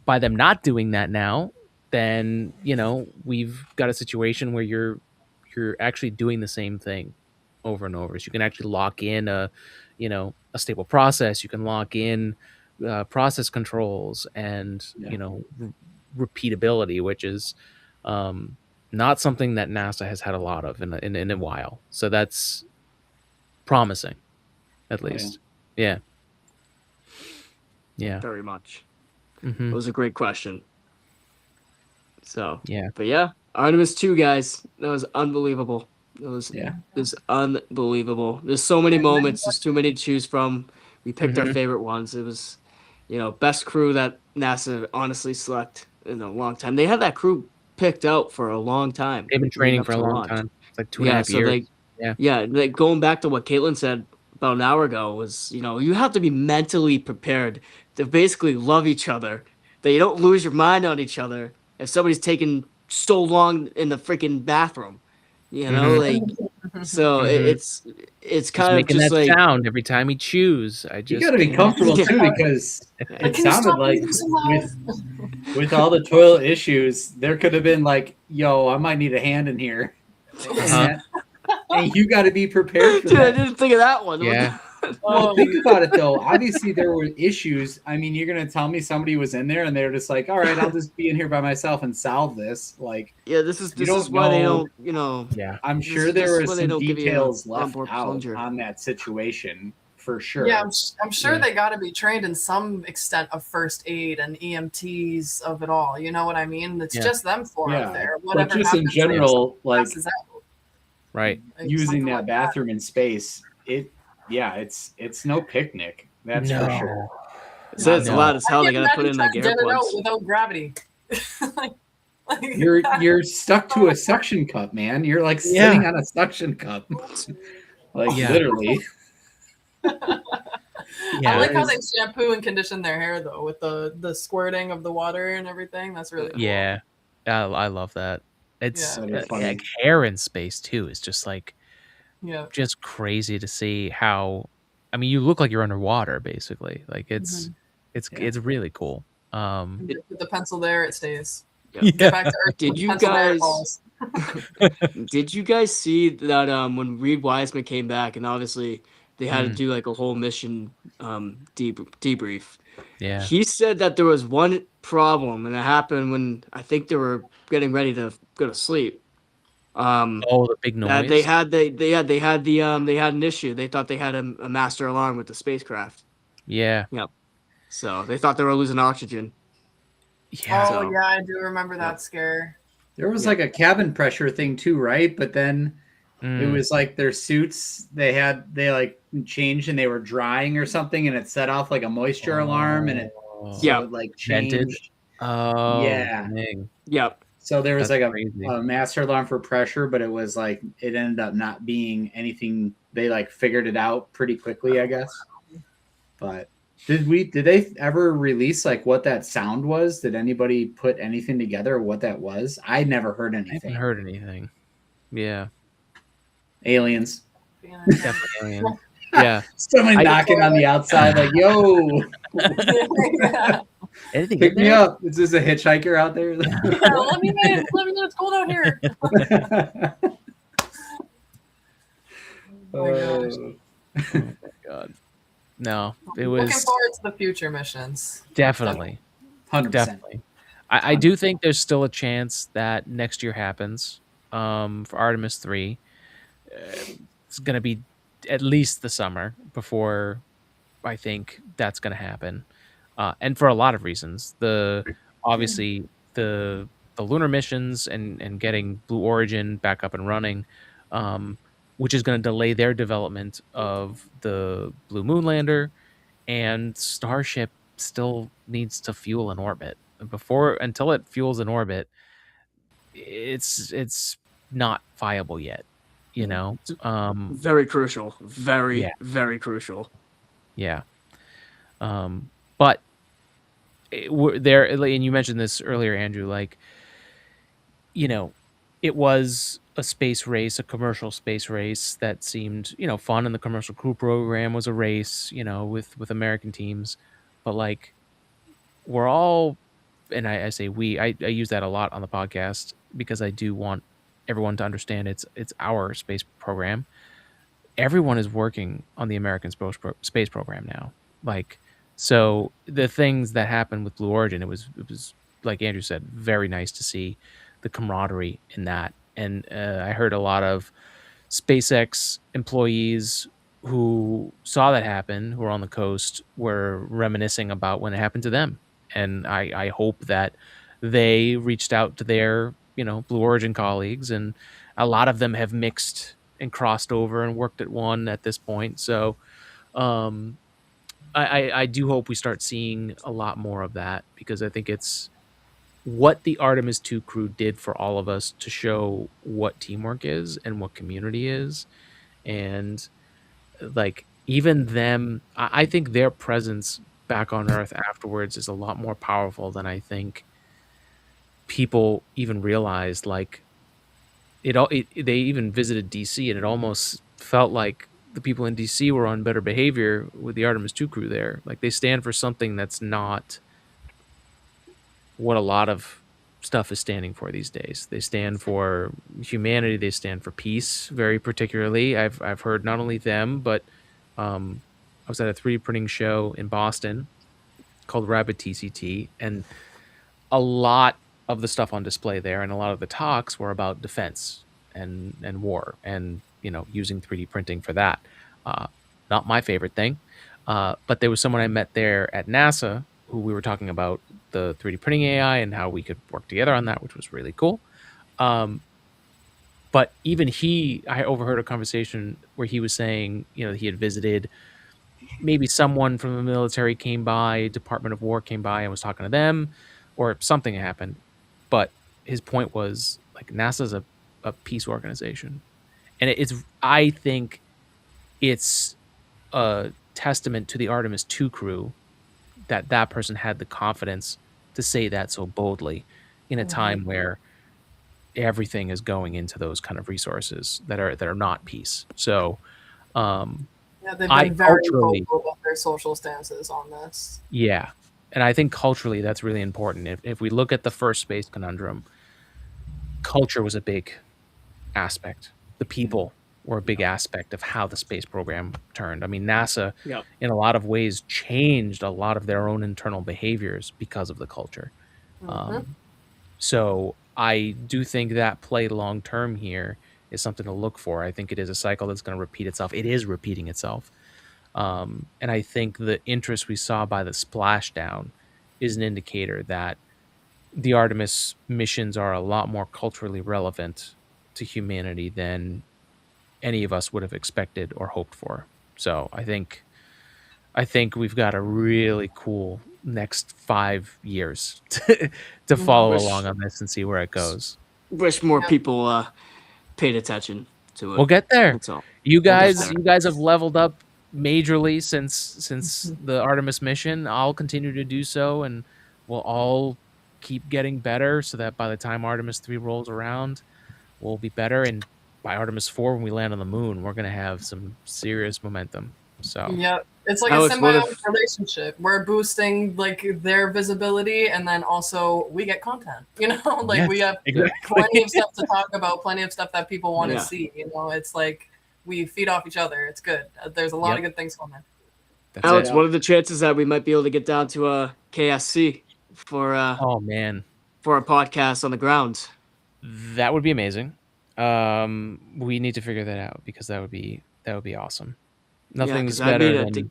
By them not doing that now, then we've got a situation where you're actually doing the same thing over and over. So you can actually lock in a stable process. You can lock in process controls and repeatability, which is not something that NASA has had a lot of in a while. So that's promising, at least. Yeah. Very much. Mm-hmm. It was a great question. So Yeah. But yeah, Artemis 2, guys, that was unbelievable. It was unbelievable. There's so many moments. There's too many to choose from. We picked our favorite ones. It was, best crew that NASA honestly select in a long time. They had that crew picked out for a long time. They've been training up for a to long launch. time. It's like 2.5 years. Like going back to what Caitlin said about an hour ago was, you have to be mentally prepared to basically love each other, that you don't lose your mind on each other if somebody's taking so long in the freaking bathroom, so it's kind of making just that like sound every time he chews. You got to be comfortable too, because it sounded like with all the toilet issues, there could have been like, "Yo, I might need a hand in here," and you got to be prepared for Dude, I that. didn't think of that one. Yeah. Well, think about it though. Obviously, there were issues. I mean, you're gonna tell me somebody was in there and they're just like, "All right, I'll just be in here by myself and solve this." Like, this is don't why they know. don't, Yeah. I'm This sure is there just were why they some don't give you details a left onboard out plunger. on that situation for sure. Yeah, I'm sure Yeah. they got to be trained in some extent of first aid and EMTs of it all. You know what I mean? It's just them four up there. Whatever but just in happens, general, like passes out. Right. Like, using something that like bathroom in space, it's no picnic. That's for sure. It says No. loud as hell. I They can't gotta put in imagine like trying to get it out earplugs. without gravity. Like, You're stuck to a suction cup, man. You're like sitting on a suction cup, like Yeah. literally. I Yeah. like how they shampoo and condition their hair though, with the squirting of the water and everything. That's really cool. Yeah. I love that. It's Yeah. That is funny. like hair in space too is just like Yeah. just crazy to see how. I mean, you look like you're underwater basically. Like it's Yeah. it's really cool. You put the pencil there, it stays. Yeah. Get back to Earth. Did put the you pencil there, it guys- falls. Did you guys see that when Reed Wiseman came back and obviously they had to do like a whole mission debrief? Yeah. He said that there was one problem and it happened when I think they were getting ready to go to sleep. Oh, the big That noise. they had an issue. They thought they had a master alarm with the spacecraft. Yeah. So they thought they were losing oxygen. Yeah. Oh So- yeah, I do remember that scare. There was Yeah. like a cabin pressure thing too, right? But then it Mm. was like their suits they like changed and they were drying or something, and it set off like a moisture alarm, and it Oh. Yeah. so it like Vented? changed. Oh. Yeah. Dang. Yep. So there was That's like crazy. a master alarm for pressure, but it was like it ended up not being anything. They like figured it out pretty quickly, I guess. But did they ever release like what that sound was? Did anybody put anything together what that was? I never heard I anything. haven't heard anything. Yeah. Aliens. Definitely alien. Yeah. Somebody I- knocking on the outside, like, yo, Yeah. Anything pick in me there? up. Is this a hitchhiker out there? Yeah, let me in. Let me in. It's cold out here. Oh my gosh. Oh my god. No, it Looking was forward to the future missions. definitely. 100%. Definitely. I do think there's still a chance that next year happens for Artemis 3. It's going to be at least the summer before I think that's going to happen. And for a lot of reasons. Obviously the lunar missions and getting Blue Origin back up and running, which is going to delay their development of the Blue Moon lander, and Starship still needs to fuel in orbit. Until it fuels in orbit, it's not viable yet. You know, Very crucial. Very, Yeah. very crucial. yeah. But we're there, and you mentioned this earlier, Andrew. Like, you know, it was a space race, a commercial space race that seemed, fun, and the commercial crew program was a race, with American teams. But like, we're all, and I say we, I use that a lot on the podcast because I do want everyone to understand it's our space program. Everyone is working on the American space program now. Like, so the things that happened with Blue Origin, it was like Andrew said, very nice to see the camaraderie in that. And I heard a lot of SpaceX employees who saw that happen, who were on the coast, were reminiscing about when it happened to them. And I hope that they reached out to their, Blue Origin colleagues, and a lot of them have mixed and crossed over and worked at one at this point. So I do hope we start seeing a lot more of that, because I think it's what the Artemis 2 crew did for all of us to show what teamwork is and what community is. And like, even them, I think their presence back on Earth afterwards is a lot more powerful than I think people even realized. Like, they even visited DC, and it almost felt like the people in DC were on better behavior with the Artemis 2 crew there. Like, they stand for something that's not what a lot of stuff is standing for these days. They stand for humanity. They stand for peace, very particularly. I've heard not only them, but I was at a 3D printing show in Boston called Rapid TCT, and a lot of the stuff on display there and a lot of the talks were about defense and war, and using 3D printing for that. Not my favorite thing, but there was someone I met there at NASA who we were talking about the 3D printing AI and how we could work together on that, which was really cool. But even I overheard a conversation where he was saying, he had visited, maybe someone from the military came by, Department of War came by and was talking to them, or something happened. But his point was like NASA's a peace organization, and I think it's a testament to the Artemis 2 crew that person had the confidence to say that so boldly in a time where everything is going into those kind of resources that are not peace. So Yeah, they've I been very culturally, vocal about their social stances on this. yeah, and I think culturally that's really important. If we look at the first space conundrum, culture was a big aspect. The people were a big aspect of how the space program turned. I mean, NASA, Yep. in a lot of ways, changed a lot of their own internal behaviors because of the culture. So I do think that play long term here is something to look for. I think it is a cycle that's going to repeat itself. It is repeating itself. And I think the interest we saw by the splashdown is an indicator that the Artemis missions are a lot more culturally relevant to humanity than any of us would have expected or hoped for. So I think we've got a really cool next 5 years to follow along on this and see where it goes. Wish more Yeah. people paid attention to it. We'll get there. That's all. You We'll get guys, there. you guys have leveled up majorly since the Artemis mission. I'll continue to do so, and we'll all keep getting better so that by the time Artemis 3 rolls around, we'll be better. And by Artemis 4, when we land on the moon, we're gonna have some serious momentum. So Yeah, it's like Alex, a what symbiotic if- relationship. We're boosting like their visibility, and then also we get content. You know, like Yes, we have exactly. plenty of stuff to talk about, plenty of stuff that people want to Yeah. see. You know, it's like we feed off each other. It's good. There's a lot Yep. of good things coming. That's Alex, it. what are the chances that we might be able to get down to KSC for Oh man, a podcast on the ground? that would be amazing. We need to figure that out because that would be awesome. Nothing's 'cause I better mean, I than think-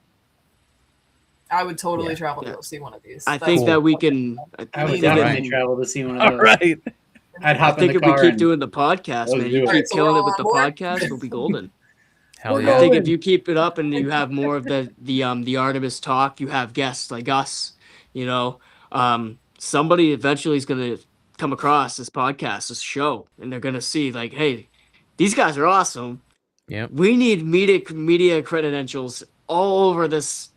I would totally Yeah. travel to Yeah. go see one of these. I think Cool. that we can. I would All definitely right. travel to see one of all those. right. I'd I hop in think the if we car keep and doing the podcast, let's man, do you it. keep Alright, so killing we're it all with the on board? podcast, we'll be golden. Hell We're yeah. I think going. if you keep it up and you have more of the Artemis talk, you have guests like us, you know, somebody eventually is gonna come across this podcast, this show, and they're gonna see like, hey, these guys are awesome. Yep. We need media credentials all over this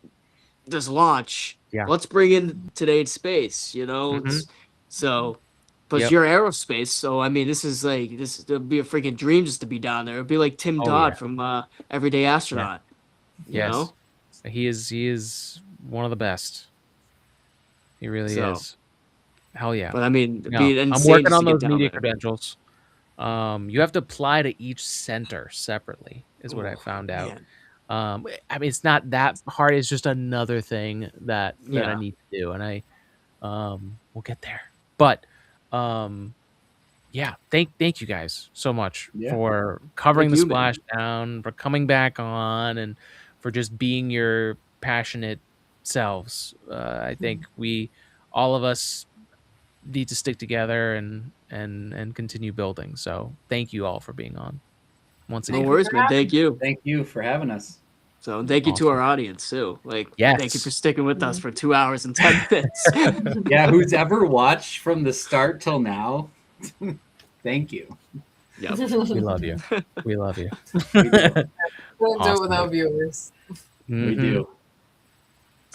launch. Yeah. Let's bring in today's space, you know. Mhm. So, plus Yep. you're aerospace, so I mean, it'd be a freaking dream just to be down there. It'd be like Tim Oh, Dodd yeah. from Everyday Astronaut. You Yes. know? He is one of the best. He really So- is. Hell yeah. But I mean, it'd No, be I'm insane working just on to get those down media there. credentials. You have to apply to each center separately, is what I Oh, found out. man. I mean, it's not that hard. It's just another thing that I Yeah. need to do, and we'll get there. But, yeah, thank you guys so much Yeah. for covering Thank the you, man. splashdown, for coming back on, and for just being your passionate selves. I think all of us, need to stick together and continue building. So thank you all for being on once No again. you worries, for man. having Thank you. thank you for having us. So thank you to Awesome. our audience too. Like, Yes. thank you for sticking with us for 2 hours and 10 minutes. Yeah, who's ever watched from the start till now? Thank you. Yep. We love you. We love you. We do. Couldn't do Awesome. it without viewers. We Mhm. do.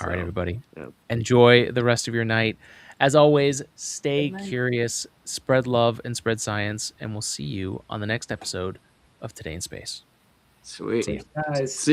All right, So, everybody. yep. Enjoy the rest of your night. As always, stay Good night. curious, spread love, and spread science. And we'll see you on the next episode of Today in Space. Sweet. See ya. Guys. See